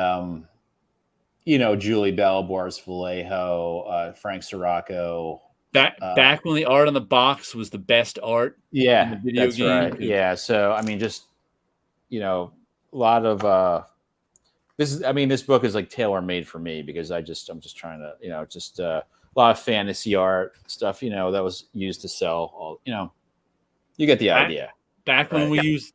Julie Bell, Boris Vallejo, Frank Sirocco. Back when the art on the box was the best art in the video game. Right. Yeah. So I mean, just a lot of this book is like tailor made for me because I'm just trying to a lot of fantasy art stuff that was used to sell all you get the idea. Back when we used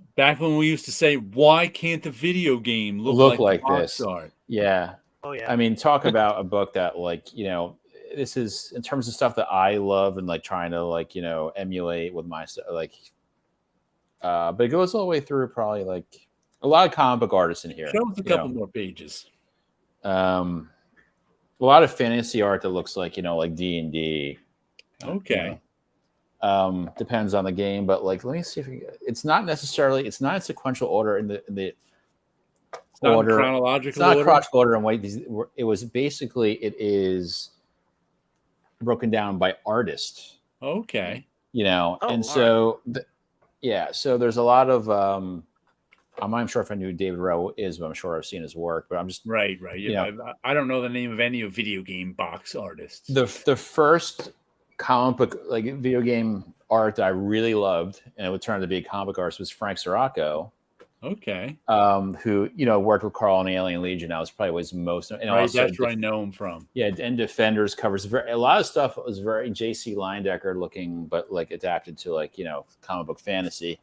to say, why can't the video game look like this art? Yeah. Oh yeah. I mean, talk about a book that this is in terms of stuff that I love and trying to emulate with my stuff but it goes all the way through probably a lot of comic book artists in here. Show us a couple more pages. A lot of fantasy art that looks like D&D. Okay. Depends on the game, but let me see if it's not in sequential order in the order. Chronological it's not chronological order and wait. It is broken down by artist. Okay. So there's a lot of I'm not even sure if I knew who David Rowe is, but I'm sure I've seen his work. But I'm just right. I don't know the name of any of video game box artists. The first comic book video game art that I really loved, and it would turn out to be a comic book artist, was Frank Sirocco. Okay. Who worked with Carl on Alien Legion. That was probably his most, and Right, also that's where I know him from. Yeah, and Defenders covers a lot of stuff. Was very J.C. Leyendecker looking, but like adapted to like comic book fantasy.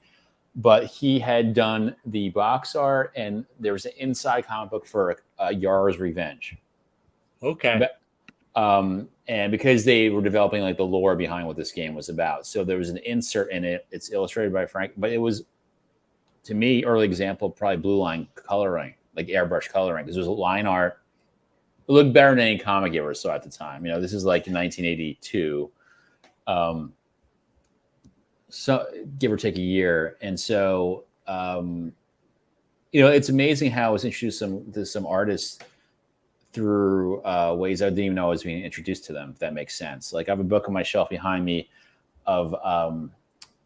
But he had done the box art, and there was an inside comic book for Yar's Revenge. Okay. And because they were developing like the lore behind what this game was about, so there was an insert in it. It's illustrated by Frank, but it was, to me, early example probably blue line coloring, like airbrush coloring, because there's a line art. It looked better than any comic you ever saw at the time. This is like 1982. So give or take a year. And so, it's amazing how I was introduced to some artists through ways I didn't even know I was being introduced to them, if that makes sense. Like I have a book on my shelf behind me of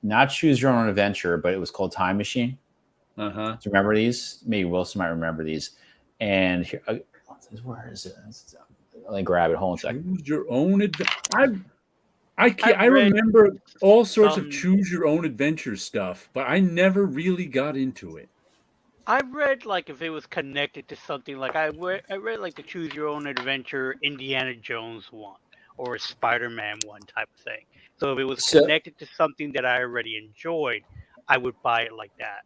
not Choose Your Own Adventure, but it was called Time Machine. Do you remember these? Maybe Wilson might remember these. And here, where is it? Let me grab it. Hold on a second. Choose Your Own Adventure. I remember all sorts of Choose Your Own Adventure stuff, but I never really got into it. I read like if it was connected to something, like I read like the Choose Your Own Adventure Indiana Jones one or a Spider-Man one type of thing. So if it was connected to something that I already enjoyed, I would buy it like that.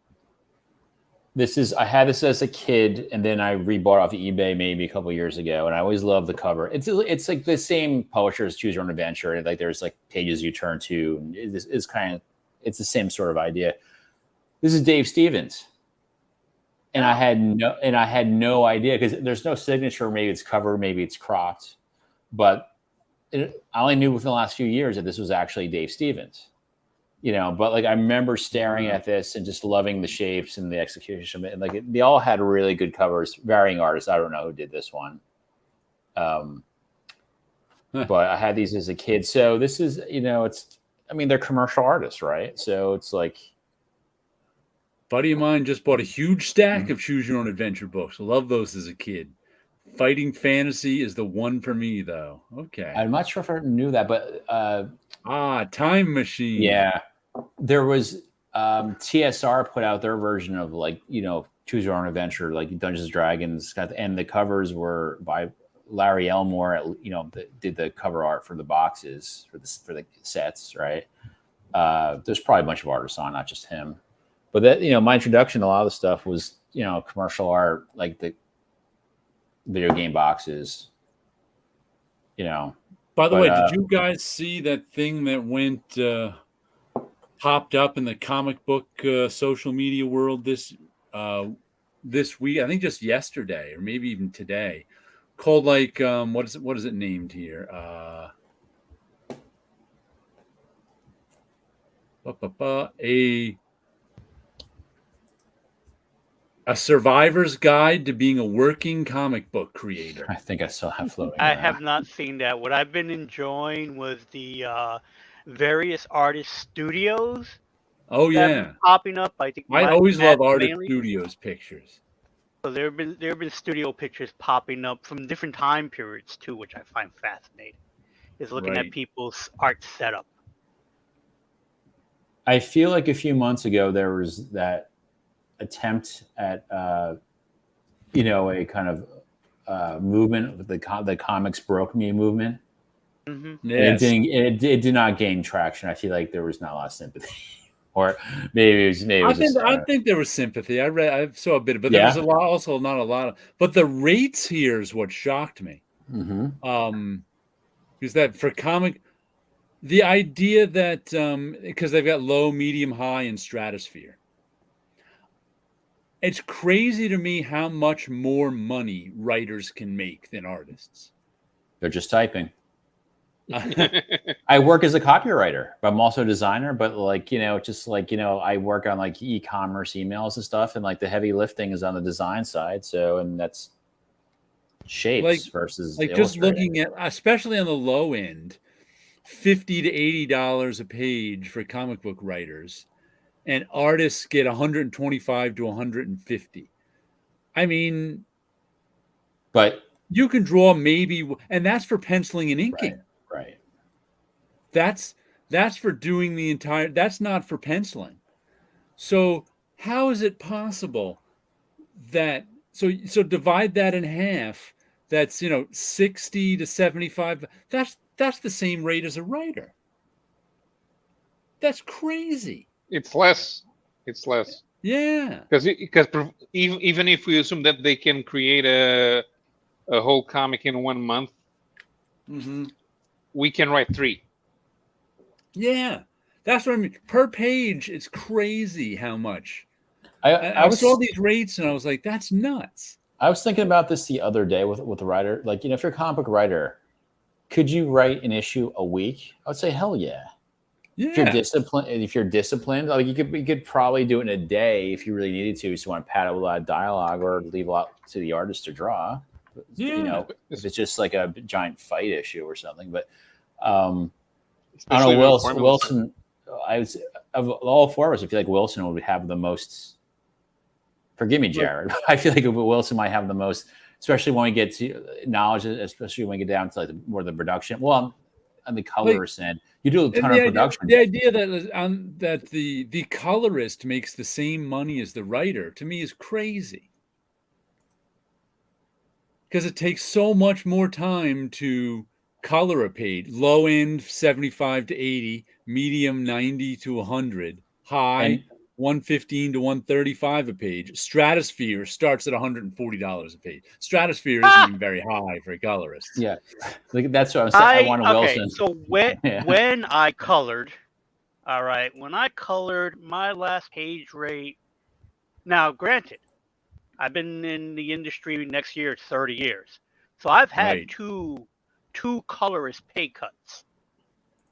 I had this as a kid, and then I rebought off of eBay maybe a couple of years ago, and I always loved the cover. It's like the same publisher as Choose Your Own Adventure. Like there's like pages you turn to, and it's the same sort of idea. This is Dave Stevens, and I had no idea because there's no signature. Maybe it's covered, maybe it's cropped, but I only knew within the last few years that this was actually Dave Stevens. But like I remember staring at this and just loving the shapes and the execution. And like they all had really good covers, varying artists. I don't know who did this one. But I had these as a kid. So this is, they're commercial artists, right? So it's like. Buddy of mine just bought a huge stack of Choose Your Own Adventure books. I love those as a kid. Fighting Fantasy is the one for me, though. Okay. I'm not sure if I knew that, but. Time Machine. Yeah. There was TSR put out their version of like, Choose Your Own Adventure, like Dungeons and Dragons, and the covers were by Larry Elmore, did the cover art for the boxes for the sets, right? There's probably a bunch of artists on, not just him. But that, my introduction to a lot of the stuff was, commercial art, like the video game boxes, By the way, did you guys see that thing that popped up in the comic book social media world this week? I think just yesterday or maybe even today, called like what is it named here? A survivor's guide to being a working comic book creator. I think I still have floating. I have not seen that. What I've been enjoying was the various artist studios. Oh yeah, popping up. I think I always love artist studios pictures. So there have been studio pictures popping up from different time periods too, which I find fascinating. Is looking at people's art setup. I feel like a few months ago there was that attempt at a kind of movement with the comics broke me movement. Mm-hmm. Yes. It did not gain traction. I feel like there was not a lot of sympathy, or maybe it was. I think there was sympathy. I saw a bit of it, but there was also not a lot of. But the rates here is what shocked me. Mm-hmm. Is that for comic, the idea that because they've got low, medium, high, and stratosphere. It's crazy to me how much more money writers can make than artists. They're just typing. I work as a copywriter, but I'm also a designer. But I work on like e-commerce emails and stuff, and like the heavy lifting is on the design side. So, and that's shapes versus like just looking at, especially on the low end, $50 to $80 a page for comic book writers. And artists get 125 to 150. I mean, but you can draw maybe, and that's for penciling and inking. Right. That's for doing the entire. That's not for penciling. So how is it possible that so divide that in half? That's 60 to 75. That's the same rate as a writer. That's crazy. It's less. It's less. Yeah. Because even if we assume that they can create a whole comic in 1 month, we can write 3. Yeah. That's what I mean. Per page, it's crazy how much. I saw these rates and I was like, that's nuts. I was thinking about this the other day with a writer. Like, if you're a comic book writer, could you write an issue a week? I would say hell yeah. Yeah. If you're disciplined, like you could probably do it in a day if you really needed to. So you want to pad out a lot of dialogue or leave a lot to the artist to draw. Yeah. If it's just like a giant fight issue or something. But I don't know, Wilson. Of all 4 of us, I feel like Wilson would have the most. Forgive me, Jared. I feel like Wilson might have the most, especially when we get to knowledge, especially when we get down to like more of the production. Well, on the colorist end, you do a ton of production. The idea that the colorist makes the same money as the writer, to me, is crazy. Because it takes so much more time to color a page. Low end 75 to 80, medium 90 to 100, high 115 to 135 a page. Stratosphere starts at $140 a page. Stratosphere isn't even very high for a colorist. Yeah, like that's what I'm saying. I want a Wilson. So when I colored, all right, when I colored, my last page rate. Now, granted, I've been in the industry next year 30 years, so I've had two colorist pay cuts.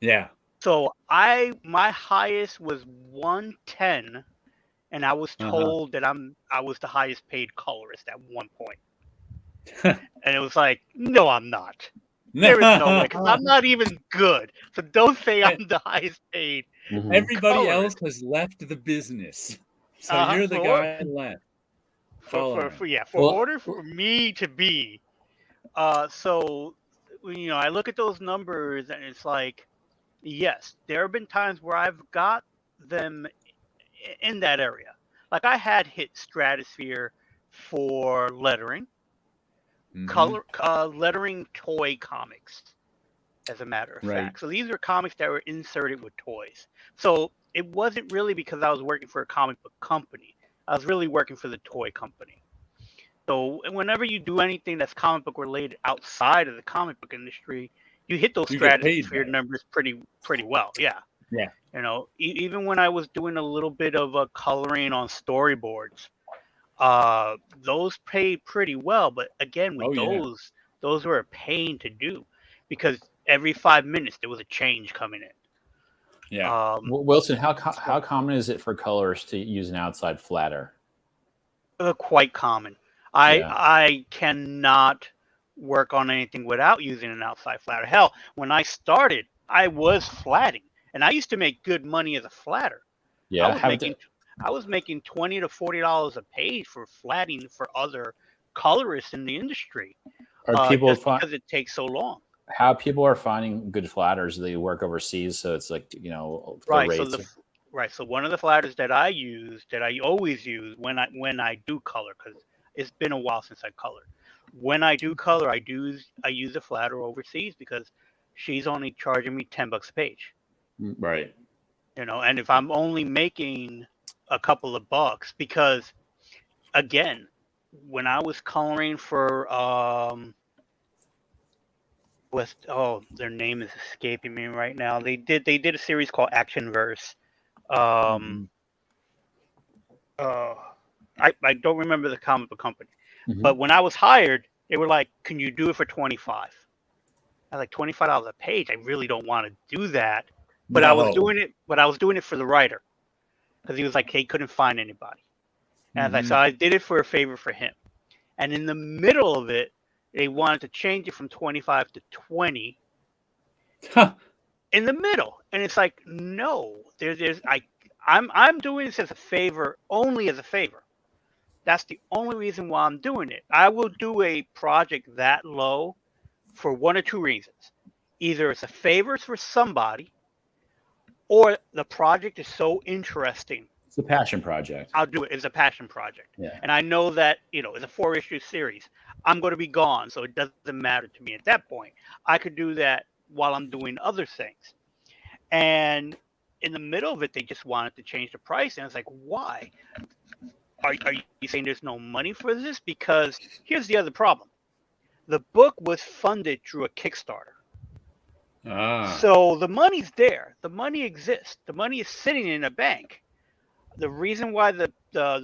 Yeah. So my highest was 110, and I was told that I was the highest paid colorist at one point. And it was like, no, I'm not. There is no way, because I'm not even good. So don't say I'm the highest paid. Everybody else has left the business, so you're the guy left. For order for me to be, so I look at those numbers and it's like. Yes, there have been times where I've got them in that area. Like I had hit Stratosphere for lettering, lettering toy comics, as a matter of fact. So these are comics that were inserted with toys. So it wasn't really because I was working for a comic book company. I was really working for the toy company. So whenever you do anything that's comic book related outside of the comic book industry, you hit those Stratosphere numbers pretty well. Yeah. Yeah. Even when I was doing a little bit of coloring on storyboards, those paid pretty well. But again, with those were a pain to do because every 5 minutes there was a change coming in. Yeah. Wilson, how common is it for colorists to use an outside flatter? Quite common. I cannot work on anything without using an outside flatter. Hell, when I started, I was flatting, and I used to make good money as a flatter. Yeah, I was making $20 to $40 a page for flatting for other colorists in the industry. Because it takes so long. How people are finding good flatters? They work overseas, so it's like right. So one of the flatters that I use, that I always use when I do color, because it's been a while since I colored. When I do color, I use a flatter overseas because she's only charging me $10 a page. Right. And if I'm only making a couple of bucks, because again, when I was coloring for their name is escaping me right now. They did a series called Action Verse. I don't remember the comic book company. But when I was hired, they were like, "Can you do it for $25?" I was like, $25 a page. I really don't want to do that, but I was doing it. But I was doing it for the writer because he was like, he couldn't find anybody, and so I did it for a favor for him. And in the middle of it, they wanted to change it from 25 to 20. In the middle, and it's like, no, I'm doing this as a favor, only as a favor. That's the only reason why I'm doing it. I will do a project that low for one or two reasons. Either it's a favor for somebody, or the project is so interesting It's a passion project. I'll do it. It's a passion project. Yeah. And I know that, it's a 4-issue series. I'm going to be gone, so it doesn't matter to me at that point. I could do that while I'm doing other things. And in the middle of it, they just wanted to change the price. And it's like, why? Are you saying there's no money for this? Because here's the other problem. The book was funded through a Kickstarter. So the money's there. The money exists. The money is sitting in a bank. The reason why the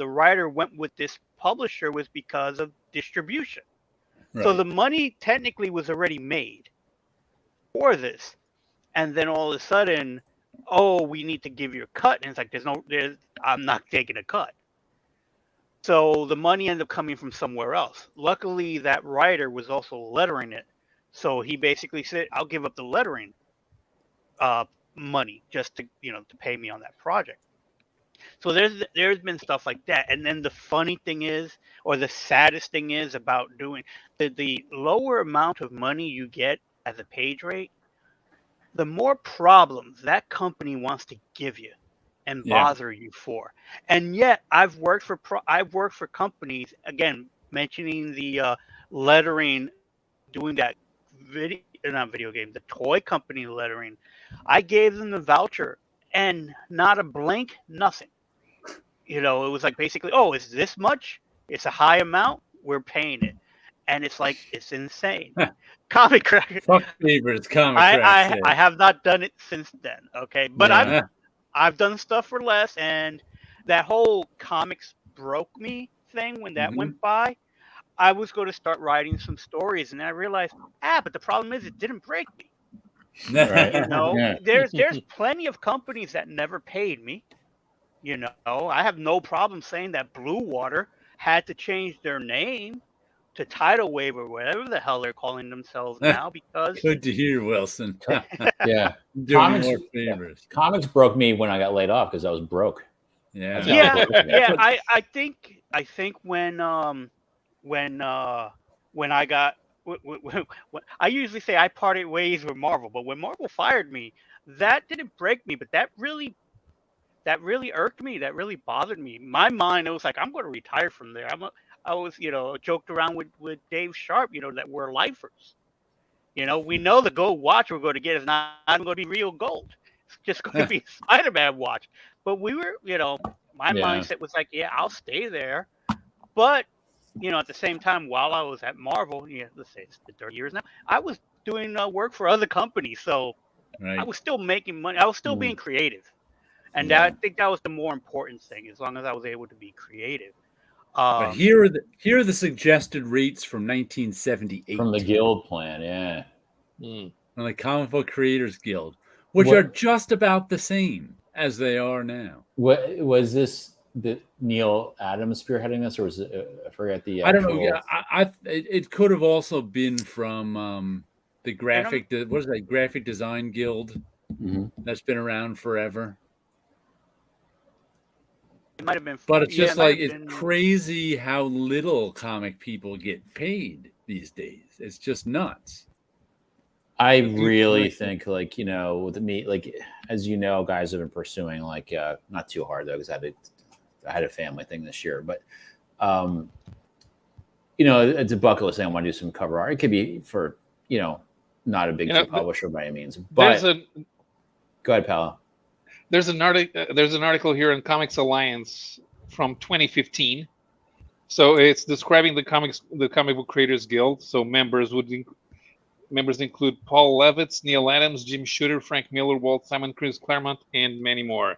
writer went with this publisher was because of distribution. Right. So the money technically was already made for this. And then all of a sudden, we need to give you a cut. And it's like, I'm not taking a cut. So the money ended up coming from somewhere else. Luckily, that writer was also lettering it. So he basically said, I'll give up the lettering money just to pay me on that project. So there's been stuff like that. And then the funny thing is, or the saddest thing is about doing the lower amount of money you get as a page rate, the more problems that company wants to give you and bother you for. And yet I've worked for companies, again, mentioning the lettering, doing that the toy company lettering. I gave them the voucher and not a blank, nothing. It was like basically, is this much? It's a high amount. We're paying it. And it's like, it's insane. Comic Cracker. Fuck favorites, Comic Cracker. I have not done it since then. Okay. But I've done stuff for less. And that whole comics broke me thing, when that went by, I was going to start writing some stories. And then I realized, but the problem is it didn't break me. Right. There's plenty of companies that never paid me. I have no problem saying that Blue Water had to change their name to Tidal Wave or whatever the hell they're calling themselves now, because good to hear, Wilson. Yeah. Comics broke me when I got laid off because I was broke. I think when I got I usually say I parted ways with Marvel, but when Marvel fired me, that didn't break me, but that really irked me. That really bothered me. My mind, it was like, I'm going to retire from there. I was, joked around with Dave Sharp, that we're lifers. We know the gold watch we're going to get is not going to be real gold. It's just going to be a Spider-Man watch. But we were, my mindset was like, I'll stay there. But, at the same time, while I was at Marvel, let's say it's been 30 years now, I was doing work for other companies. So I was still making money. I was still being creative. And I think that was the more important thing, as long as I was able to be creative. But here are the suggested rates from 1978. From the Guild plan, From the Comic Book Creators Guild, which are just about the same as they are now. What was this? The Neil Adams spearheading this, or was it? I forget the. I don't know. Yeah, it could have also been from the graphic. What is that? Graphic Design Guild. That's been around forever. It might have been, but it's just like it's crazy how little comic people get paid these days. It's just nuts. I really think, with me, as guys have been pursuing, not too hard though, because I had a family thing this year, but it's a bucket list thing. I want to do some cover art. It could be for not a big publisher by any means, but go ahead, Paolo. There's an article here in Comics Alliance from 2015. So it's describing the Comic Book Creators Guild. So members include Paul Levitz, Neil Adams, Jim Shooter, Frank Miller, Walt Simon, Chris Claremont, and many more.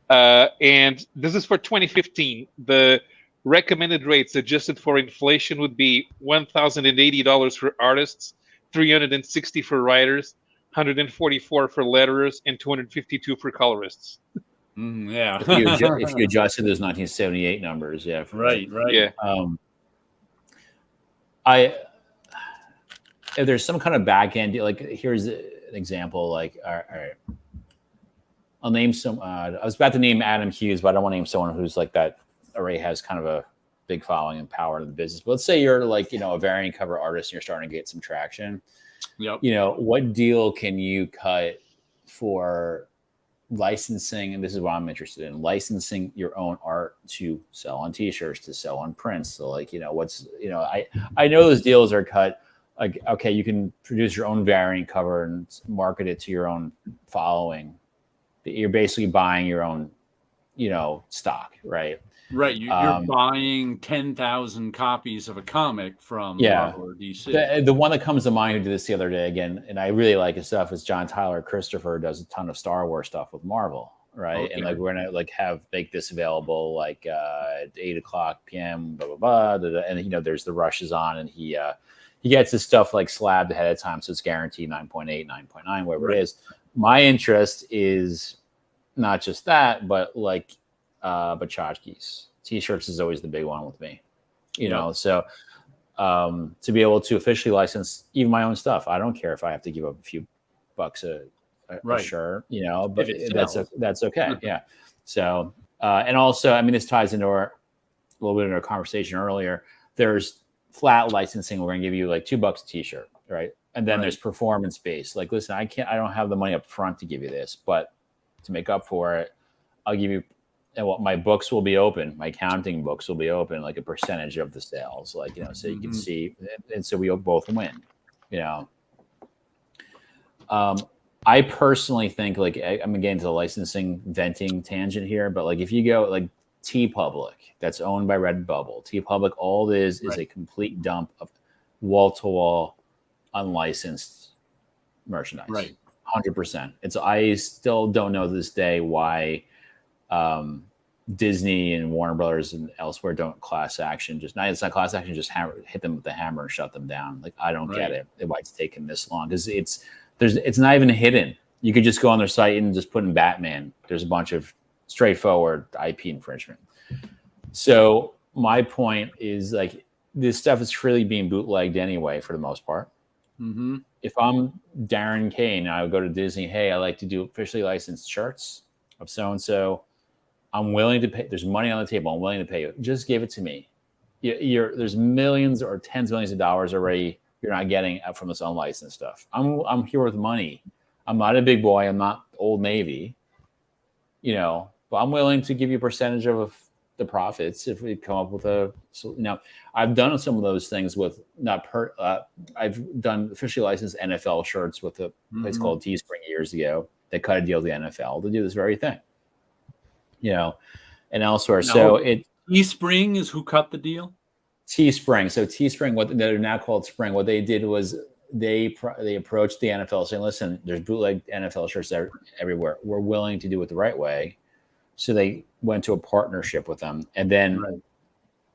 And this is for 2015. The recommended rates adjusted for inflation would be $1,080 for artists, $360 for writers, $144 for letterers, and $252 for colorists. If you adjusted those 1978 numbers, right. Yeah. If there's some kind of back end, here's an example. All right, I'll name some. I was about to name Adam Hughes, but I don't want to name someone who's that already has kind of a big following and power in the business. But let's say you're a variant cover artist and you're starting to get some traction. Yep. What deal can you cut for licensing, and this is what I'm interested in, licensing your own art to sell on t-shirts, to sell on prints. So like, I know those deals are cut. Like, okay, you can produce your own variant cover and market it to your own following. You're basically buying your own, stock, right? Right. You're buying 10,000 copies of a comic from Marvel or DC. The one that comes to mind who did this the other day again, and I really like his stuff, is John Tyler Christopher. Does a ton of Star Wars stuff with Marvel, right? Okay. And like, we're gonna like make this available like at 8:00 p.m. blah blah blah, and there's the rushes on, and he gets his stuff like slabbed ahead of time, so it's guaranteed 9.8, 9.9, whatever it is. My interest is not just that, but like tchotchkes. T-shirts is always the big one with me, so to be able to officially license even my own stuff, I don't care if I have to give up a few bucks a shirt, but that's okay. Yeah. So and also, I mean, this ties into a little bit in our conversation earlier. There's flat licensing. We're gonna give you like $2 a t-shirt, right? And then there's performance based. Like, listen, I don't have the money up front to give you this, but to make up for it, I'll give you, and my books will be open. My accounting books will be open, like a percentage of the sales, like, so you can see, and so we both win, I personally think, like, I'm getting into the licensing venting tangent here, but like, if you go like TeePublic, that's owned by Redbubble, TeePublic, all it is a complete dump of wall-to-wall unlicensed merchandise. Right. 100%. I still don't know to this day why Disney and Warner Brothers and elsewhere don't class action. It's not class action, just hit them with the hammer and shut them down. Like, I don't get it. Why it's taken this long? Because it's not even hidden. You could just go on their site and just put in Batman. There's a bunch of straightforward IP infringement. So my point is, like, this stuff is freely being bootlegged anyway, for the most part. Mm-hmm. If I'm Darren Kane, I would go to Disney. Hey, I like to do officially licensed shirts of so-and-so. I'm willing to pay. There's money on the table. I'm willing to pay you. Just give it to me. There's millions or tens of millions of dollars already you're not getting from this unlicensed stuff. I'm here with money. I'm not a big boy. I'm not Old Navy, but I'm willing to give you a percentage of the profits if we come up with I've done some of those things with I've done officially licensed NFL shirts with a place called Teespring years ago. They cut a deal with the NFL to do this very thing, and elsewhere. So Teespring is who cut the deal? Teespring. So Teespring, what they're now called Spring, what they did was they approached the NFL saying, listen, there's bootleg NFL shirts everywhere. We're willing to do it the right way. So they went to a partnership with them, and then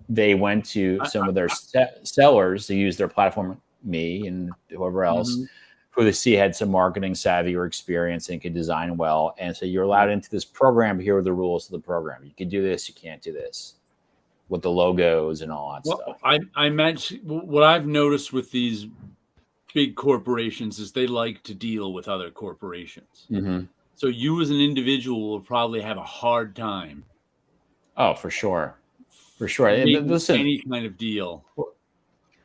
they went to some of their sellers to use their platform, me and whoever else, who they see had some marketing savvy or experience and could design well. And so you're allowed into this program. Here are the rules of the program. You can do this. You can't do this, with the logos and all that stuff. I mentioned what I've noticed with these big corporations is they like to deal with other corporations. Mm-hmm. So you as an individual will probably have a hard time. Oh, for sure. For sure. Listen, any kind of deal.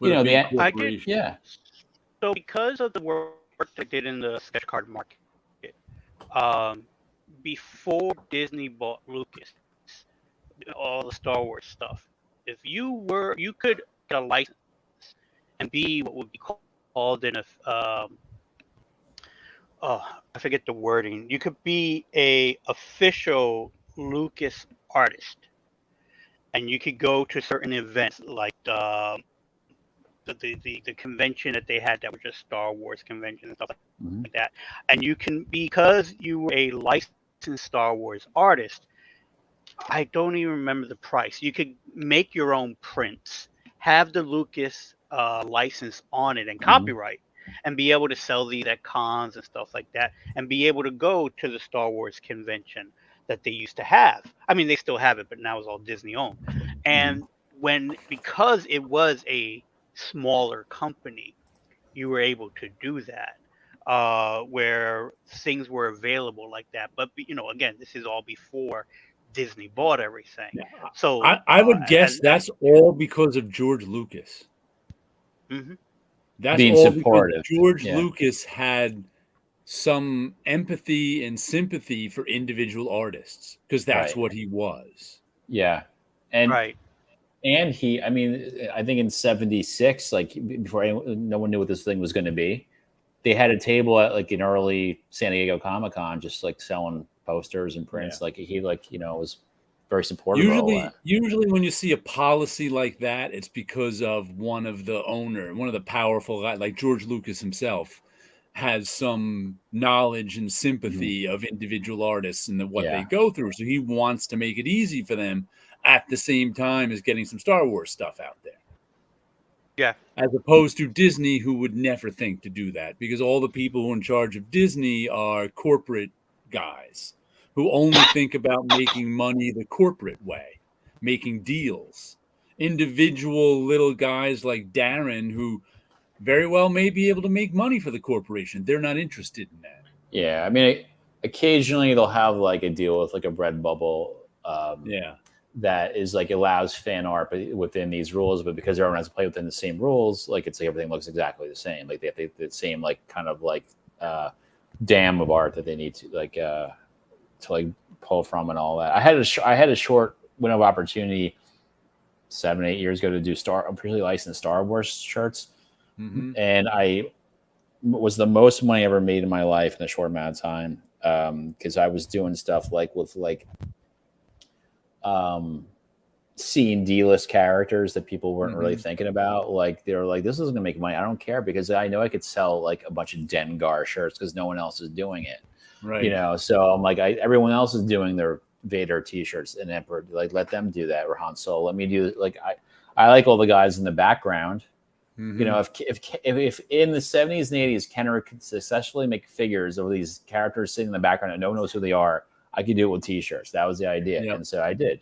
With a big corporation. So because of the work I did in the sketch card market, before Disney bought Lucas, all the Star Wars stuff, if you could get a license and be what would be called in I forget the wording. You could be a official Lucas artist, and you could go to certain events like the convention that they had that were just Star Wars convention and stuff like that. And you can, because you were a licensed Star Wars artist, I don't even remember the price. You could make your own prints, have the Lucas license on it and copyright, and be able to sell these at cons and stuff like that, and be able to go to the Star Wars convention that they used to have. I mean, they still have it, but now it's all Disney owned. And because it was a smaller company, you were able to do that, where things were available like that. But again, this is all before Disney bought everything. Yeah. So I would guess that's all because of George Lucas. Mm-hmm. That's being all supportive. George Lucas had some empathy and sympathy for individual artists, because that's Right. what he was. Yeah. And Right. and he, I mean, I think in '76, like before no one knew what this thing was going to be, they had a table at like an early San Diego Comic-Con, just like selling posters and prints. Yeah. Like he, like, was very supportive of all that. Usually when you see a policy like that, it's because of one of the powerful guys, like George Lucas himself, has some knowledge and sympathy of individual artists and what they Yeah. go through. So he wants to make it easy for them at the same time as getting some Star Wars stuff out there. Yeah. As opposed to Disney, who would never think to do that, because all the people who are in charge of Disney are corporate guys who only think about making money the corporate way, making deals. Individual little guys like Darren, who very well may be able to make money for the corporation, they're not interested in that. Yeah. I mean, occasionally they'll have like a deal with like a Redbubble. Yeah. That is like allows fan art within these rules, but because everyone has to play within the same rules, like it's like everything looks exactly the same. Like they have the same like kind of like dam of art that they need to like pull from and all that. I had a short window of opportunity 7-8 years ago to do officially licensed Star Wars shirts, and I was the most money I ever made in my life in a short amount of time, because I was doing stuff like with like C and D list characters that people weren't really thinking about. Like they were like, this isn't gonna make money. I don't care, because I know I could sell like a bunch of Dengar shirts because no one else is doing it. Right. So I'm like, everyone else is doing their Vader t-shirts and Emperor, like let them do that, or Han Solo. Let me do, like, I like all the guys in the background. If in the 70s and 80s Kenner could successfully make figures of these characters sitting in the background and no one knows who they are, I could do it with t-shirts. That was the idea. And so I did.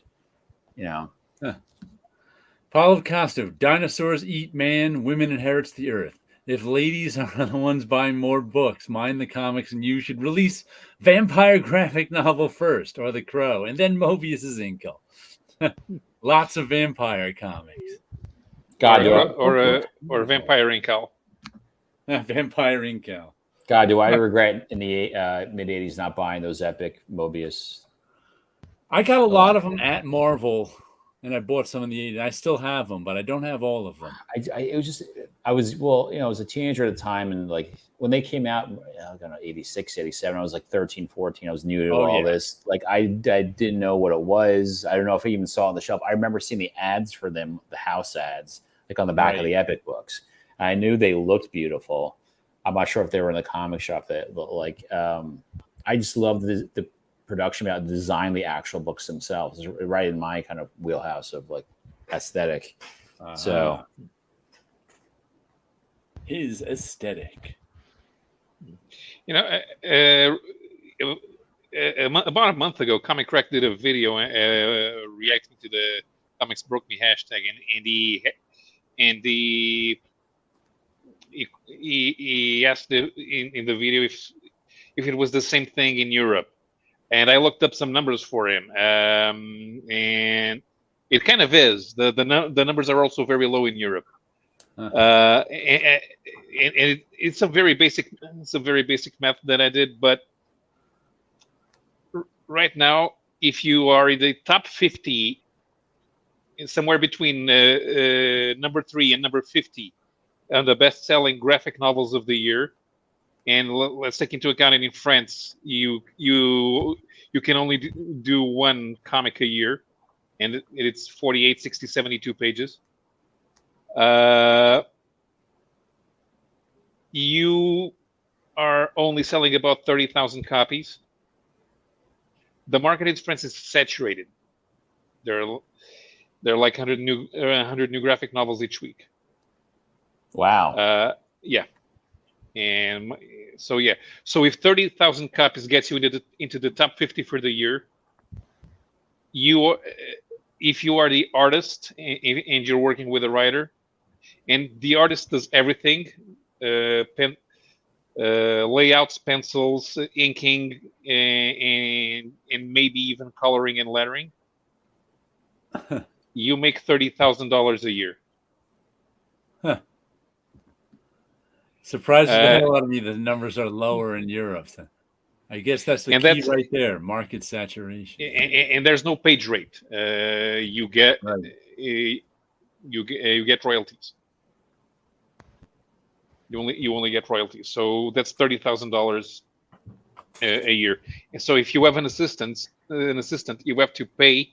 Paulo Costo, dinosaurs eat man, women inherits the earth. If ladies are the ones buying more books, mind the comics, and you should release vampire graphic novel first, or The Crow, and then Mobius's Inkle. Lots of vampire comics. God, or Vampire Inkle. Vampire Inkle. God, do I regret in the mid '80s not buying those epic Mobius? I got a lot of them at Marvel, and I bought some in the '80s. I still have them, but I don't have all of them. I was a teenager at the time, and like when they came out, I don't know, 86, 87, I was like 13, 14. I was new to all this. Like I didn't know what it was. I don't know if I even saw it on the shelf. I remember seeing the ads for them, the house ads, like on the back of the Epic books. And I knew they looked beautiful. I'm not sure if they were in the comic shop that, but like, I just loved the production about design, the actual books themselves. It's right in my kind of wheelhouse of like aesthetic. So his aesthetic. About a month ago, Comic Crack did a video reacting to the Comics Broke Me hashtag, and he asked in the video if it was the same thing in Europe, and I looked up some numbers for him, and it kind of is. The numbers are also very low in Europe. And it's a very basic math that I did, but right now, if you are in the top 50, somewhere between number 3 and number 50 on the best-selling graphic novels of the year, and let's take into account in France, you can only do one comic a year, and it's 48, 60, 72 pages. You are only selling about 30,000 copies. The market in France is saturated. There are like 100 new graphic novels each week. Wow. Yeah. And so if 30,000 copies gets you into the top 50 for the year, if you are the artist and you're working with a writer, and the artist does everything, layouts, pencils, inking, and maybe even coloring and lettering, you make $30,000 a year. Surprises the hell out of me. The numbers are lower in Europe. So I guess that's the key right there: market saturation. And there's no page rate. You get you get royalties. You only get royalties. So that's $30,000 a year. And so if you have an assistant, you have to pay.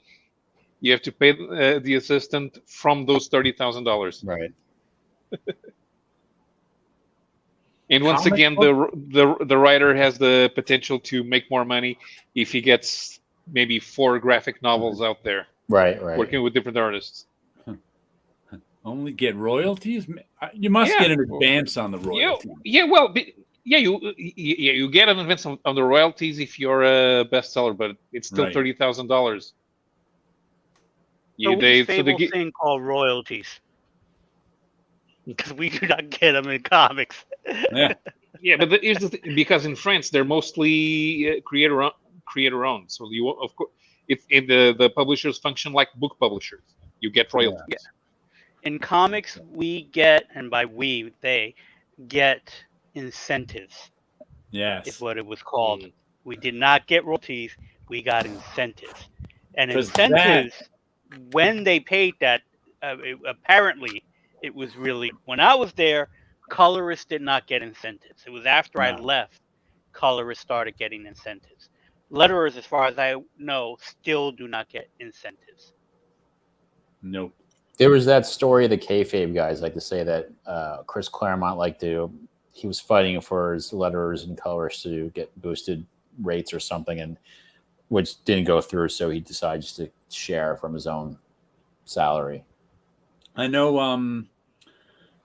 You have to pay the assistant from those $30,000. Right. And once again, the writer has the potential to make more money if he gets maybe 4 graphic novels out there. Right. Working with different artists. Only get royalties? You must get an advance on the royalties. You get an advance on the royalties if you're a bestseller, but it's still $30,000. So we thing called royalties, because we do not get them in comics. Yeah, but here's the thing, because in France they're mostly creator owned. So you, of course, it's in the publishers function like book publishers. You get royalties. Yeah. In comics, we get, and by we, they get incentives. Yes, is what it was called. We did not get royalties. We got incentives, and incentives. When they paid that, apparently it was really, when I was there, colorists did not get incentives. It was after I left, colorists started getting incentives. Letterers, as far as I know, still do not get incentives. Nope. There was that story the kayfabe guys like to say that Chris Claremont he was fighting for his letterers and colorists to get boosted rates or something, and which didn't go through, so he decided just to share from his own salary. I know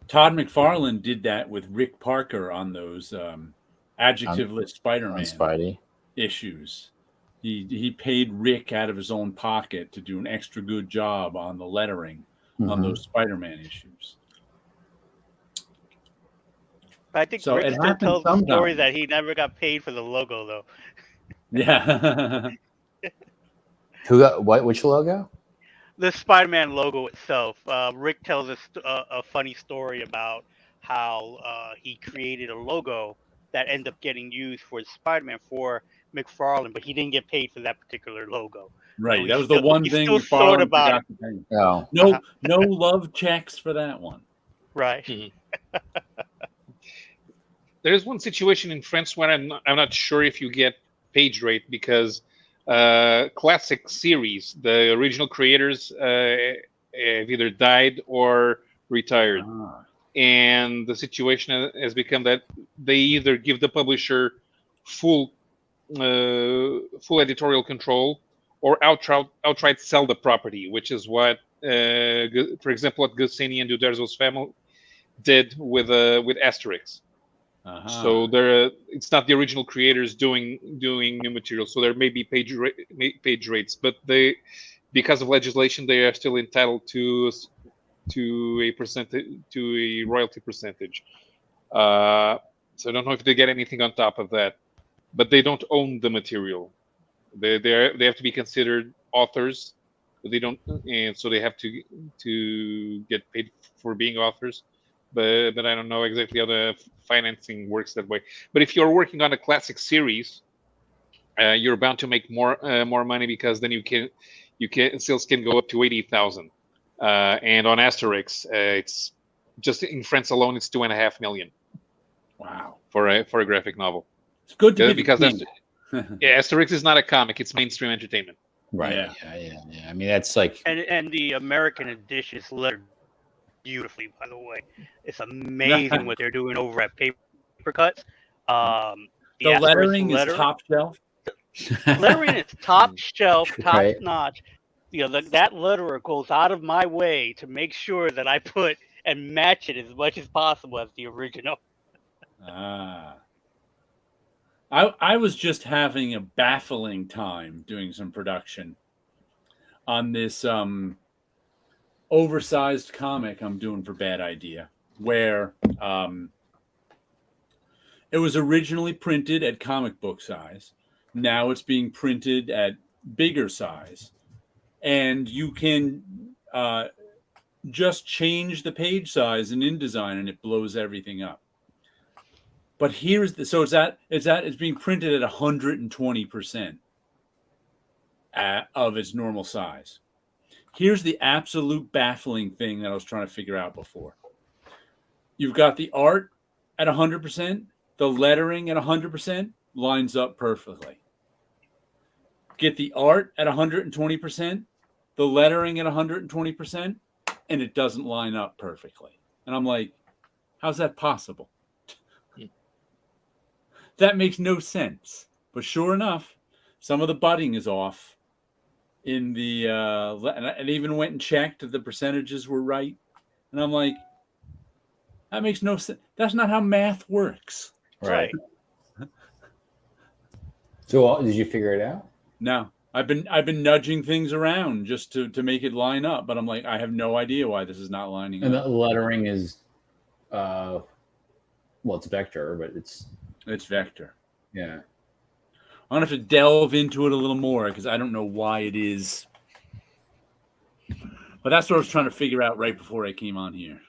Todd McFarlane did that with Rick Parker on those adjectiveless Spider-Man issues. He paid Rick out of his own pocket to do an extra good job on the lettering on those Spider-Man issues. I think Rick still tells the story that he never got paid for the logo, though. Yeah. Who got what? Which logo? The Spider-Man logo itself. Rick tells us a funny story about how he created a logo that ended up getting used for Spider-Man for McFarlane, but he didn't get paid for that particular logo. Right. So that was the one thing McFarlane forgot to pay. Oh. No love checks for that one. Right. Mm-hmm. There's one situation in France where I'm not sure if you get page rate, because classic series, the original creators have either died or retired. And the situation has become that they either give the publisher full editorial control or outright sell the property, which is what, for example, what Goscinny and Uderzo's family did with Asterix. So it's not the original creators doing new material. So there may be page rates, but because of legislation, they are still entitled to a royalty percentage. So I don't know if they get anything on top of that, but they don't own the material. They have to be considered authors, but they don't, and so they have to get paid for being authors. But I don't know exactly how the financing works that way. But if you're working on a classic series, you're bound to make more money, because then sales can go up to 80,000. And on Asterix, it's just in France alone, it's 2.5 million. Wow, for a graphic novel. It's good to be because Asterix is not a comic; it's mainstream entertainment. Right. Yeah. I mean, that's like, and the American edition is lettered beautifully, by the way. It's amazing what they're doing over at Paper Cuts. The lettering is top shelf. Lettering is top shelf, top notch. You know, that letterer goes out of my way to make sure that I put and match it as much as possible as the original. I was just having a baffling time doing some production on this oversized comic I'm doing for Bad Idea, where it was originally printed at comic book size. Now it's being printed at bigger size, and you can just change the page size in InDesign, and it blows everything up. But so it's being printed at 120% of its normal size. Here's the absolute baffling thing that I was trying to figure out before. You've got the art at 100%, the lettering at 100% lines up perfectly. Get the art at 120%, the lettering at 120%, and it doesn't line up perfectly. And I'm like, how's that possible? That makes no sense. But sure enough, some of the budding is off in the and even went and checked if the percentages were right. And I'm like, that makes no sense. That's not how math works. Right. So did you figure it out? No. I've been nudging things around just to make it line up, but I'm like, I have no idea why this is not lining up. And the lettering is well, it's vector, but it's vector. Yeah. I'm gonna have to delve into it a little more because I don't know why it is. But that's what I was trying to figure out right before I came on here.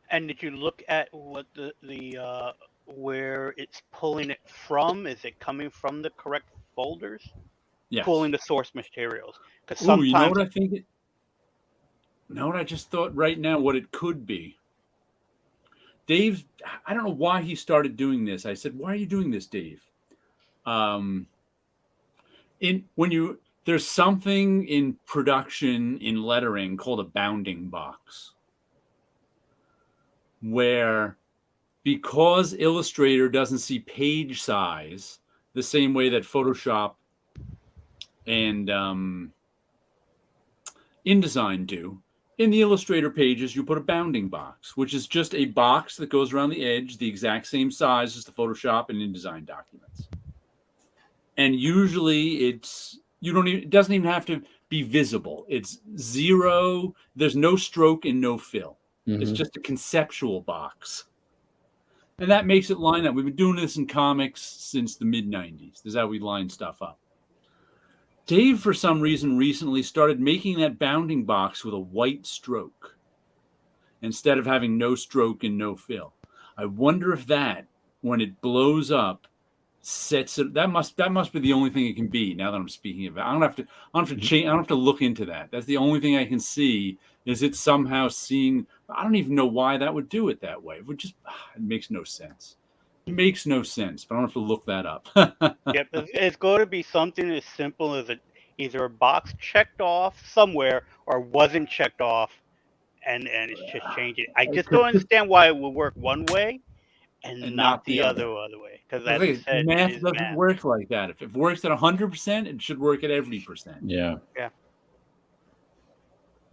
And did you look at what the where it's pulling it from? Is it coming from the correct folders? Yes. Pulling the source materials. Because sometimes, you know what I think? You know what I just thought right now? What it could be. Dave, I don't know why he started doing this. I said, "Why are you doing this, Dave?" There's something in production in lettering called a bounding box, where because Illustrator doesn't see page size the same way that Photoshop and InDesign do, in the Illustrator pages, you put a bounding box, which is just a box that goes around the edge, the exact same size as the Photoshop and InDesign documents. And usually it doesn't even have to be visible. It's zero. There's no stroke and no fill. Mm-hmm. It's just a conceptual box. And that makes it line up. We've been doing this in comics since the mid-90s. This is how we line stuff up. Dave, for some reason, recently started making that bounding box with a white stroke instead of having no stroke and no fill. I wonder if that, when it blows up, sets it. That must be the only thing it can be. Now that I'm speaking of it, I don't have to change. I don't have to look into that. That's the only thing I can see. Is it somehow seeing? I don't even know why that would do it that way. It would just. It makes no sense. It makes no sense. But I don't have to look that up. Yep, it's going to be something as simple as either a box checked off somewhere or wasn't checked off, and it's just changing. I just don't understand why it would work one way and not the other way. Because as I said, math doesn't work like that. If it works at 100%, it should work at every percent. Yeah. Yeah.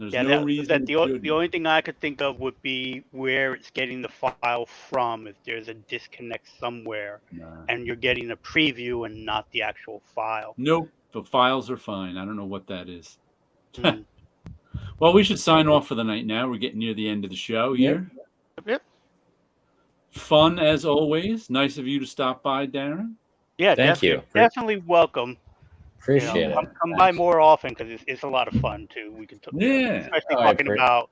There's no reason. The only thing I could think of would be where it's getting the file from. If there's a disconnect somewhere, and you're getting a preview and not the actual file. Nope, the files are fine. I don't know what that is. Well, we should sign off for the night now. We're getting near the end of the show here. Yep. Fun as always. Nice of you to stop by, Darren. Yeah, thank you. Definitely welcome. Appreciate it. Come by more often because it's a lot of fun too. We can talk, especially talking about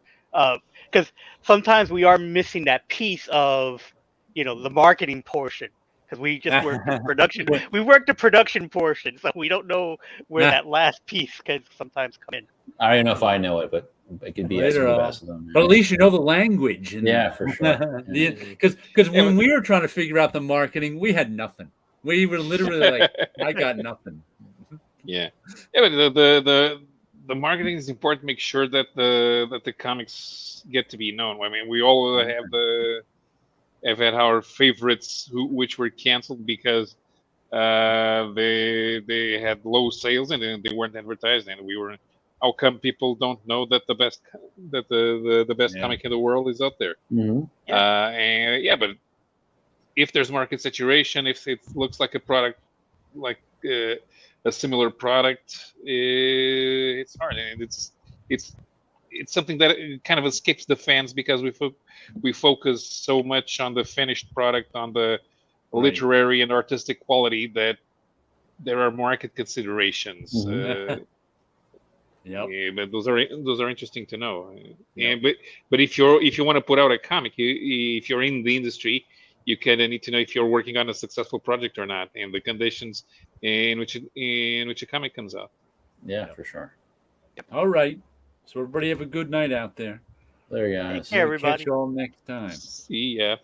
because sometimes we are missing that piece of the marketing portion because we just work the production. We work the production portion, so we don't know where that last piece can sometimes come in. I don't know if I know it, but it could be later on. But at least you know the language. Yeah, for sure. Because when we were trying to figure out the marketing, we had nothing. We were literally like, I got nothing. Yeah, but the marketing is important to make sure that the comics get to be known. I mean, we all have had our favorites which were canceled because they had low sales and they weren't advertised, and we were. How come people don't know that the best comic in the world is out there? Mm-hmm. But if there's market saturation, if it looks like a product like a similar product, it's hard, and it's something that kind of escapes the fans because we focus so much on the finished product, on the literary and artistic quality, that there are market considerations. Mm-hmm. But those are interesting to know. But if you want to put out a comic, if you're in the industry, you kind of need to know if you're working on a successful project or not, and the conditions in which a comic comes out. Yeah, for sure. All right. So everybody have a good night out there. There you go. Take care, everybody. Catch you all next time. See ya.